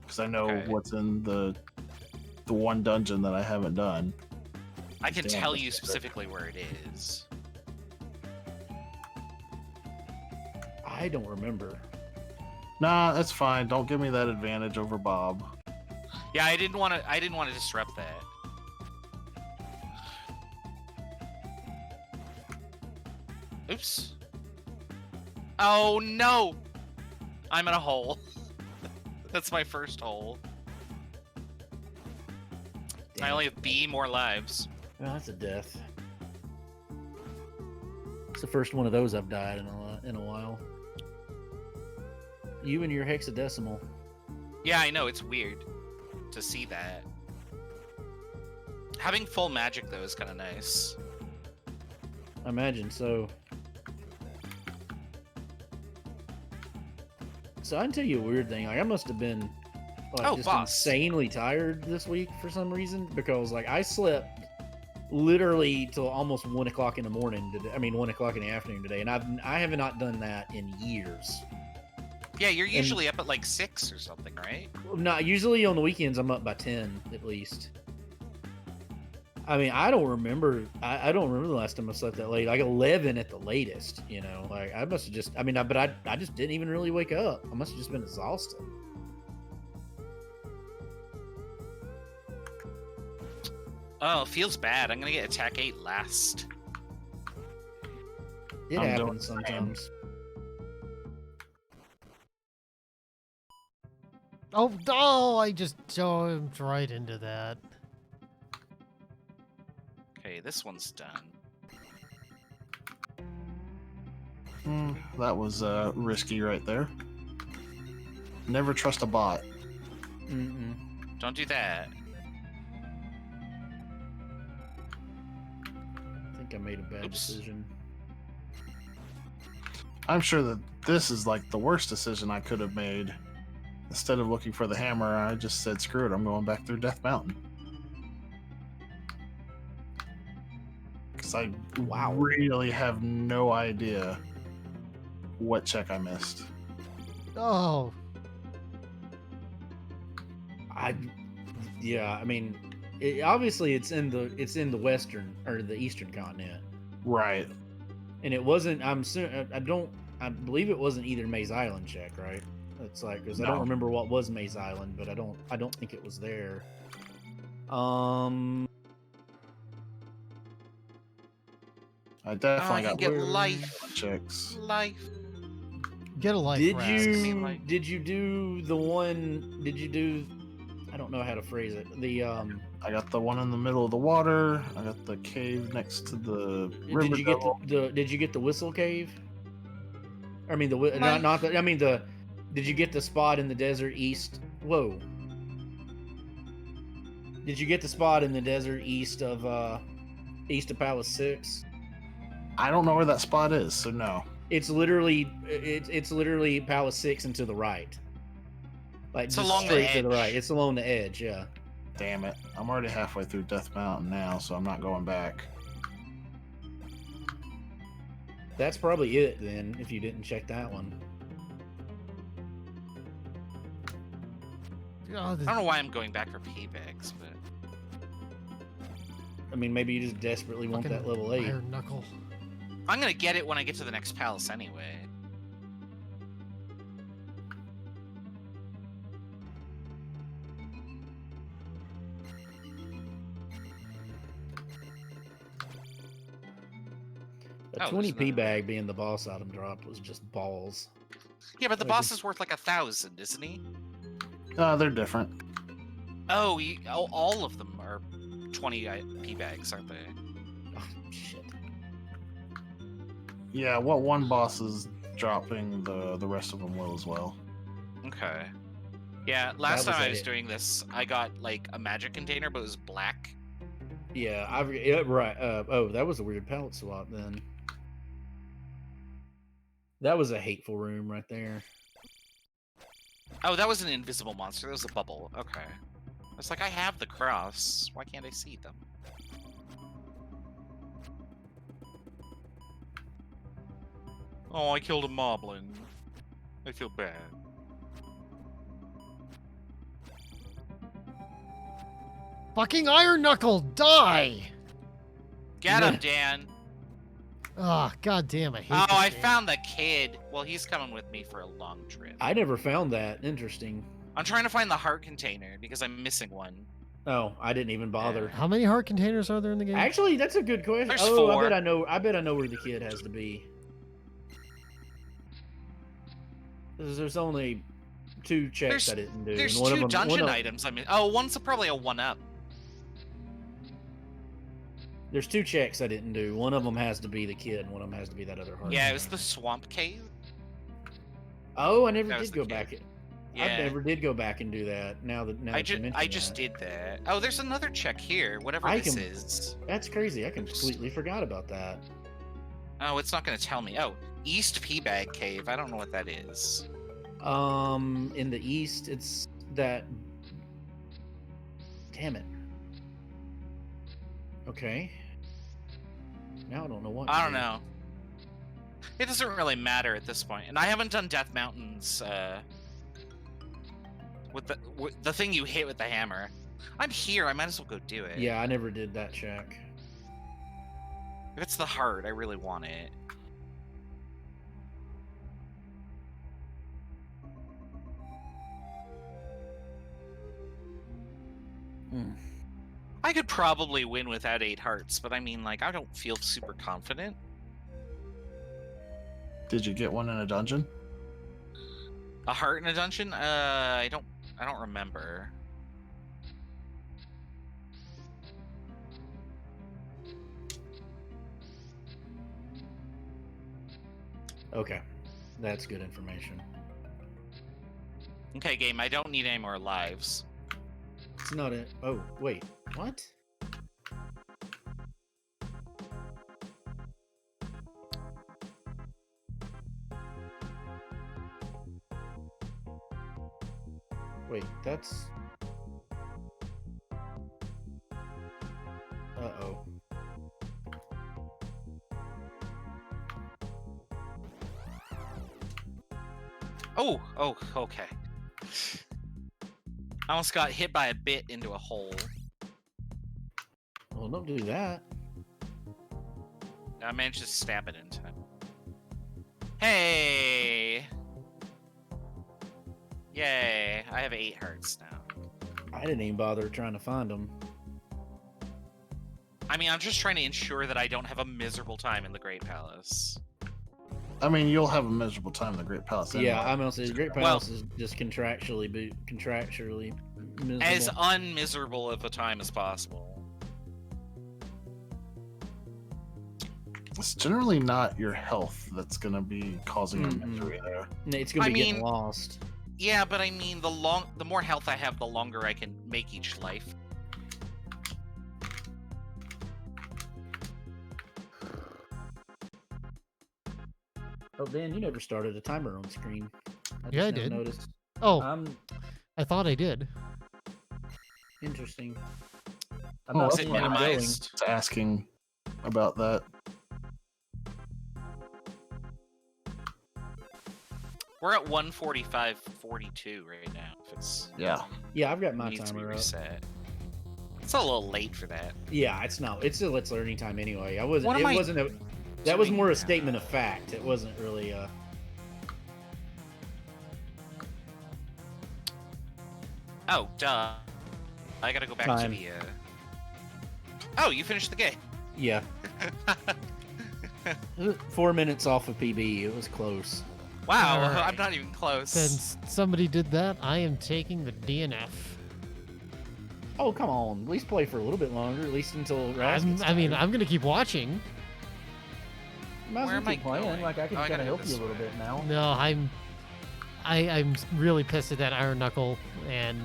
Because I know Okay. what's in the one dungeon that I haven't done. I can Damn, tell that's you good. specifically where it is. I don't remember. Nah, that's fine. Don't give me that advantage over Bob. Yeah, I didn't want to disrupt that. Oops. Oh no! I'm in a hole. That's my first hole. I Damn. only have B more lives. Well, that's a death. It's the first one of those I've died in a while. You and your hexadecimal. Yeah, I know, it's weird to see that. Having full magic though is kind of nice. I imagine so. So I can tell you a weird thing. Like I must have been like Oh, just boss. insanely tired this week for some reason because like I slept literally till almost 1 o'clock in the morning. 1 o'clock in the afternoon today, and I have not done that in years. Yeah, you're usually up at like 6 or something, right? Not usually on the weekends. I'm up by 10 at least. I mean, I don't remember. I don't remember the last time I slept that late. Like 11 at the latest. You know, like I must have just. I just didn't even really wake up. I must have just been exhausted. Oh, it feels bad. I'm gonna get attack 8 last. It I'm doing happens the same. sometimes. Oh, I just jumped right into that. Okay, this one's done. That was risky right there. Never trust a bot. Don't do that. I think I made a bad decision. I'm sure that this is like the worst decision I could have made. Instead of looking for the hammer, I just said, screw it, I'm going back through Death Mountain. Because I really have no idea what check I missed. Oh, I mean, obviously it's in the western or the eastern continent, Right. and it wasn't. I believe it wasn't either Maze Island check, right? It's like because I don't No. remember what was Maze Island, but I don't think it was there. I definitely I can got get weird life. checks. Life. get a life. Did Raz. you do the one? Did you do? I don't know how to phrase it. The I got the one in the middle of the water. I got the cave next to the river. Did you get the whistle cave? I mean did you get the spot in the desert east? Whoa. Did you get the spot in the desert east of Palace 6? I don't know where that spot is, so no. It's literally Palace 6 and to the right. Like It's just along the straight to the edge. right. It's along the edge, yeah. Damn it. I'm already halfway through Death Mountain now, so I'm not going back. That's probably it then, if you didn't check that one. Oh, I don't know why I'm going back for paybacks, but I mean, maybe you just desperately want fucking that level 8. Iron knuckle. I'm gonna get it when I get to the next palace anyway. A Oh, 20p there's another- bag being the boss item drop was just balls. Yeah, but the Like boss is worth like 1,000, isn't he? They're different. Oh, all of them are 20 p bags, aren't they? Oh, shit. Yeah, what one boss is dropping, the rest of them will as well. Okay. Yeah, last That was time I it. was doing this, I got like a magic container, but it was black. Yeah, right. That was a weird palette swap then. That was a hateful room right there. Oh, that was an invisible monster. That was a bubble. Okay. It's like I have the cross. Why can't I see them? Oh, I killed a moblin. I feel bad. Fucking Iron Knuckle, die! Get him, Dan. Ah, god damn, I hate Oh, this I game. found the kid. Well, he's coming with me for a long trip. I never found that. Interesting. I'm trying to find the heart container because I'm missing one. Oh, I didn't even bother. How many heart containers are there in the game? Actually, that's a good question. There's Oh, 4. I bet I know where the kid has to be. There's only 2 checks I didn't do. There's and one 2 of them, dungeon items. I mean, oh, one's probably a 1-up. There's 2 checks I didn't do. One of them has to be the kid, and one of them has to be that other heart. Yeah, it was the swamp cave. Oh, I never That was did the go kid. back. Yeah. I never did go back and do that. Now that you mention I just that. did that. Oh, there's another check here. Whatever this is. That's crazy. I completely forgot about that. Oh, it's not going to tell me. Oh, East Peabag Cave. I don't know what that is. In the east, it's that. Damn it. Okay. Now I don't know what. I don't know. It doesn't really matter at this point. And I haven't done Death Mountains with the thing you hit with the hammer. I'm here. I might as well go do it. Yeah, I never did that check. If it's the heart, I really want it. I could probably win without 8 hearts, but I mean, like, I don't feel super confident. Did you get one in a dungeon? A heart in a dungeon? I don't remember. Okay, that's good information. Okay, game, I don't need any more lives. It's not a. Oh, wait. What? Wait, that's. Uh-oh. Oh, okay. I almost got hit by a bit into a hole. Well, don't do that. I managed to stab it in time. Hey! Yay, I have 8 hearts now. I didn't even bother trying to find them. I mean, I'm just trying to ensure that I don't have a miserable time in the Great Palace. I mean, you'll have a miserable time in the Great Palace. Yeah, anyway. I'm gonna say the Great Palace is just contractually miserable. As unmiserable of a time as possible. It's generally not your health that's going to be causing a Mm-mm. misery there. It's gonna I be getting mean- lost. Yeah, but I mean, the more health I have, the longer I can make each life. Oh, Dan, you never started a timer on screen. Yeah, I just now did. Noticed. Oh, I I thought I did. Interesting. I'm Oh, not that's Is it seeing it going. minimized? It's asking about that. We're at 1:45:42 right now. If it's Yeah. Yeah, I've got my needs to be timer up. reset. It's a little late for that. Yeah, it's not. It's still Let's Learning time anyway. I wasn't. What am It I wasn't a. That was doing more a now? statement of fact. It wasn't really a. Oh, duh. I gotta go back Time. to the. Oh, you finished the game. Yeah. 4 minutes off of PB. It was close. Wow, All right. I'm not even close. Since somebody did that, I am taking the DNF. Oh, come on. At least play for a little bit longer. At least until Raz gets I mean, tired. I'm gonna keep watching. Might as Where well am I keep playing. going? Like I can Oh, I kind gotta of go help you a this little way. bit now. No, I'm really pissed at that iron knuckle, and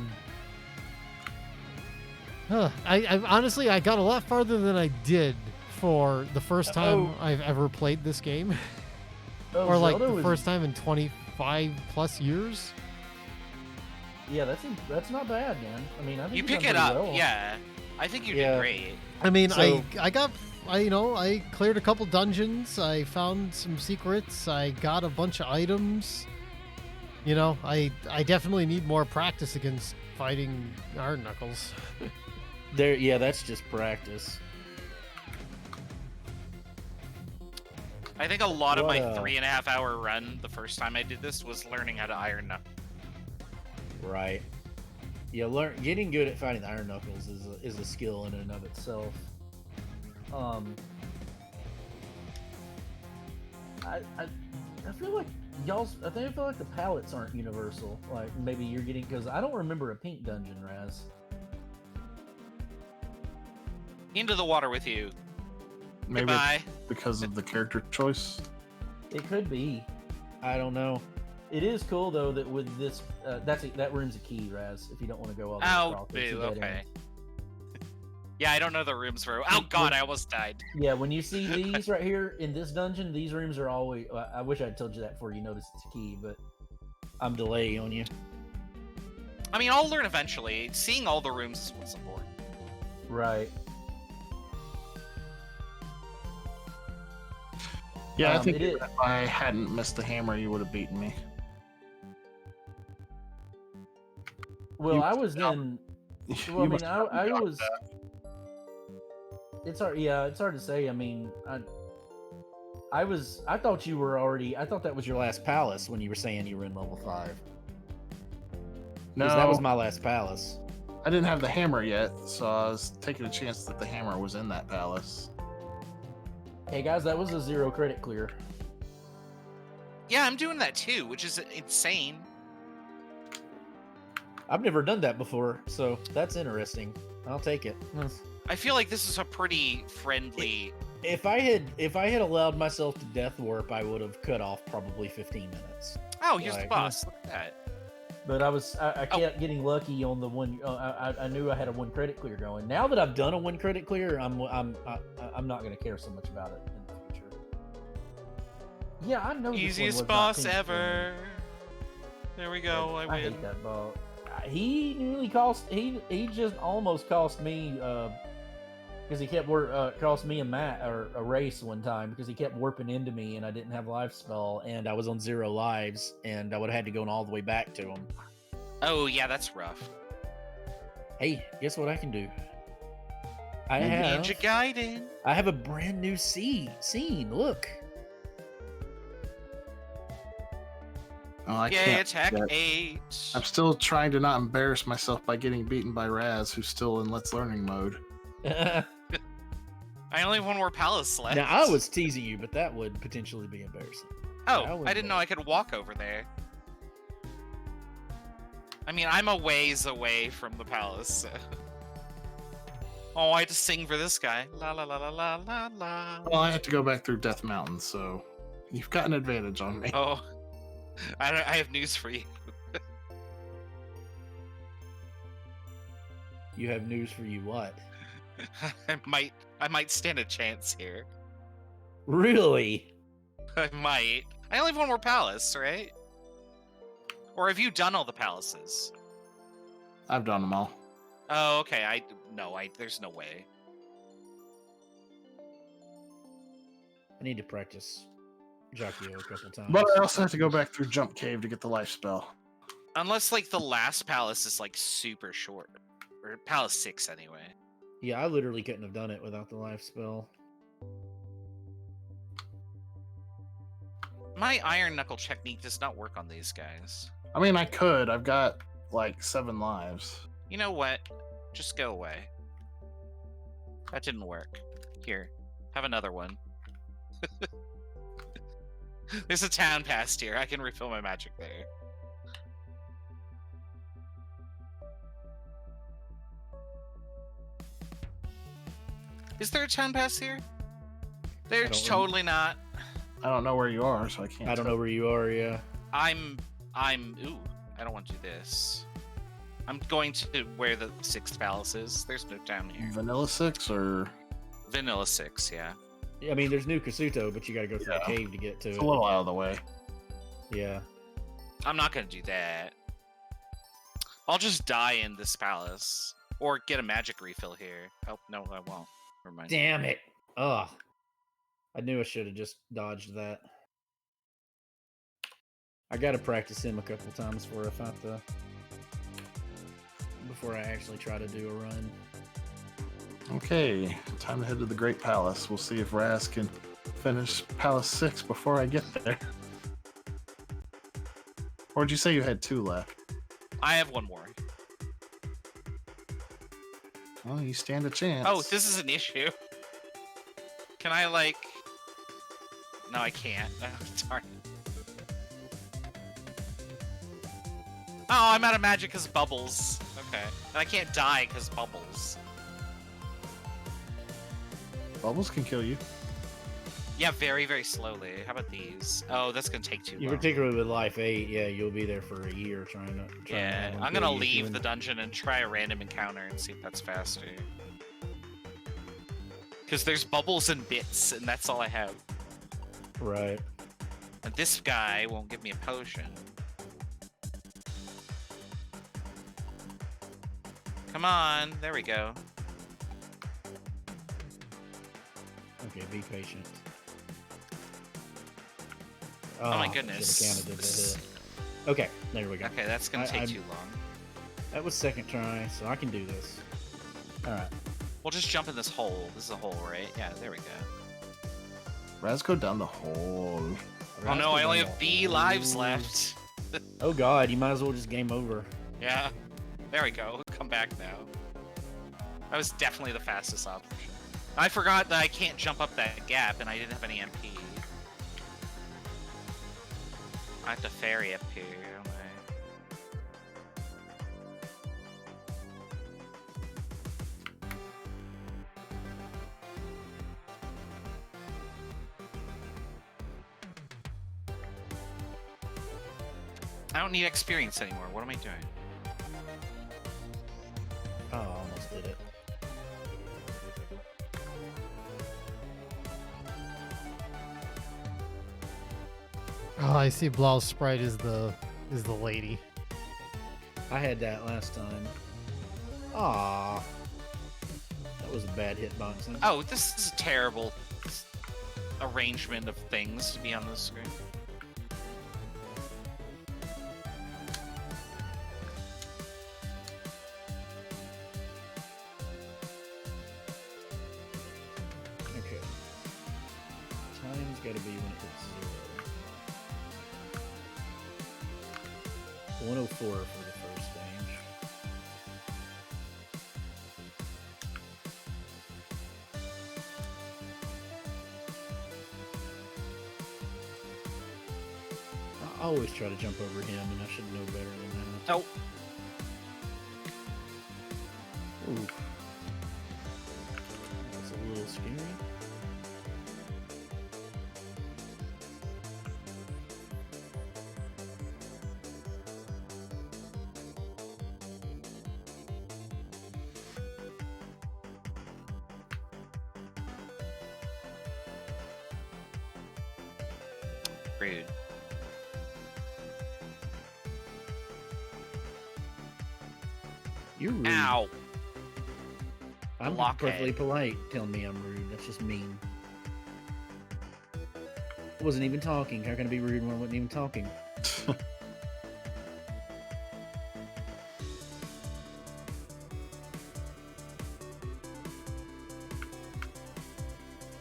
I honestly I got a lot farther than I did for the first time I've ever played this game, Oh, or like Zelda the was- first time in 25 plus years. Yeah, that's not bad, man. I mean, I think You you've pick done it pretty up, well. yeah. I think you Yeah. did great. I mean, So- I cleared a couple dungeons. I found some secrets. I got a bunch of items. You know, I definitely need more practice against fighting iron knuckles. Yeah, that's just practice. I think a lot of my What, 3.5 hour run the first time I did this was learning how to iron knuckle. Right. Yeah, getting good at fighting the iron knuckles is a skill in and of itself. I feel like I feel like the palettes aren't universal. Like maybe you're getting, because I don't remember a pink dungeon, Raz. Into the water with you. Maybe Goodbye. because of the character choice. It could be. I don't know. It is cool though that with this, that room's a key, Raz. If you don't want to go all the way Oh, across, it's a boo, dead okay. end. Yeah, I don't know the rooms very well. Oh god, I almost died. Yeah, when you see these right here in this dungeon, these rooms are always. I wish I'd told you that before you noticed it's a key, but I'm delaying on you. I mean, I'll learn eventually. Seeing all the rooms is what's important. Right. Yeah, I think it is. if I hadn't missed the hammer, you would have beaten me. Well, You I was must in. have- Well, I you mean, must have I helped me out was. It's hard. Yeah, it's hard to say. I mean, I was. I thought you were already. I thought that was your last palace when you were saying you were in level 5. No, Because that was my last palace. I didn't have the hammer yet, so I was taking a chance that the hammer was in that palace. Hey guys, that was a 0 credit clear. Yeah, I'm doing that too, which is insane. I've never done that before, so that's interesting. I'll take it. I feel like this is a pretty friendly. If I had allowed myself to death warp, I would have cut off probably 15 minutes. Oh, here's the Like, boss. Look at that. But I kept getting lucky on the one. I knew I had a 1 credit clear going. Now that I've done a 1 credit clear, I'm not going to care so much about it in the future. Yeah, I know. Easiest boss ever. There we go. I win. I hate that boss. He nearly cost. He just almost cost me. Because he kept cost me a race one time because he kept warping into me and I didn't have life spell and I was on 0 lives and I would have had to go all the way back to him. Oh yeah, that's rough. Hey, guess what I can do? I Ninja Gaiden. I have a brand new scene. Look. Oh, I Yay, can't. attack yet. 8. I'm still trying to not embarrass myself by getting beaten by Raz, who's still in Let's Learning mode. I only have 1 more palace left. Now I was teasing you, but that would potentially be embarrassing. Oh, I didn't know I could walk over there. I mean, I'm a ways away from the palace. So. Oh, I had to sing for this guy. La la la la la la la. Well, I had to go back through Death Mountain, so you've got an advantage on me. Oh, I have news for you. You have news for you. What? I might stand a chance here. Really? I might. I only have 1 more palace, right? Or have you done all the palaces? I've done them all. Oh, okay. There's no way. I need to practice Jaccio a couple times. But I also have to go back through Jump Cave to get the life spell. Unless, like, the last palace is, like, super short. Or Palace 6, anyway. Yeah, I literally couldn't have done it without the life spell. My Iron Knuckle technique does not work on these guys. I mean, I could. I've got like 7 lives. You know what? Just go away. That didn't work. Here, have another one. There's a town past here. I can refill my magic there. Is there a town past here? There's totally not. I don't know where you are, so I can't. I don't know where you are, yeah. Ooh, I don't want to do this. I'm going to where the 6th palace is. There's no town here. Vanilla 6 or Vanilla 6, yeah. I mean, there's New Kasuto, but you gotta go through the cave to get to it's it. a little out of the way. Yeah. I'm not going to do that. I'll just die in this palace. Or get a magic refill here. Oh, no, I won't. Never mind. Damn it. Ugh. I knew I should have just dodged that. I gotta practice him a couple times before I actually try to do a run. Okay, time to head to the Great Palace. We'll see if Raz can finish Palace 6 before I get there. Or did you say you had 2 left? I have 1 more. Well, you stand a chance. Oh, this is an issue. Can I, like... No, I can't. Darn it. Oh, I'm out of magic because bubbles. Okay. And I can't die because bubbles. Bubbles can kill you. Yeah, very, very slowly. How about these? Oh, that's going to take too long. Particularly with Life 8, yeah, you'll be there for a year trying to Yeah, have one I'm kill going to you leave doing the dungeon and try a random encounter and see if that's faster. Because there's bubbles and bits, and that's all I have. Right. And this guy won't give me a potion. Come on, there we go. Okay, be patient. Oh my Ah, goodness. should've counted as a hit. Okay, there we go. Okay, that's gonna take I- too long. That was second try, so I can do this. All right. We'll just jump in this hole. This is a hole, right? Yeah, there we go. Raz, go down the hole. Oh no, I only have B lives left. Oh god, you might as well just game over. Yeah. There we go. Come back now. That was definitely the fastest option. I forgot that I can't jump up that gap, and I didn't have any MP. I have to ferry up here, don't I? I don't need experience anymore. What am I doing? Oh, I almost did it. Oh, I see. Blau's sprite is the lady. I had that last time. Ah, that was a bad hitbox. Huh? Oh, this is a terrible arrangement of things to be on the screen. Okay. Time's got to be when it hits 0. 104 for the first stage. I always try to jump over him, and I should know better than that. Oh, Ooh. That's a little scary. rude. You're rude. Ow! I'm Blockhead. perfectly polite. Telling me I'm rude. That's just mean. I wasn't even talking. How can I be rude when I wasn't even talking?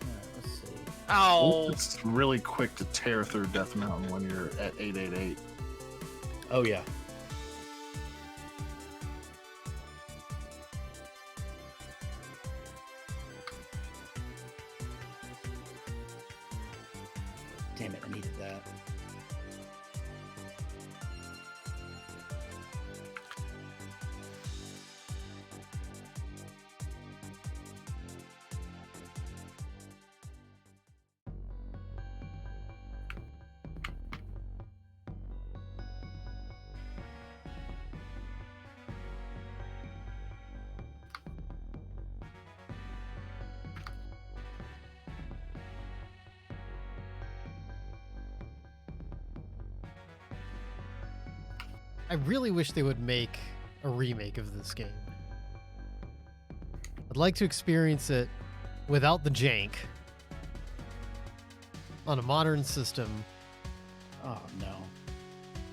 Alright, let's see. Oh! It's really quick to tear through Death Mountain when you're at 888. Oh yeah. Damn it, I needed that. I really wish they would make a remake of this game. I'd like to experience it without the jank on a modern system Oh no.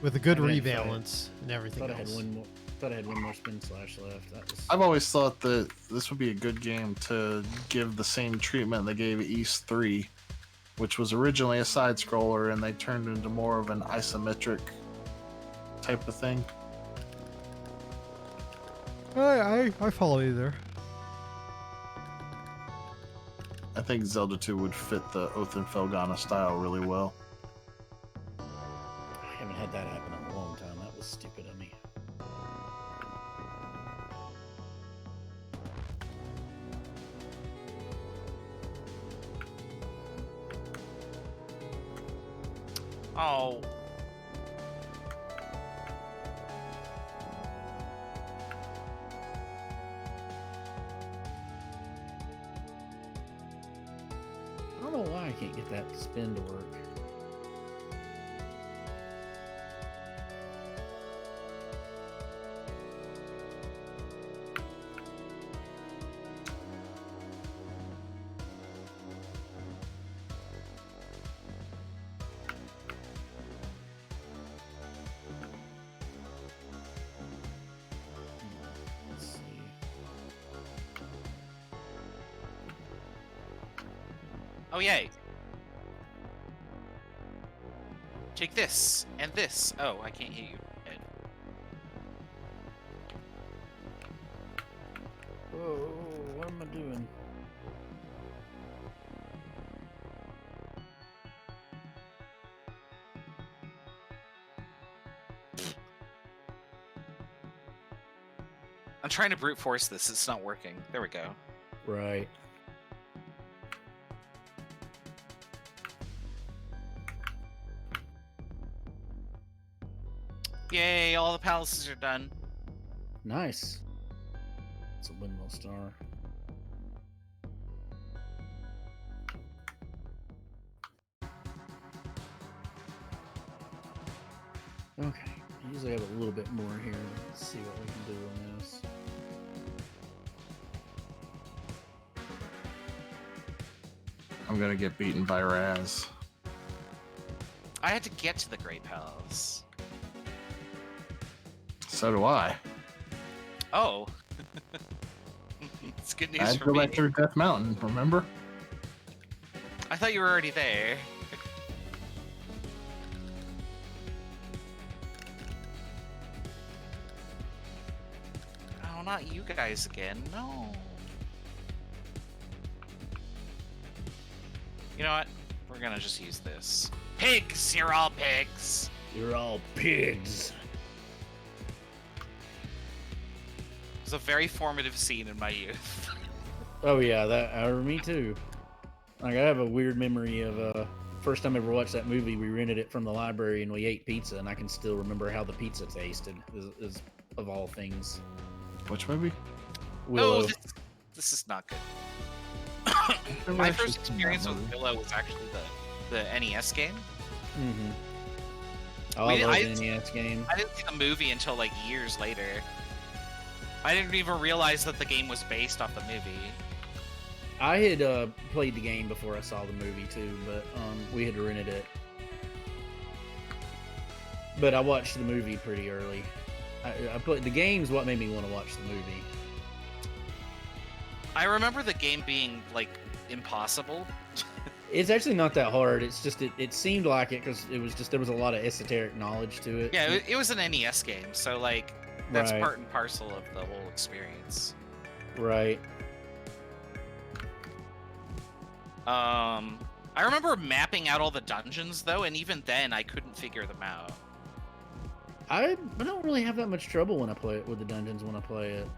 with a good I mean, rebalance and everything Thought I had else. one more. Thought I had one more spin slash left. That was. I've always thought that this would be a good game to give the same treatment they gave East 3, which was originally a side scroller and they turned into more of an isometric type of thing. I follow you there. I think Zelda 2 would fit the Oath and Felgana style really well. I haven't had that happen in a long time. That was stupid of me. Oh. I don't know why I can't get that spin to work. Oh, yay. Take this and this. Oh, I can't hit you. Ed. Oh, what am I doing? I'm trying to brute force this. It's not working. There we go. Right. Yay, all the palaces are done. Nice. It's a windmill star. Okay. I usually have a little bit more here. Let's see what we can do on this. I'm gonna get beaten by Raz. I had to get to the Great Palace. So do I. Oh. It's good I news had to for go me. back through Death Mountain, remember? I thought you were already there. Oh, not you guys again. No. You know what? We're gonna just use this. Pigs! You're all pigs! You're all pigs. It was a very formative scene in my youth. Oh yeah, me too. Like I have a weird memory of first time I ever watched that movie. We rented it from the library and we ate pizza, and I can still remember how the pizza tasted. Is of all things. Which movie? Willow. Oh, this is not good. My first experience with Willow was actually the NES game. Mm-hmm. Oh, I love the NES game. I didn't see the movie until like years later. I didn't even realize that the game was based off the movie. I had played the game before I saw the movie too, but we had rented it. But I watched the movie pretty early. I played the game's what made me want to watch the movie. I remember the game being like impossible. It's actually not that hard. It's just it seemed like it because it was just there was a lot of esoteric knowledge to it. Yeah, it was an NES game, so like that's Right. part and parcel of the whole experience. Right. I remember mapping out all the dungeons though, and even then I couldn't figure them out. I don't really have that much trouble when I play it with the dungeons when I play it.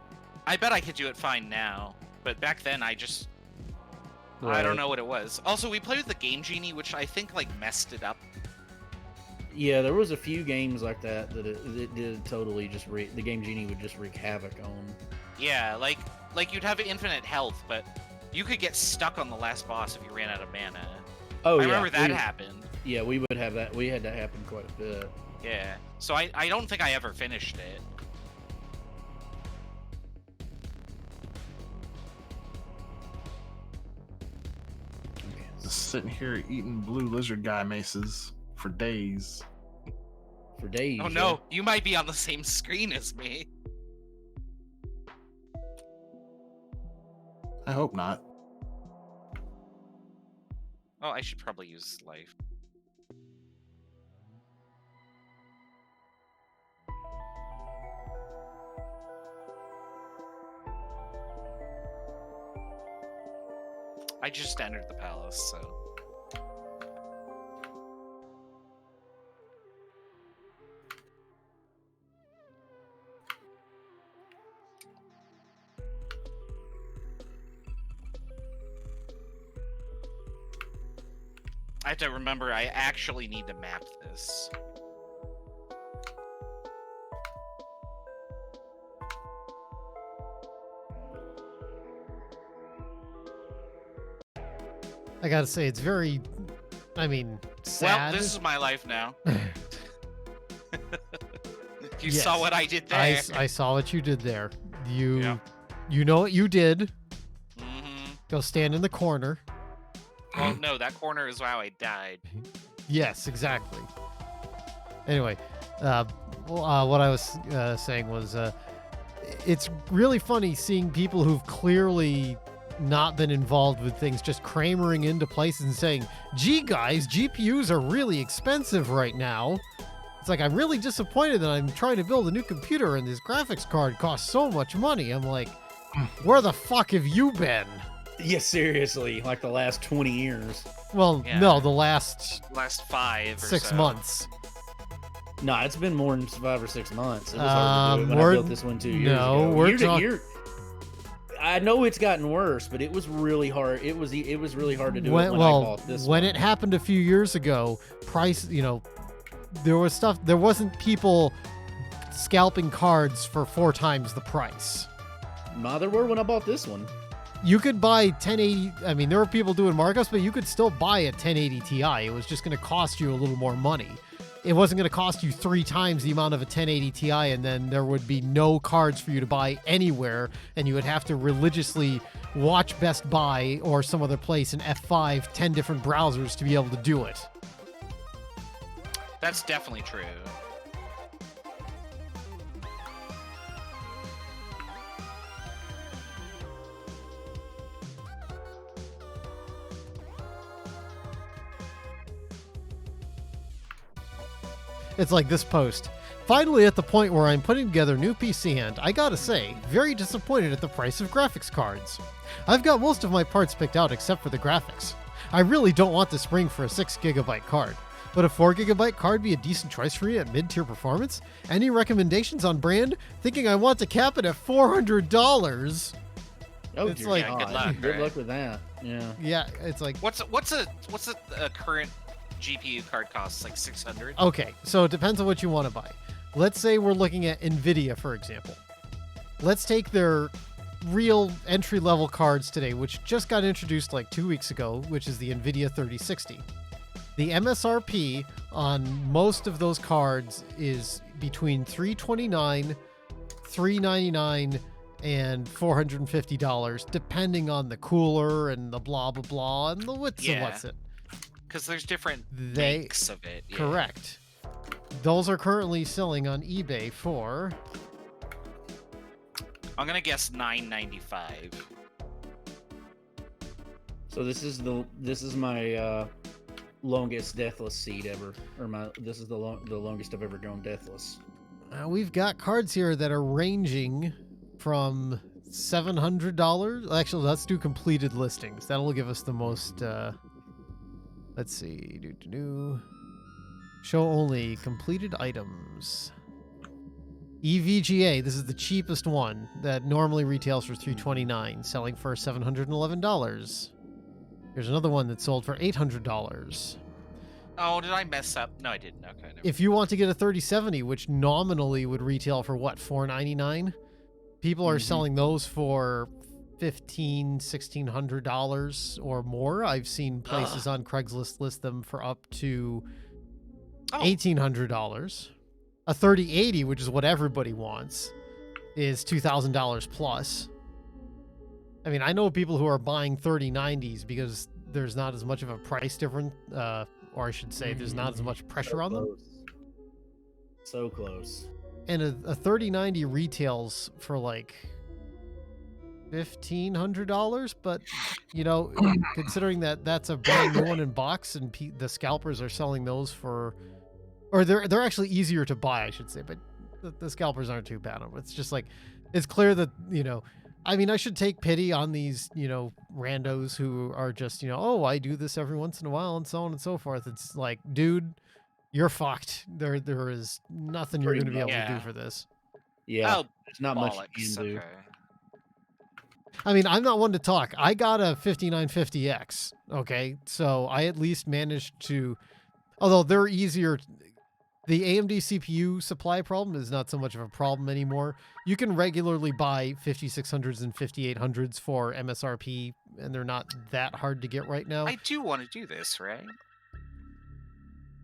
I bet I could do it fine now, but back then I just I Right. don't know what it was. Also, we played with the Game Genie, which I think like messed it up. Yeah, there was a few games like that it did totally just the Game Genie would just wreak havoc on. Yeah, like you'd have infinite health, but you could get stuck on the last boss if you ran out of mana. Oh I yeah, remember that happened. Yeah, we would have that. We had that happen quite a bit. Yeah, so I don't think I ever finished it. Okay. Just sitting here eating blue lizard guy maces for days. For days. Oh no, you might be on the same screen as me. I hope not. Oh, I should probably use life. I just entered the palace, so. I have to remember I actually need to map this. I gotta say, it's very, I mean, sad. Well, this is my life now. You Yes. saw what I did there. I saw what you did there. You Yeah. you know what you did. Mm-hmm. Go stand in the corner. Well, no, that corner is how I died. Yes, exactly. Anyway, what I was saying was, it's really funny seeing people who've clearly not been involved with things just cramering into places and saying, gee guys, GPUs are really expensive right now. It's like, I'm really disappointed that I'm trying to build a new computer and this graphics card costs so much money. I'm like, where the fuck have you been? Yeah, seriously, like the last 20 years. Well, Yeah. no, the last 5 or 6 so. months. No, it's been more than 5 or 6 months. It was hard to do it when I we're- built this one 2 years no, ago. we're Year to talk- year, I know it's gotten worse, but it was really hard. It was really hard to do it when I bought this when one. it happened a few years ago, there was stuff. There wasn't people scalping cards for 4 times the price. No, there were when I bought this one. You could buy 1080. I mean, there were people doing markups, but you could still buy a 1080 Ti. It was just going to cost you a little more money. It wasn't going to cost you 3 times the amount of a 1080 Ti, and then there would be no cards for you to buy anywhere, and you would have to religiously watch Best Buy or some other place in F5 10 different browsers to be able to do it. That's definitely true. It's like this post. Finally at the point where I'm putting together a new PC, and I gotta say, very disappointed at the price of graphics cards. I've got most of my parts picked out except for the graphics. I really don't want to spring for a 6GB card. Would a 4GB card be a decent choice for me at mid-tier performance? Any recommendations on brand? Thinking I want to cap it at $400. Oh, It's dear like- God. Yeah, good luck, Good right? luck with that. Yeah. Yeah, it's like, What's a current GPU card costs? Like 600. okay, so it depends on what you want to buy. Let's say we're looking at NVIDIA, for example. Let's take their real entry-level cards today, which just got introduced like 2 weeks ago, which is the NVIDIA 3060. The MSRP on most of those cards is between $329, $399, and $450, depending on the cooler and the blah, blah, blah, and the what's and Yeah. what's it. Because there's different They- makes of it. Yeah. Correct. Those are currently selling on eBay for... I'm gonna guess $9.95. So this is my longest deathless seed ever, or this is the longest I've ever gone deathless. We've got cards here that are ranging from $700. Actually, let's do completed listings. That'll give us the most. Let's see. Show only completed items. EVGA. This is the cheapest one that normally retails for $329, selling for $711. Here's another one that sold for $800. Oh, did I mess up? No, I didn't. Okay. Never. If you want to get a 3070, which nominally would retail for what, $499? People are selling those for $1,600 or more. I've seen places on Craigslist list them for up to $1,800. A 3080, which is what everybody wants, is $2,000 plus. I mean, I know people who are buying 3090s because there's not as much of a price difference, or I should say, there's not as much pressure on them. So close. And a 3090 retails for like $1,500, but you know, considering that that's a brand new one in box, and the scalpers are selling those for, or they're actually easier to buy, I should say, but the scalpers aren't too bad on them. It's just like, it's clear that, you know, I mean, I should take pity on these, you know, randos who are just, you know, oh, I do this every once in a while and so on and so forth. It's like, dude, you're fucked. There is nothing you're going to be able to do for this. Yeah. Oh, There's not much bollocks. you can do. Okay. I mean, I'm not one to talk. I got a 5950X, okay? So I at least managed to, although they're easier, the AMD CPU supply problem is not so much of a problem anymore. You can regularly buy 5600s and 5800s for MSRP, and they're not that hard to get right now. I do want to do this, right?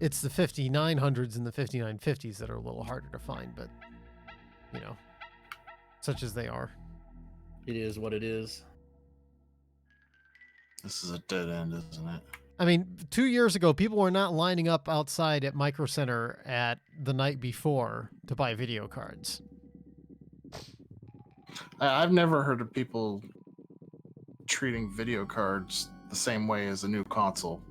It's the 5900s and the 5950s that are a little harder to find, but, you know, such as they are. It is what it is. This is a dead end, isn't it? I mean, 2 years ago, people were not lining up outside at Micro Center at the night before to buy video cards. I've never heard of people treating video cards the same way as a new console.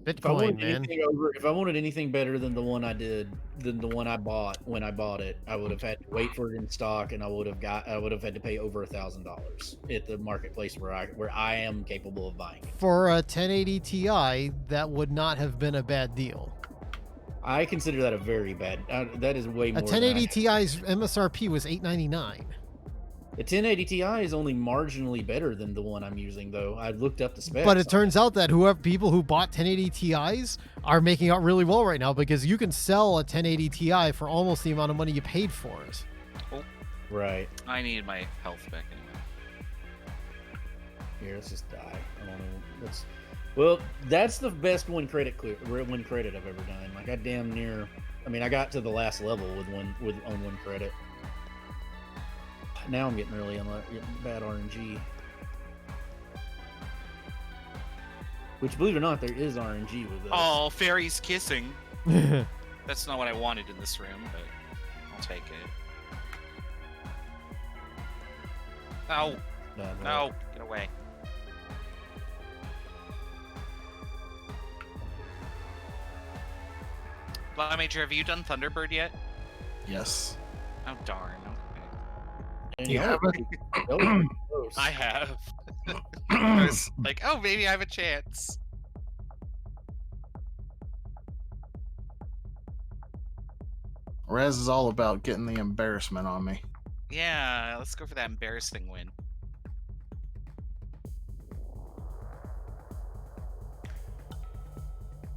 If I wanted Bitcoin, man. if I wanted anything better than the one I bought when I bought it, I would have had to wait for it in stock, and I would have had to pay over $1,000 at the marketplace where I am capable of buying it. For a 1080 Ti, that would not have been a bad deal. I consider that a very bad. That is way more. A 1080 Ti's MSRP was $899. The 1080 Ti is only marginally better than the one I'm using, though. I looked up the specs. But it turns out that people who bought 1080 Ti's are making out really well right now, because you can sell a 1080 Ti for almost the amount of money you paid for it. Oh, right. I need my health back anyway. Here, let's just die. I don't know. Well, that's the best one credit I've ever done. Like, I damn near. I mean, I got to the last level on one credit. Now I'm getting really getting bad RNG. Which, believe it or not, there is RNG with this. Oh, fairies kissing. That's not what I wanted in this room, but I'll take it. Oh, no, get away. Blind Major, have you done Thunderbird yet? Yes. Oh, darn. And You haven't? I have. I was like, oh, maybe I have a chance. Raz is all about getting the embarrassment on me. Yeah, let's go for that embarrassing win.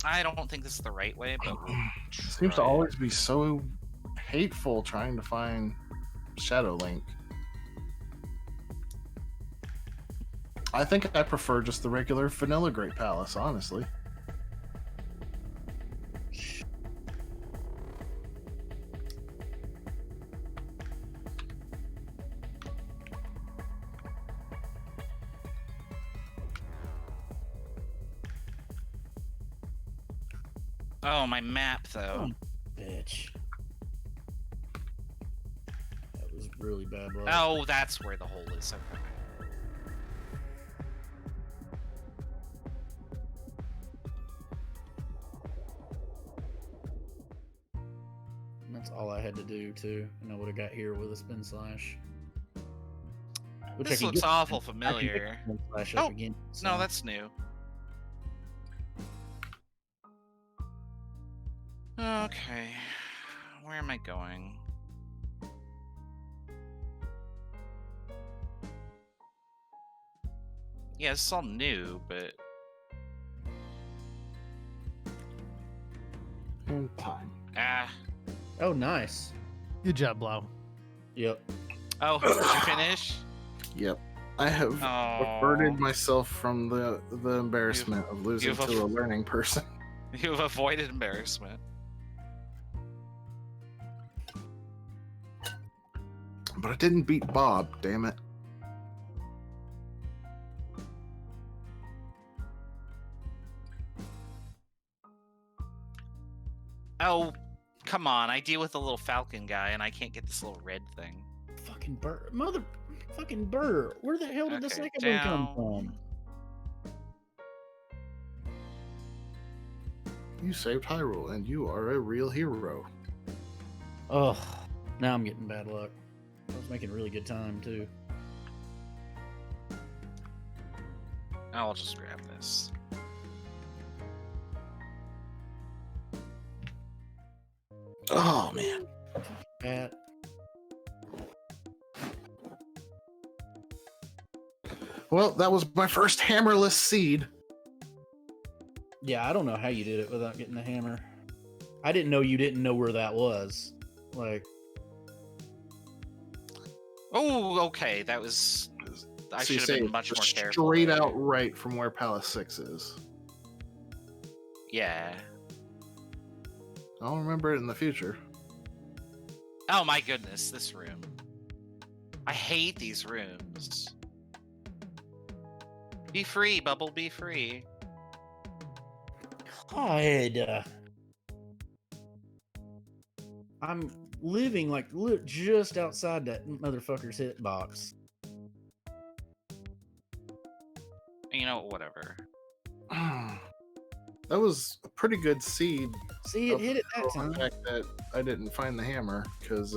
I don't think this is the right way, but we'll Seems to try it. always be so hateful trying to find Shadow Link. I think I prefer just the regular vanilla Great Palace, honestly. Oh, my map, though. Bitch. That was really bad luck. Oh, that's where the hole is. Okay. That's all I had to do, too. And I would have got here with a spin slash. Which This I can looks get- awful I can familiar. get the spin slash up Oh, again, so- No, that's new. Okay. Where am I going? Yeah, it's all new, but Time. Oh, nice. Good job, Blau. Yep. Oh, did you finish? Yep. I have Oh, averted myself from the embarrassment of losing you've to a learning person. you've avoided embarrassment. But I didn't beat Bob, damn it. Oh, come on! I deal with a little falcon guy, and I can't get this little red thing. Fucking bird. Fucking bird. Where the hell did the Okay, second one come down. from? You saved Hyrule, and you are a real hero. Oh, now I'm getting bad luck. I was making really good time, too. I'll just grab this. Oh, man. Pat. Well, that was my first hammerless seed. Yeah, I don't know how you did it without getting the hammer. I didn't know you didn't know where that was. Like, Oh, okay. That was. I So you should have say been much more just careful. straight there. out right from where Palace 6 is. Yeah. I'll remember it in the future. Oh my goodness, this room. I hate these rooms. Be free, Bubble. Be free. God. I'm living like just outside that motherfucker's hitbox. you know, whatever. That was a pretty good seed. See, it hit it that The time. fact that I didn't find the hammer, because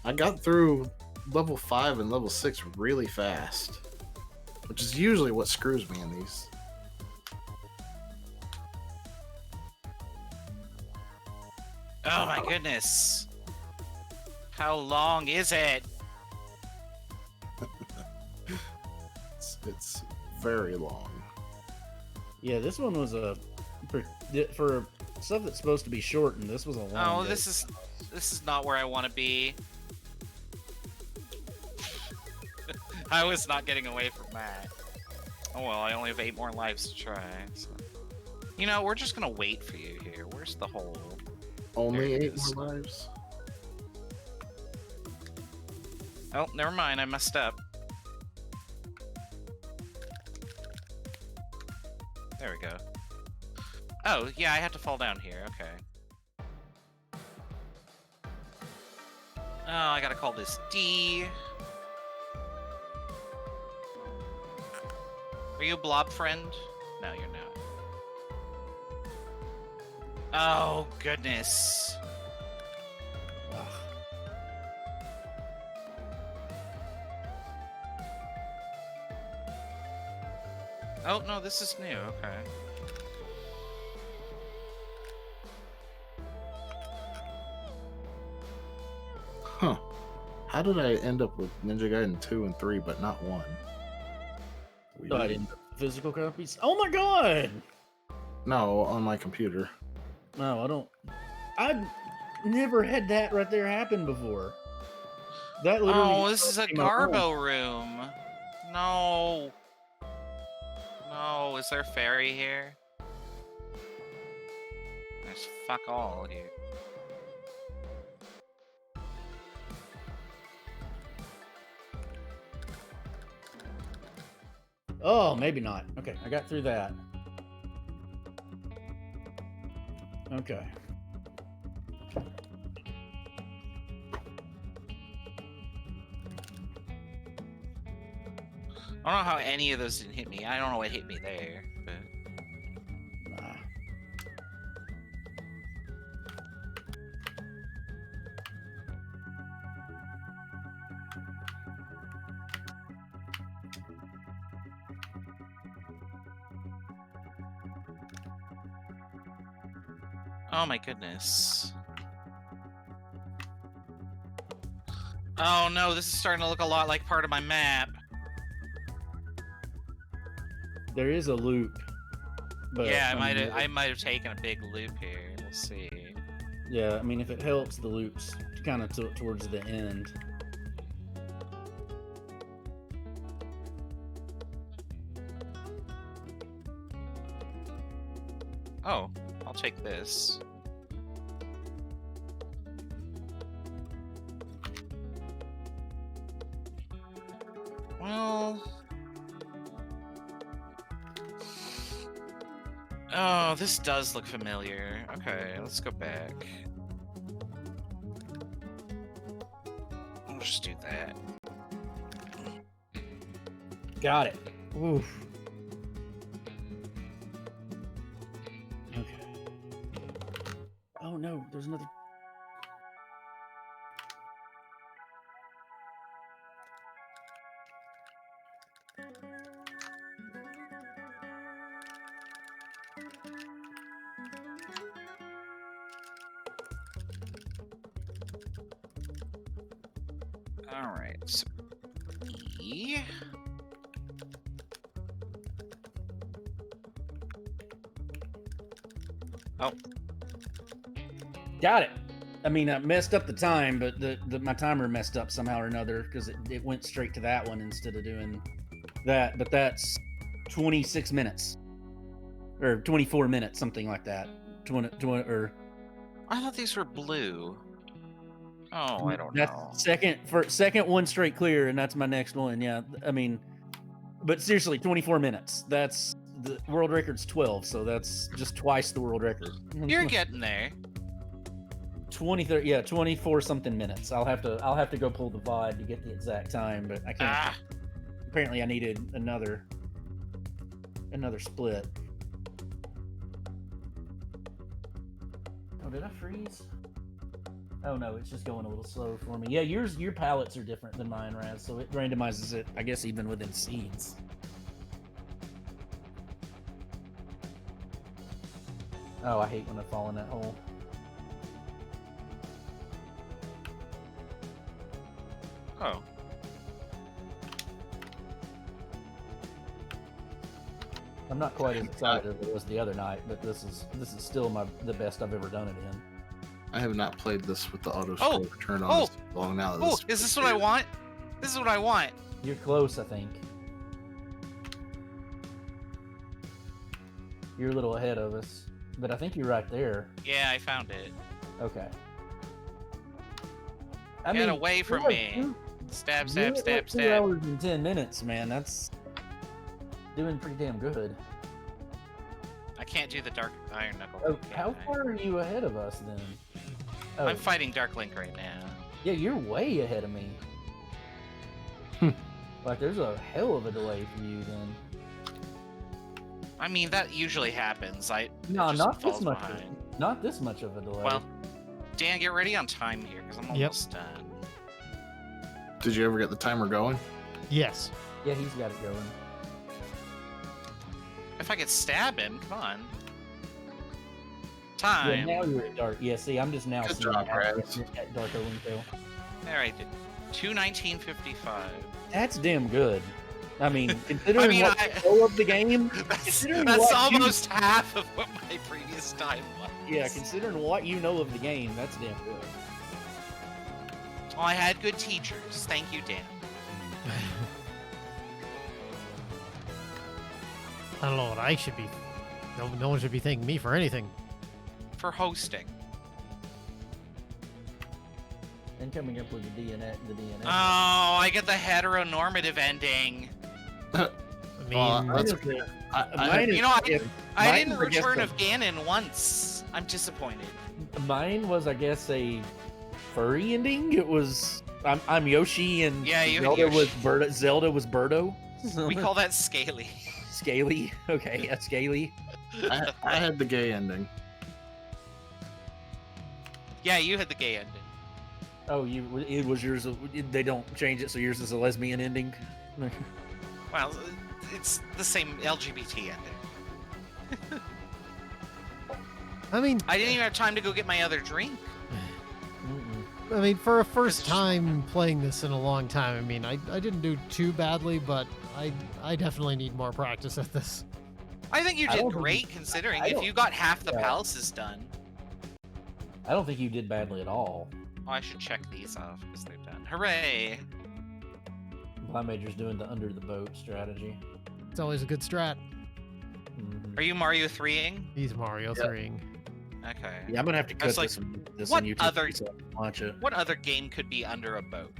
I got through level 5 and level 6 really fast, which is usually what screws me in these. Oh my goodness. How long is it? It's very long. Yeah, this one was for stuff that's supposed to be shortened. This was a long. Oh, this is not where I want to be. I was not getting away from that. Oh well, I only have 8 more lives to try. So. You know, we're just gonna wait for you here. Where's the hole? Only There it 8 is. more lives. Oh, never mind. I messed up. There we go. Oh, yeah, I had to fall down here. Okay. Oh, I gotta call this D. Are you a blob friend? No, you're not. Oh, goodness. Ugh. Oh, no, this is new. Okay. Huh. How did I end up with Ninja Gaiden 2 and 3, but not 1? No, I didn't. Physical copies. Oh my god! No, on my computer. No, I don't. I've never had that right there happen before. That literally. Oh, this is a came out wrong. Garbo room. No. No, is there a fairy here? There's fuck all here. Oh, maybe not. Okay, I got through that. Okay. I don't know how any of those didn't hit me. I don't know what hit me there, but Nah. oh my goodness. Oh no, this is starting to look a lot like part of my map. There is a loop. But, Yeah, mean, I might have taken a big loop here. We'll see. Yeah, I mean, if it helps, the loop's kind of towards the end. Oh, I'll take this. Well... Oh, this does look familiar. Okay, let's go back. I'll just do that. Got it. Oof. Okay. Oh no, there's another. All right. So E. Oh, Got it. I mean, I messed up the time, but my timer messed up somehow or another because it went straight to that one instead of doing that. But that's 26 minutes or 24 minutes, something like that. 20 or I thought these were blue. Oh, I don't that's know. second one straight clear, and that's my next one. Yeah, I mean, but seriously, 24 minutes. That's the world record's 12, so that's just twice the world record. You're getting there. 24 something minutes. I'll have to go pull the VOD to get the exact time, but I can't. Ah, Apparently, I needed another another split. Oh, did I freeze? Oh no, it's just going a little slow for me. Yeah, your palettes are different than mine, Raz, so it randomizes it, I guess, even within seeds. Oh, I hate when I fall in that hole. Oh. I'm not quite as excited as it was the other night, but this is still the best I've ever done it in. I have not played this with the auto scroll turned on as long now. Oh, is this what I want? This is what I want. You're close, I think. You're a little ahead of us, but I think you're right there. Yeah, I found it. Okay. Get away from me. Stab, stab, stab, like stab. 2 hours and 10 minutes, man. That's doing pretty damn good. I can't do the Dark Iron Knuckle. Oh, how far are you ahead of us then? Oh, I'm fighting Dark Link right now. yeah, you're way ahead of me. Like, there's a hell of a delay for you then. I mean, that usually happens. No, it just not this falls much. behind. Not this much of a delay. Well, Dan, get ready on time here, because I'm almost done. Did you ever get the timer going? Yes. yeah, he's got it going. If I could stab him, come on. Yeah, Time. now you're at dark. Yeah, see, I'm just now Good seeing job, that Raz. at Dark Olinco. There I did. 2:19:55. That's damn good. I mean, considering what I- the flow of the game, That's considering that's what almost half of what my previous time was. yeah, considering what you know of the game, that's damn good. Oh, I had good teachers. Thank you, Dan. I don't know what I should be. No one should be thanking me for anything. For hosting. And coming up with the DNA. Oh, I get the heteronormative ending. I mean, Well, that's Mine is- I You know, I mine didn't was, I guess, return the- of Ganon once. I'm disappointed. Mine was, I guess, a furry ending. It was I'm Yoshi and Yeah, you had Zelda Yoshi. was Birdo. Zelda was Birdo. We call that scaly. Scaly. Okay, yeah, Scaly. I had the gay ending. Yeah, you had the gay ending. Oh, it was yours. They don't change it, so yours is a lesbian ending. Well, it's the same LGBT ending. I mean, I didn't even have time to go get my other drink. for a first time playing this in a long time, I mean, I didn't do too badly, but I definitely need more practice at this. I think you I did don't think- great considering I if don't- you got half the yeah. palaces done. I don't think you did badly at all. Oh, I should check these off because they're done. Hooray! My major's doing the under the boat strategy. It's always a good strat. Mhm. Are you Mario 3ing? He's Mario Yep. 3ing. Okay. Yeah, I'm gonna have to cut That's this what on YouTube. other- so I can watch it. What other game could be under a boat?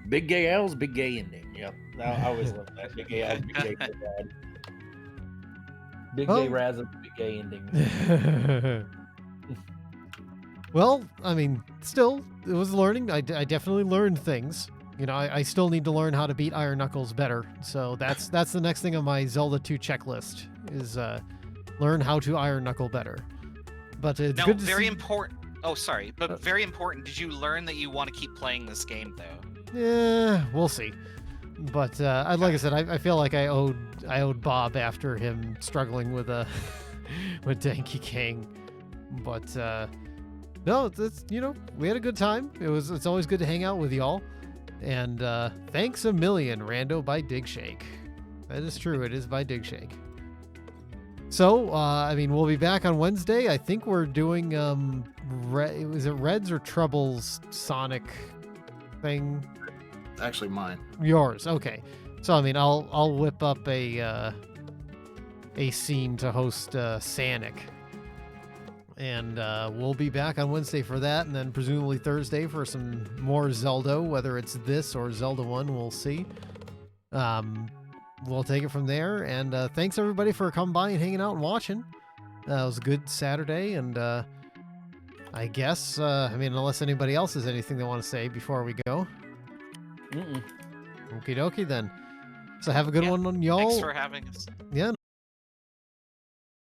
Big gay owls, big gay ending. Yep, I always love that. Big gay owls, big gay rad. Big Oh. gay Raz, big gay ending. Well, I mean, still, it was learning. I definitely learned things. You know, I still need to learn how to beat Iron Knuckles better. So that's the next thing on my Zelda 2 checklist is learn how to Iron Knuckle better. But it's No, good to very see. important. Oh, sorry, but very important. Did you learn that you want to keep playing this game though? Yeah, we'll see. But like I said, I feel like I owed Bob after him struggling with with Donkey Kong. But no, it's we had a good time. It's always good to hang out with y'all. And thanks a million, Rando by Dig Shake. That is true. It is by Dig Shake. So I mean, we'll be back on Wednesday. I think we're doing was it Reds or Troubles Sonic thing? Actually, mine. Yours, okay. So I mean, I'll whip up a scene to host Sanic, and we'll be back on Wednesday for that, and then presumably Thursday for some more Zelda. Whether it's this or Zelda 1, we'll see. We'll take it from there. And thanks everybody for coming by and hanging out and watching. It was a good Saturday, and I guess I mean, unless anybody else has anything they want to say before we go. Mm-mm. Okie dokie then. So have a good Yeah, one on y'all. Thanks for having us. Yeah,